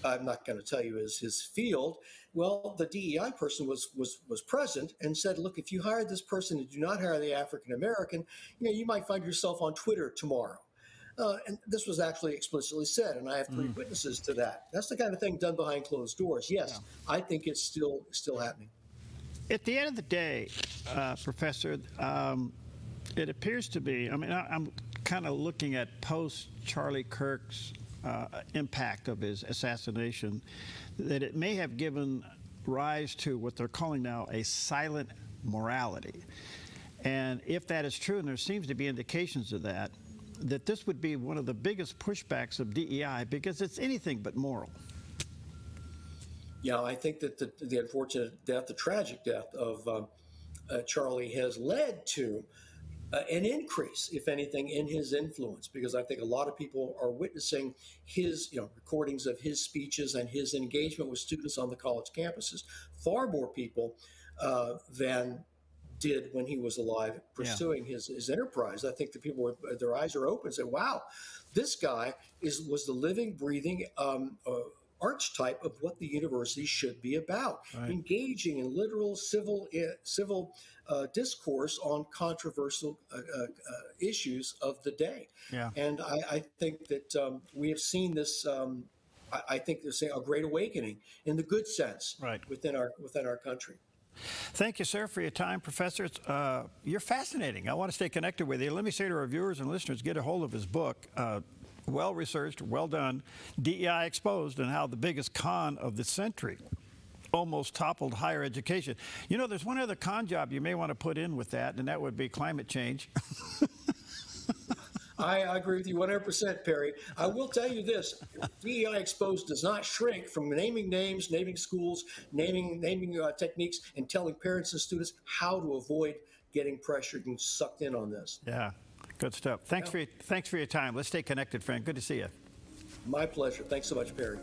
I'm not going to tell you his field. Well, the DEI person was present and said, look, if you hire this person and do not hire the African American, you might find yourself on Twitter tomorrow. And this was actually explicitly said, and I have 3 witnesses to that. That's the kind of thing done behind closed doors. Yes, yeah. I think it's still happening. At the end of the day, Professor, it appears to be, I'm kind of looking at post-Charlie Kirk's impact of his assassination, that it may have given rise to what they're calling now a silent morality. And if that is true, and there seems to be indications of that this would be one of the biggest pushbacks of DEI because it's anything but moral. Yeah, I think that the unfortunate death, the tragic death of Charlie has led to an increase, if anything, in his influence, because I think a lot of people are witnessing his recordings of his speeches and his engagement with students on the college campuses. Far more people than did when he was alive pursuing his enterprise. I think the people, their eyes are open and say, wow, this guy was the living, breathing archetype of what the university should be about, engaging in literal civil discourse on controversial issues of the day. Yeah. And I think that we have seen this. I think there's a great awakening in the good sense within our country. Thank you, sir, for your time, Professor. You're fascinating. I want to stay connected with you. Let me say to our viewers and listeners, get a hold of his book. Well-researched, well done, DEI Exposed, and how the biggest con of the century almost toppled higher education. There's one other con job you may want to put in with that, and that would be climate change. I agree with you 100%, Perry. I will tell you this, DEI Exposed does not shrink from naming names, naming schools, naming techniques, and telling parents and students how to avoid getting pressured and sucked in on this. Yeah. Good stuff. Thanks for your time. Let's stay connected, friend. Good to see you. My pleasure. Thanks so much, Perry.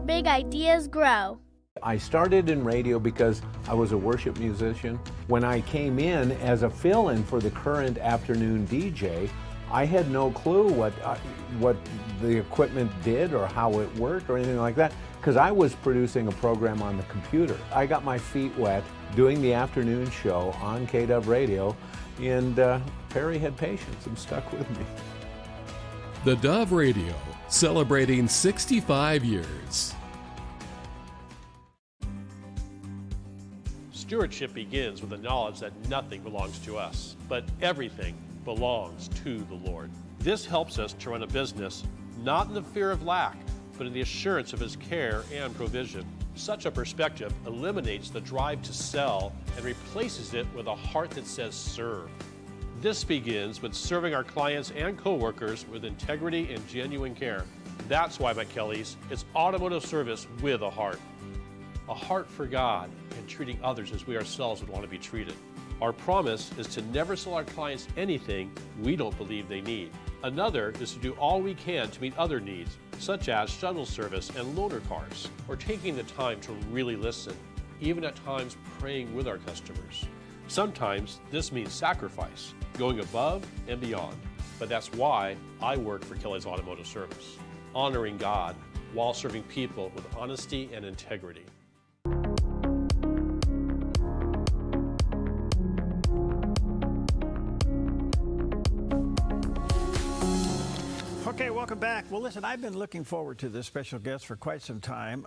Big ideas grow. I started in radio because I was a worship musician. When I came in as a fill-in for the current afternoon DJ, I had no clue what the equipment did or how it worked or anything like that, because I was producing a program on the computer. I got my feet wet doing the afternoon show on KDove Radio, and Perry had patience and stuck with me. The Dove Radio, celebrating 65 years. Stewardship begins with the knowledge that nothing belongs to us, but everything belongs to the Lord. This helps us to run a business not in the fear of lack, but in the assurance of His care and provision. Such a perspective eliminates the drive to sell and replaces it with a heart that says serve. This begins with serving our clients and coworkers with integrity and genuine care. That's why McKelly's is automotive service with a heart for God, and treating others as we ourselves would want to be treated. Our promise is to never sell our clients anything we don't believe they need. Another is to do all we can to meet other needs, such as shuttle service and loaner cars, or taking the time to really listen, even at times praying with our customers. Sometimes this means sacrifice, going above and beyond, but that's why I work for Kelly's Automotive Service, honoring God while serving people with honesty and integrity. Okay, welcome back. Well, listen, I've been looking forward to this special guest for quite some time.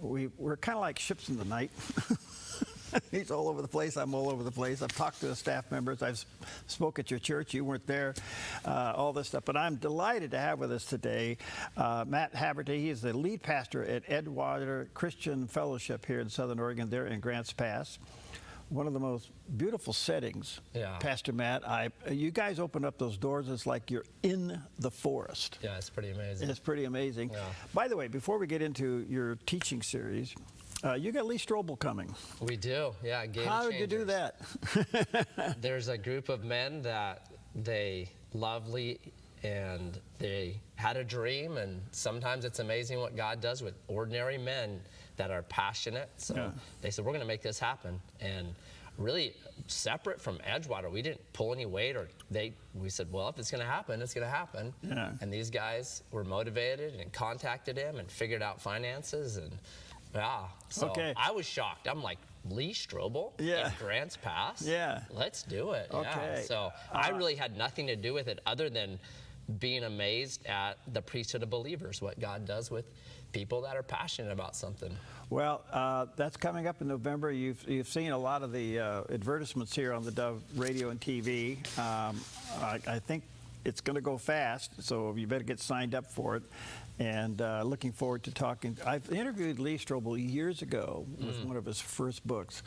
We're kind of like ships in the night. He's all over the place. I'm all over the place. I've talked to the staff members. I've spoke at your church. You weren't there. All this stuff. But I'm delighted to have with us today Matt Haverty. He is the lead pastor at Edgewater Christian Fellowship here in Southern Oregon, there in Grants Pass. One of the most beautiful settings, Pastor Matt. You guys open up those doors, it's like you're in the forest. Yeah, it's pretty amazing. It's pretty amazing. Yeah. By the way, before we get into your teaching series, you got Lee Strobel coming. We do, yeah. Game How did you do that? There's a group of men that they love Lee, and they had a dream, and sometimes it's amazing what God does with ordinary men that are passionate. So they said, we're going to make this happen. And really separate from Edgewater, we didn't pull any weight, or we said, well, if it's going to happen, it's going to happen. Yeah. And these guys were motivated and contacted him and figured out finances, and so I was shocked. I'm like, Lee Strobel in Grants Pass? Yeah. Let's do it. Okay. Yeah. So I really had nothing to do with it other than being amazed at the priesthood of believers, what God does with people that are passionate about something. Well, that's coming up in November. You've seen a lot of the advertisements here on the Dove Radio and TV. I think it's going to go fast, so you better get signed up for it. And looking forward to talking. I've interviewed Lee Strobel years ago with one of his first books,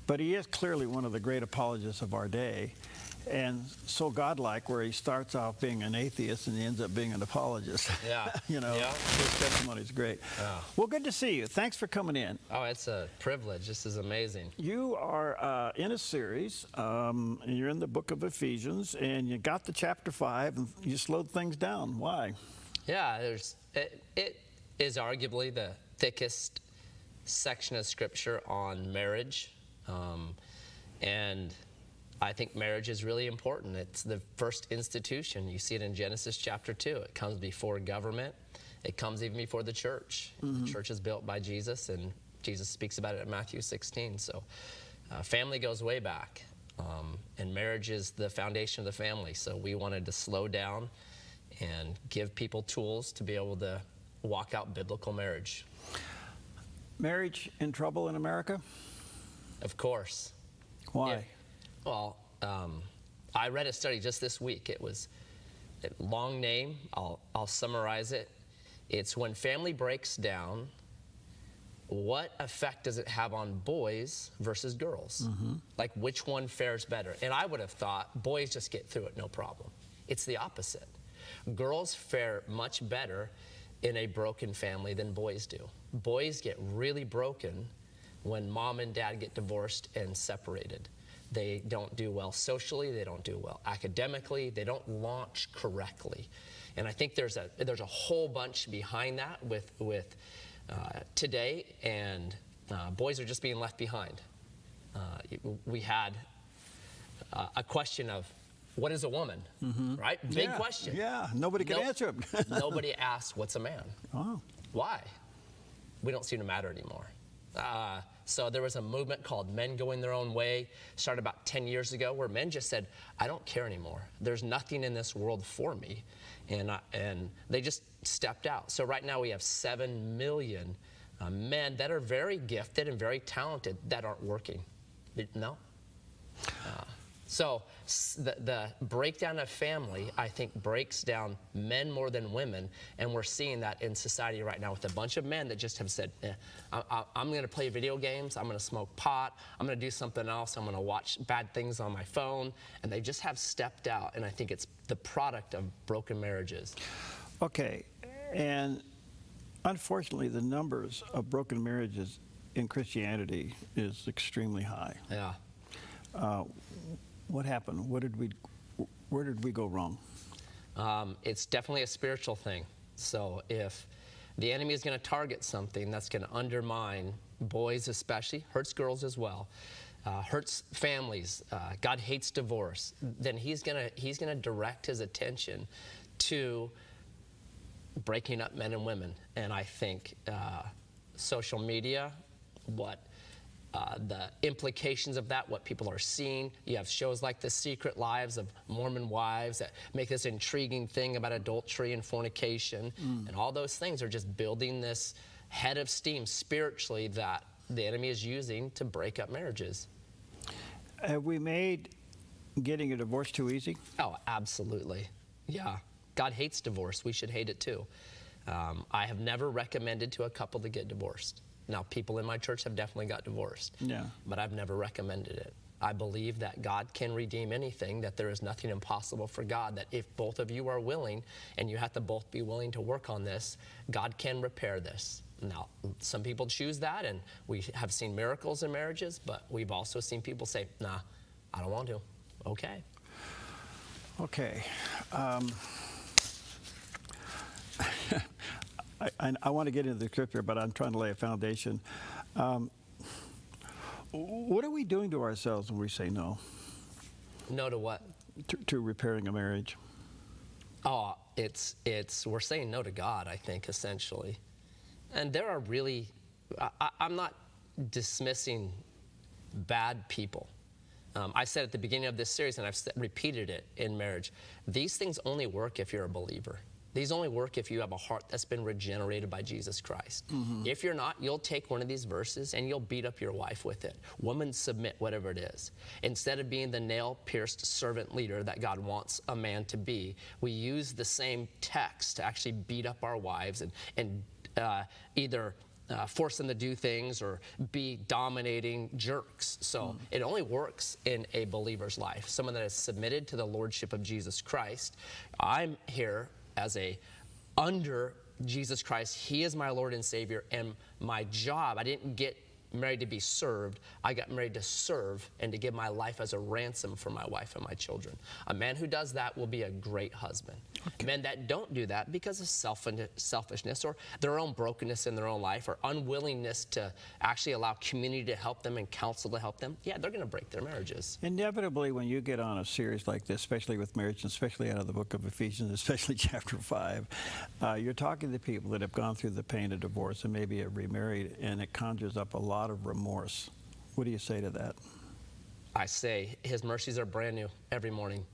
but he is clearly one of the great apologists of our day, and so godlike, where he starts off being an atheist and he ends up being an apologist. Yeah. His testimony is great. Yeah. Well, good to see you. Thanks for coming in. Oh, it's a privilege. This is amazing. You are in a series, and you're in the book of Ephesians, and you got to chapter 5, and you slowed things down. Why? Yeah, it is arguably the thickest section of scripture on marriage, and I think marriage is really important. It's the first institution. You see it in Genesis chapter 2. It comes before government. It comes even before the church. The church is built by Jesus, and Jesus speaks about it in Matthew 16. So family goes way back, and marriage is the foundation of the family. So we wanted to slow down and give people tools to be able to walk out biblical marriage. Marriage in trouble in America? Of course. Why? Well, I read a study just this week. It was a long name. I'll summarize it. It's when family breaks down, what effect does it have on boys versus girls? Like, which one fares better? And I would have thought boys just get through it, no problem. It's the opposite. Girls fare much better in a broken family than boys do. Boys get really broken when mom and dad get divorced and separated. They don't do well socially, they don't do well academically, they don't launch correctly. And I think there's a whole bunch behind that with today, and boys are just being left behind. We had a question of, what is a woman? Right? Big question. Yeah, nobody could answer it. Nobody asked, what's a man? Oh. Why? We don't seem to matter anymore. So there was a movement called Men Going Their Own Way, started about 10 years ago, where men just said, I don't care anymore. There's nothing in this world for me. And they just stepped out. So right now we have 7 million men that are very gifted and very talented that aren't working. No? So the breakdown of family, I think, breaks down men more than women, and we're seeing that in society right now with a bunch of men that just have said, I'm going to play video games, I'm going to smoke pot, I'm going to do something else, I'm going to watch bad things on my phone, and they just have stepped out, and I think it's the product of broken marriages. Okay, and unfortunately, the numbers of broken marriages in Christianity is extremely high. Yeah. What happened? Where did we go wrong? It's definitely a spiritual thing. So if the enemy is going to target something that's going to undermine boys especially, hurts girls as well, hurts families, God hates divorce, then he's going to direct his attention to breaking up men and women. And I think social media, the implications of that, what people are seeing. You have shows like The Secret Lives of Mormon Wives that make this intriguing thing about adultery and fornication. And all those things are just building this head of steam spiritually that the enemy is using to break up marriages. Have we made getting a divorce too easy? Oh, absolutely. Yeah. God hates divorce. We should hate it too. I have never recommended to a couple to get divorced. Now, people in my church have definitely got divorced, but I've never recommended it. I believe that God can redeem anything, that there is nothing impossible for God, that if both of you are willing, and you have to both be willing to work on this, God can repair this. Now, some people choose that, and we have seen miracles in marriages, but we've also seen people say, nah, I don't want to. Okay. Okay. I want to get into the scripture, but I'm trying to lay a foundation. What are we doing to ourselves when we say no? No to what? To repairing a marriage. Oh, we're saying no to God, I think, essentially. And there are really, I'm not dismissing bad people. I said at the beginning of this series, and I've repeated it in marriage, these things only work if you're a believer. These only work if you have a heart that's been regenerated by Jesus Christ. If you're not, you'll take one of these verses and you'll beat up your wife with it. Woman, submit, whatever it is. Instead of being the nail-pierced servant leader that God wants a man to be, we use the same text to actually beat up our wives and either force them to do things or be dominating jerks. So it only works in a believer's life, someone that is submitted to the lordship of Jesus Christ. I'm here as under Jesus Christ. He is my Lord and Savior, and my job, I didn't get married to be served. I got married to serve and to give my life as a ransom for my wife and my children. A man who does that will be a great husband. Men that don't do that because of selfishness or their own brokenness in their own life or unwillingness to actually allow community to help them and counsel to help them, yeah, they're going to break their marriages. Inevitably, when you get on a series like this, especially with marriage, and especially out of the book of Ephesians, especially chapter 5, you're talking to people that have gone through the pain of divorce and maybe have remarried, and it conjures up a lot of remorse. What do you say to that? I say his mercies are brand new every morning.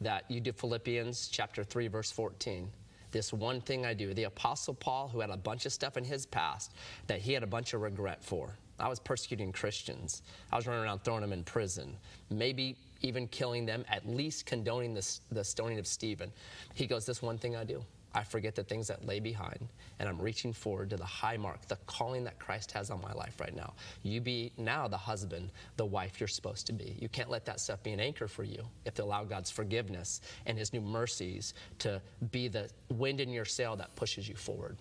That you do Philippians chapter 3, verse 14. This one thing I do. The Apostle Paul, who had a bunch of stuff in his past that he had a bunch of regret for. I was persecuting Christians. I was running around throwing them in prison, maybe even killing them, at least condoning the stoning of Stephen. He goes, this one thing I do. I forget the things that lay behind, and I'm reaching forward to the high mark, the calling that Christ has on my life right now. You be now the husband, the wife you're supposed to be. You can't let that stuff be an anchor for you. You have to allow God's forgiveness and his new mercies to be the wind in your sail that pushes you forward.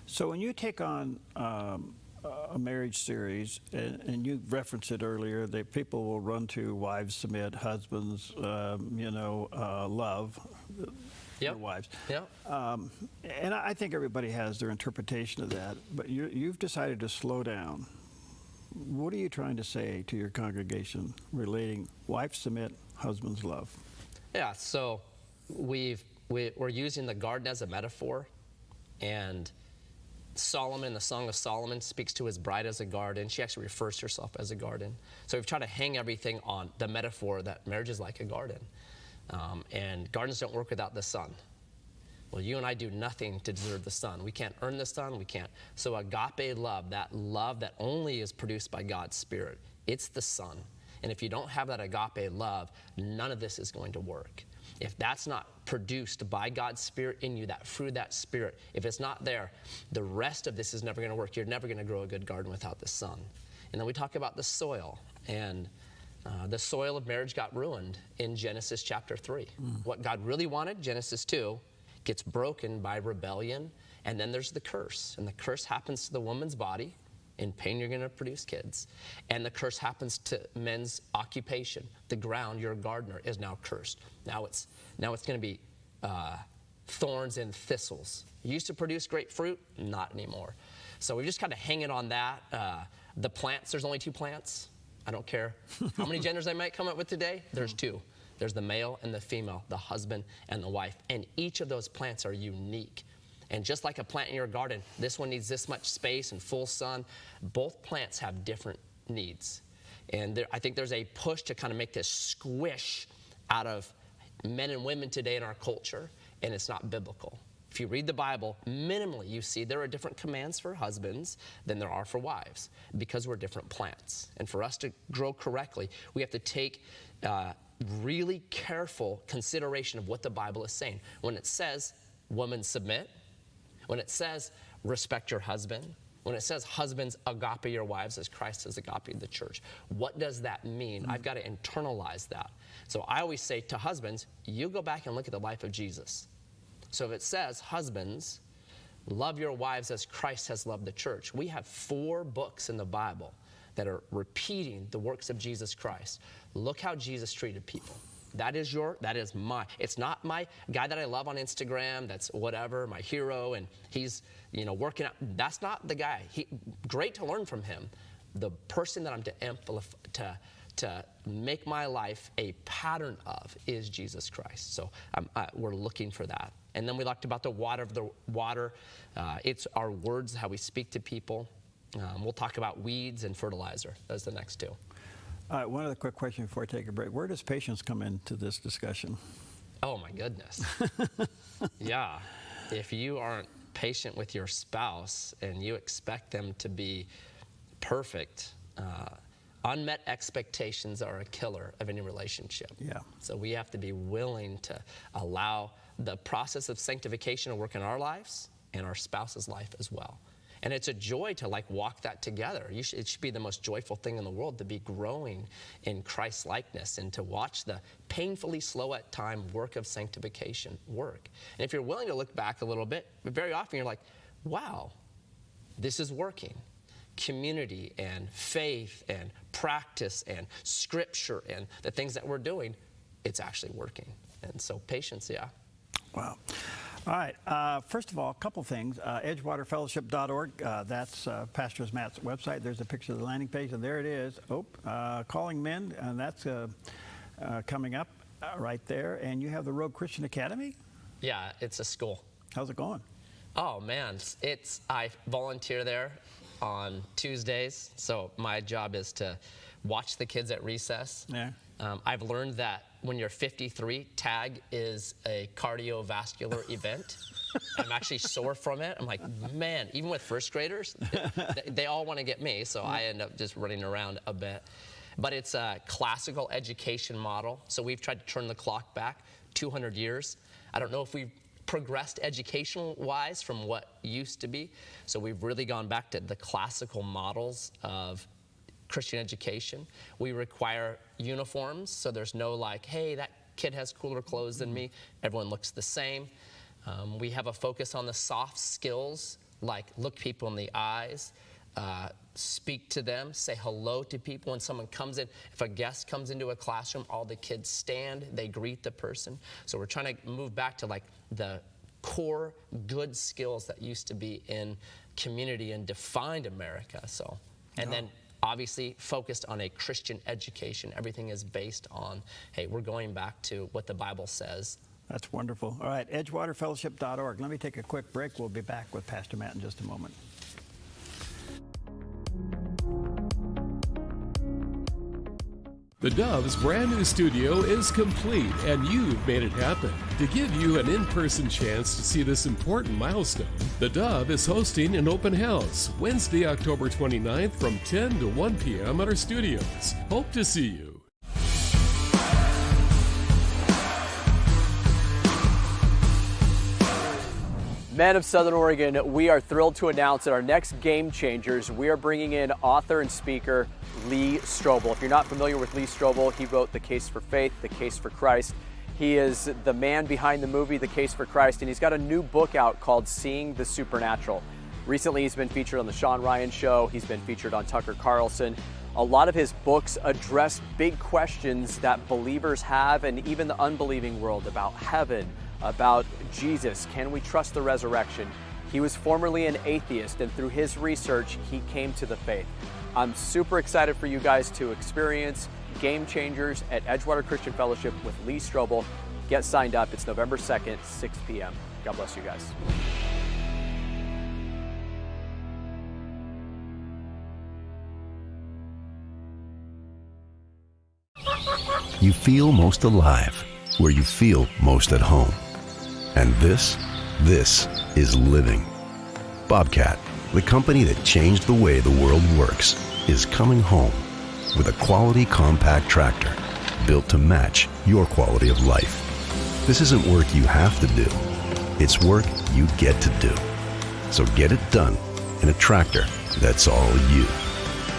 So when you take on a marriage series, and you referenced it earlier, that people will run to wives submit, husbands, love. Their wives. And I think everybody has their interpretation of that, but you've decided to slow down what are you trying to say to your congregation relating wives submit, husbands love? Yeah, so we're using the garden as a metaphor, and Solomon, the Song of Solomon, speaks to his bride as a garden. She actually refers to herself as a garden. So we've tried to hang everything on the metaphor that marriage is like a garden. And gardens don't work without the sun. Well, you and I do nothing to deserve the sun. We can't earn the sun, we can't. So agape love that only is produced by God's Spirit, it's the sun. And if you don't have that agape love, none of this is going to work. If that's not produced by God's Spirit in you, that fruit of that Spirit, if it's not there, the rest of this is never going to work. You're never going to grow a good garden without the sun. And then we talk about the soil, and the soil of marriage got ruined in Genesis chapter 3. What God really wanted, Genesis 2, gets broken by rebellion, and then there's the curse. And the curse happens to the woman's body. In pain, you're going to produce kids. And the curse happens to men's occupation. The ground, your gardener, is now cursed. Now it's going to be thorns and thistles. You used to produce great fruit, not anymore. So we just kind of hang it on that. The plants, there's only 2 plants. I don't care how many genders I might come up with today. There's 2. There's the male and the female, the husband and the wife. And each of those plants are unique. And just like a plant in your garden, this one needs this much space and full sun. Both plants have different needs. And I think there's a push to kind of make this squish out of men and women today in our culture, and it's not biblical. If you read the Bible, minimally you see there are different commands for husbands than there are for wives, because we're different plants. And for us to grow correctly, we have to take really careful consideration of what the Bible is saying. When it says, women submit, when it says, respect your husband, when it says, husbands, agape your wives as Christ has agape the church, what does that mean? I've got to internalize that. So I always say to husbands, you go back and look at the life of Jesus. So if it says, husbands, love your wives as Christ has loved the church, we have 4 books in the Bible that are repeating the works of Jesus Christ. Look how Jesus treated people. That is my, it's not my guy that I love on Instagram, that's whatever, my hero, and he's, working out. That's not the guy. Great to learn from him. The person that I'm to make my life a pattern of is Jesus Christ. So we're looking for that. And then we talked about the water. It's our words, how we speak to people. We'll talk about weeds and fertilizer. That's the next 2. All right, one other quick question before I take a break. Where does patience come into this discussion? Oh, my goodness. Yeah. If you aren't patient with your spouse and you expect them to be perfect, unmet expectations are a killer of any relationship. Yeah. So we have to be willing to allow the process of sanctification to work in our lives and our spouse's life as well. And it's a joy to walk that together. It should be the most joyful thing in the world to be growing in Christ's likeness and to watch the painfully slow at time work of sanctification work. And if you're willing to look back a little bit, very often you're like, wow, this is working. Community and faith and practice and scripture and the things that we're doing, it's actually working. And so patience, yeah. Wow. All right. First of all, a couple things. EdgewaterFellowship.org. That's Pastor Matt's website. There's a picture of the landing page, and there it is. Calling Men, and that's coming up right there. And you have the Rogue Christian Academy? Yeah, it's a school. How's it going? Oh, man. I volunteer there on Tuesdays, so my job is to watch the kids at recess. Yeah. I've learned that when you're 53, tag is a cardiovascular event. I'm actually sore from it. I'm like, man, even with first graders, they all want to get me, so I end up just running around a bit. But it's a classical education model, so we've tried to turn the clock back 200 years. I don't know if we've progressed educational-wise from what used to be, so we've really gone back to the classical models of Christian education. We require uniforms, so there's no hey, that kid has cooler clothes than me. Everyone looks the same. We have a focus on the soft skills, like look people in the eyes, speak to them, say hello to people when someone comes in. If a guest comes into a classroom, all the kids stand, they greet the person. So we're trying to move back to the core good skills that used to be in community and defined America. So, and then obviously focused on a Christian education. Everything is based on, hey, we're going back to what the Bible says. That's wonderful. All right, edgewaterfellowship.org. Let me take a quick break. We'll be back with Pastor Matt in just a moment. The Dove's brand new studio is complete, and you've made it happen. To give you an in-person chance to see this important milestone, the Dove is hosting an open house Wednesday, October 29th from 10 to 1 p.m. at our studios. Hope to see you. Men of Southern Oregon, we are thrilled to announce that our next Game Changers, we are bringing in author and speaker Lee Strobel. If you're not familiar with Lee Strobel, he wrote The Case for Faith, The Case for Christ. He is the man behind the movie The Case for Christ, and he's got a new book out called Seeing the Supernatural. Recently, he's been featured on The Sean Ryan Show. He's been featured on Tucker Carlson. A lot of his books address big questions that believers have, and even the unbelieving world, about heaven, about Jesus. Can we trust the resurrection? He was formerly an atheist, and through his research, he came to the faith. I'm super excited for you guys to experience Game Changers at Edgewater Christian Fellowship with Lee Strobel. Get signed up. It's November 2nd, 6 p.m. God bless you guys. You feel most alive where you feel most at home. And this is living. Bobcat, the company that changed the way the world works, is coming home with a quality compact tractor built to match your quality of life. This isn't work you have to do. It's work you get to do. So get it done in a tractor that's all you.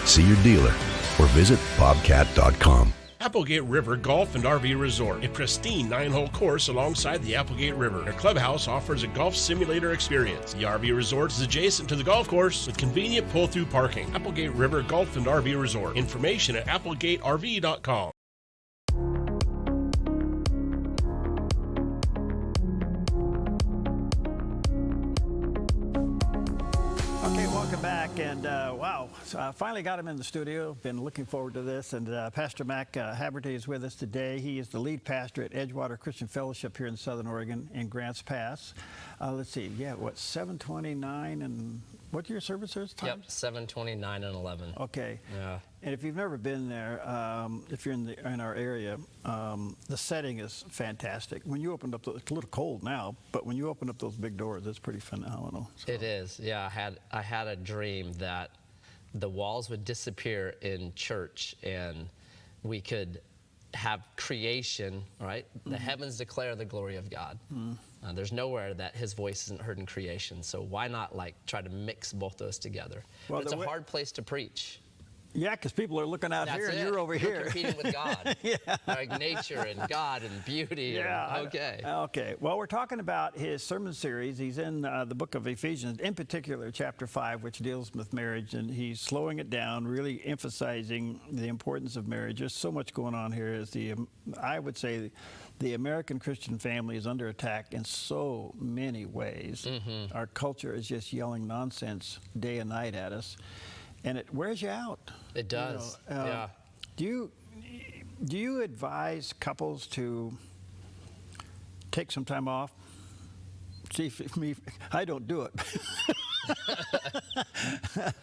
See your dealer or visit bobcat.com. Applegate River Golf and RV Resort, a pristine 9-hole course alongside the Applegate River. Their clubhouse offers a golf simulator experience. The RV Resort is adjacent to the golf course with convenient pull-through parking. Applegate River Golf and RV Resort. Information at applegaterv.com. Okay, welcome back. And wow, so I finally got him in the studio. Been looking forward to this. And Pastor Mac Haberty is with us today. He is the lead pastor at Edgewater Christian Fellowship here in Southern Oregon in Grants Pass. Let's see, 7:29 and what your service is? Yep, 7:29 and 11. Okay. Yeah. And if you've never been there, if you're in our area, the setting is fantastic. When you opened up, it's a little cold now, but when you open up those big doors, it's pretty phenomenal. So. It is. Yeah, I had a dream that the walls would disappear in church and we could have creation, right? The heavens declare the glory of God. There's nowhere that his voice isn't heard in creation. So why not try to mix both those together? Well, it's a hard place to preach. Yeah, because people are looking out here and you're over here. You're competing with God. Yeah. Like nature and God and beauty. Yeah. And, okay. Okay. Well, we're talking about his sermon series. He's in the book of Ephesians, in particular, chapter 5, which deals with marriage. And he's slowing it down, really emphasizing the importance of marriage. There's so much going on here. I would say the American Christian family is under attack in so many ways. Our culture is just yelling nonsense day and night at us. And it wears you out. It does. Yeah. Do you advise couples to take some time off? See, I don't do it.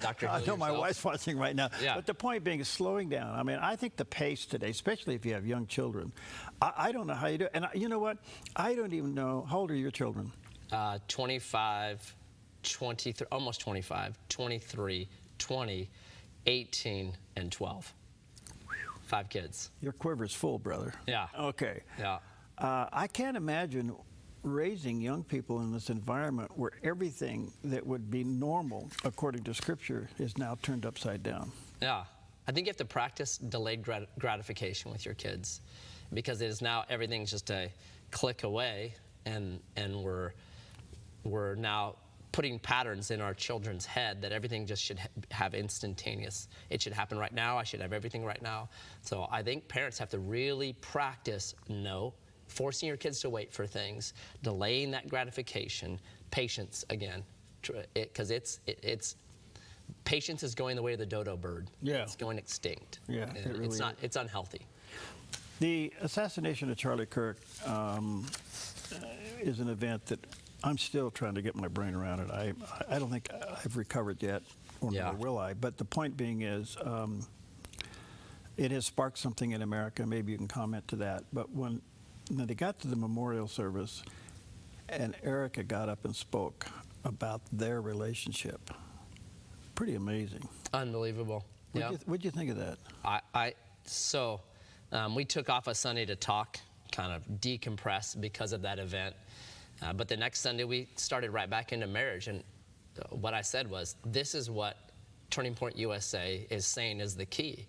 I know my wife's watching right now. Yeah. But the point being is slowing down. I mean, I think the pace today, especially if you have young children, I don't know how you do it. And you know what? I don't even know. How old are your children? 25, 23, almost 25, 23. 20, 18, and 12. 5 kids. Your quiver's full, brother. Yeah. Okay. Yeah. I can't imagine raising young people in this environment where everything that would be normal, according to Scripture, is now turned upside down. Yeah. I think you have to practice delayed gratification with your kids, because it is now everything's just a click away, and we're now putting patterns in our children's head that everything just should have instantaneous. It should happen right now. I should have everything right now. So I think parents have to really practice forcing your kids to wait for things, delaying that gratification, patience again, because patience is going the way of the dodo bird. Yeah. It's going extinct. Yeah, And it really it's not. is. It's unhealthy. The assassination of Charlie Kirk is an event that I'm still trying to get my brain around it. I don't think I've recovered yet, or nor will I. But the point being is, it has sparked something in America. Maybe you can comment to that. But when they got to the memorial service, and Erica got up and spoke about their relationship, pretty amazing. Unbelievable. What'd you think of that? We took off a Sunday to talk, kind of decompress because of that event. But the next Sunday, we started right back into marriage. And what I said was, this is what Turning Point USA is saying is the key.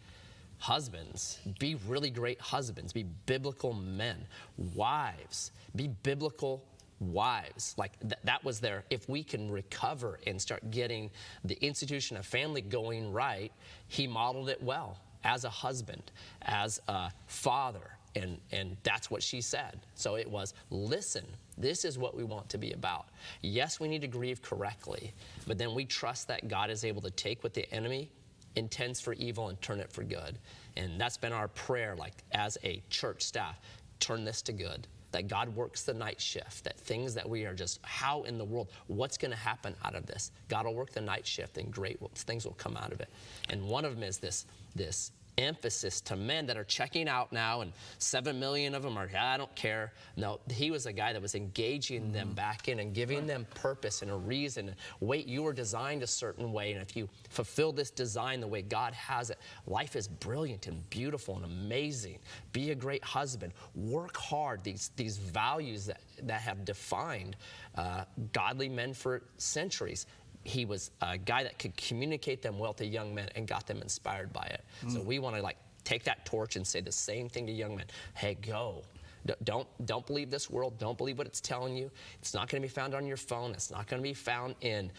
Husbands, be really great husbands. Be biblical men. Wives, be biblical wives. Like that was there. If we can recover and start getting the institution of family going right, he modeled it well as a husband, as a father. And that's what she said. So it was, listen, this is what we want to be about. Yes, we need to grieve correctly, but then we trust that God is able to take what the enemy intends for evil and turn it for good. And that's been our prayer, like as a church staff, turn this to good. That God works the night shift, that things that we are just, how in the world, what's going to happen out of this? God will work the night shift and great things will come out of it. And one of them is this emphasis to men that are checking out now, and 7 million of them are, I don't care. No, he was a guy that was engaging them back in and giving them purpose and a reason. Wait, you were designed a certain way, and if you fulfill this design the way God has it, life is brilliant and beautiful and amazing. Be a great husband. Work hard. These values that have defined godly men for centuries. He was a guy that could communicate them well to young men and got them inspired by it. So we want to take that torch and say the same thing to young men. Hey, go. Don't believe this world. Don't believe what it's telling you. It's not going to be found on your phone. It's not going to be found in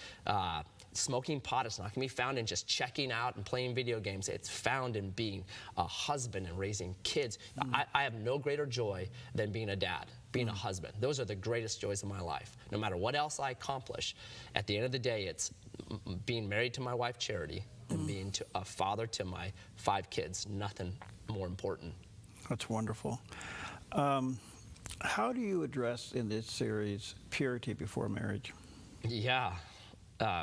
smoking pot. It's not going to be found in just checking out and playing video games. It's found in being a husband and raising kids. I have no greater joy than being a dad, being a husband. Those are the greatest joys of my life. No matter what else I accomplish, at the end of the day, it's being married to my wife, Charity, and being a father to my 5 kids. Nothing more important. That's wonderful. How do you address in this series purity before marriage? Yeah,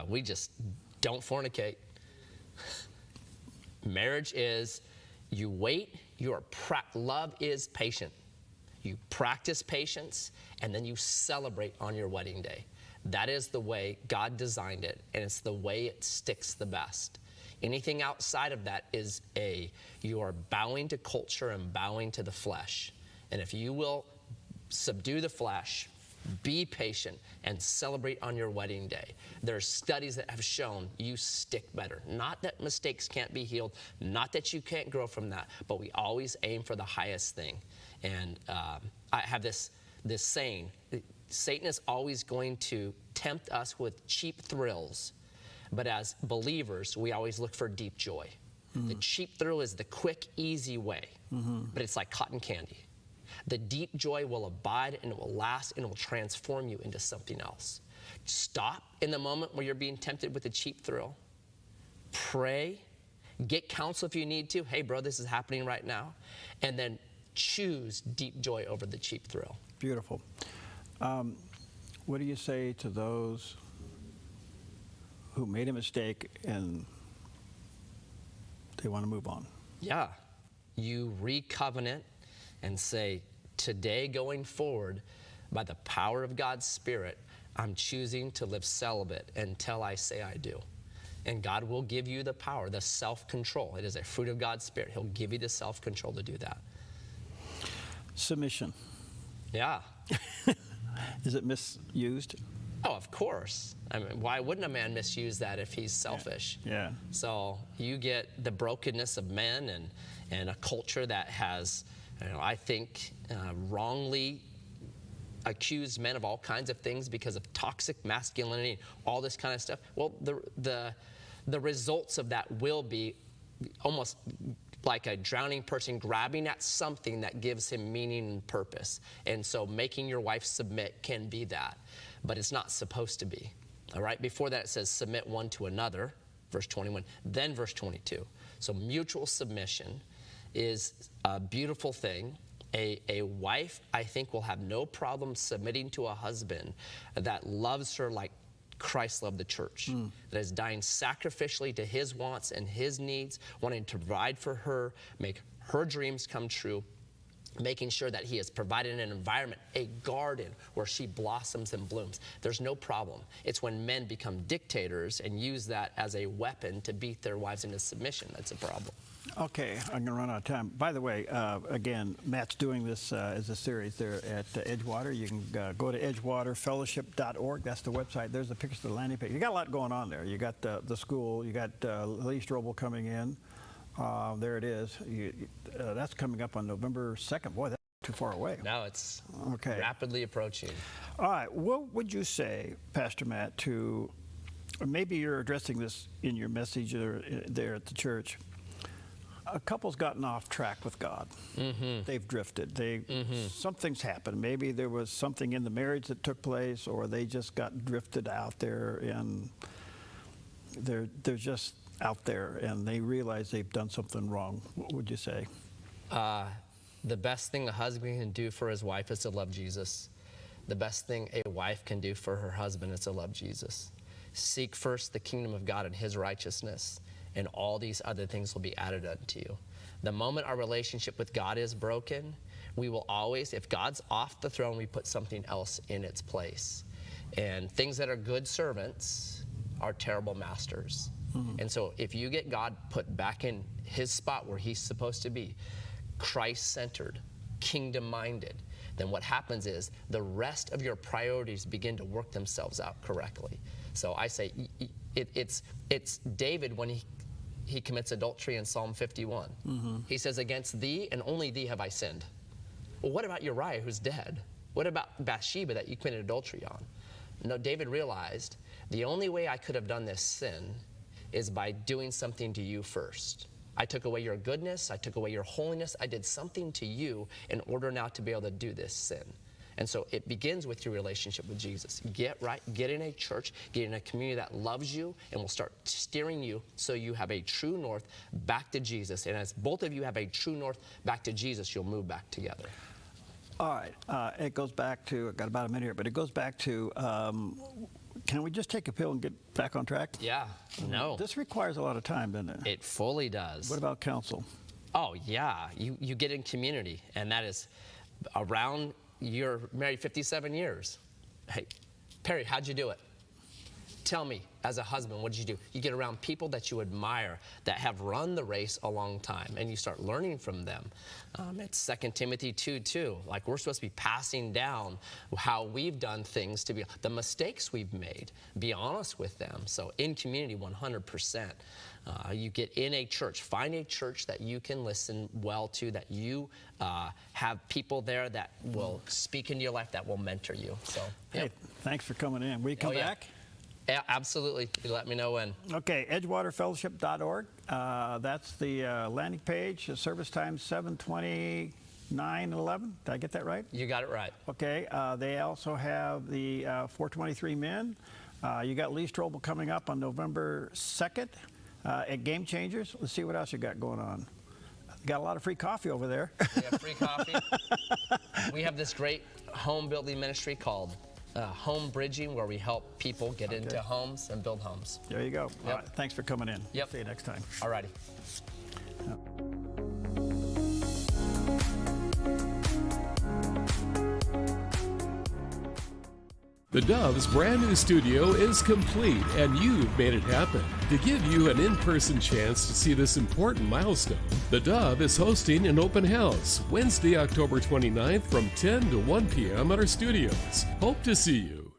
we just don't fornicate. Marriage is, you wait, love is patient. You practice patience, and then you celebrate on your wedding day. That is the way God designed it, and it's the way it sticks the best. Anything outside of that is you are bowing to culture and bowing to the flesh. And if you will subdue the flesh, be patient, and celebrate on your wedding day, there are studies that have shown you stick better. Not that mistakes can't be healed, not that you can't grow from that, but we always aim for the highest thing. And I have this saying, Satan is always going to tempt us with cheap thrills, but as believers, we always look for deep joy. The cheap thrill is the quick, easy way, but it's like cotton candy. The deep joy will abide, and it will last, and it will transform you into something else. Stop in the moment where you're being tempted with a cheap thrill. Pray. Get counsel if you need to. Hey, bro, this is happening right now. And then choose deep joy over the cheap thrill. Beautiful. What do you say to those who made a mistake and they want to move on? Yeah. You recovenant and say, today going forward, by the power of God's Spirit, I'm choosing to live celibate until I say I do. And God will give you the power, the self-control. It is a fruit of God's Spirit. He'll give you the self-control to do that. Submission. Yeah. Is it misused? Oh, of course. I mean, why wouldn't a man misuse that if he's selfish? Yeah. So you get the brokenness of men and a culture that has, I think, wrongly accused men of all kinds of things because of toxic masculinity, all this kind of stuff. Well, the results of that will be almost like a drowning person grabbing at something that gives him meaning and purpose. And so making your wife submit can be that, but it's not supposed to be. All right? Before that, it says submit one to another. verse 21, then verse 22. So mutual submission is a beautiful thing. A wife, I think, will have no problem submitting to a husband that loves her like Christ loved the church, that is dying sacrificially to his wants and his needs, wanting to provide for her, make her dreams come true, making sure that he has provided an environment, a garden where she blossoms and blooms. There's no problem. It's when men become dictators and use that as a weapon to beat their wives into submission that's a problem. Okay, I'm going to run out of time. By the way, again, Matt's doing this as a series there at Edgewater. You can go to edgewaterfellowship.org. That's the website. There's the pictures of the landing page. You got a lot going on there. You got the school. You got Lee Strobel coming in. There it is. That's coming up on November 2nd. Boy, that's too far away. No, it's rapidly approaching. All right. What would you say, Pastor Matt, to maybe you're addressing this in your message there at the church. A couple's gotten off track with God. They've drifted. Something's happened. Maybe there was something in the marriage that took place, or they just got drifted out there, and they're just out there, and they realize they've done something wrong. What would you say? The best thing a husband can do for his wife is to love Jesus. The best thing a wife can do for her husband is to love Jesus. Seek first the kingdom of God and his righteousness, and all these other things will be added unto you. The moment our relationship with God is broken, we will always, if God's off the throne, we put something else in its place. And things that are good servants are terrible masters. And so if you get God put back in his spot where he's supposed to be, Christ-centered, kingdom-minded, then what happens is the rest of your priorities begin to work themselves out correctly. So I say it's David when he commits adultery in Psalm 51. He says, against thee and only thee have I sinned. Well, what about Uriah who's dead? What about Bathsheba that you committed adultery on? No, David realized the only way I could have done this sin is by doing something to you first. I took away your goodness, I took away your holiness, I did something to you in order now to be able to do this sin. And so it begins with your relationship with Jesus. Get right, get in a church, get in a community that loves you and will start steering you so you have a true north back to Jesus. And as both of you have a true north back to Jesus, you'll move back together. All right, it goes back to, I've got about a minute here, but it goes back to, can we just take a pill and get back on track? Yeah, no. This requires a lot of time, doesn't it? It fully does. What about counsel? Oh, yeah, you get in community, and that is around, you're married 57 years. Hey, Perry, how'd you do it? Tell me, as a husband, what did you do? You get around people that you admire, that have run the race a long time, and you start learning from them. It's 2 Timothy 2:2. Like, we're supposed to be passing down how we've done things to be, the mistakes we've made, be honest with them. So in community, 100%. You get in a church, find a church that you can listen well to, that you have people there that will speak into your life, that will mentor you. So, hey, thanks for coming in. Will you come back? Yeah, absolutely. You let me know when. Okay, edgewaterfellowship.org. That's the landing page. Service time 7:29, 11. Did I get that right? You got it right. Okay. They also have the 423 men. You got Lee Strobel coming up on November 2nd at Game Changers. Let's see what else you got going on. Got a lot of free coffee over there. We have free coffee. We have this great home building ministry called Home Bridging, where we help people get into homes and build homes. There you go. Yep. All right, thanks for coming in. Yep. See you next time. All righty. The Dove's brand new studio is complete, and you've made it happen. To give you an in-person chance to see this important milestone, the Dove is hosting an open house Wednesday, October 29th from 10 to 1 p.m. at our studios. Hope to see you.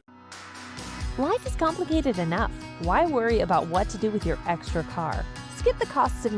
Life is complicated enough. Why worry about what to do with your extra car? Skip the costs of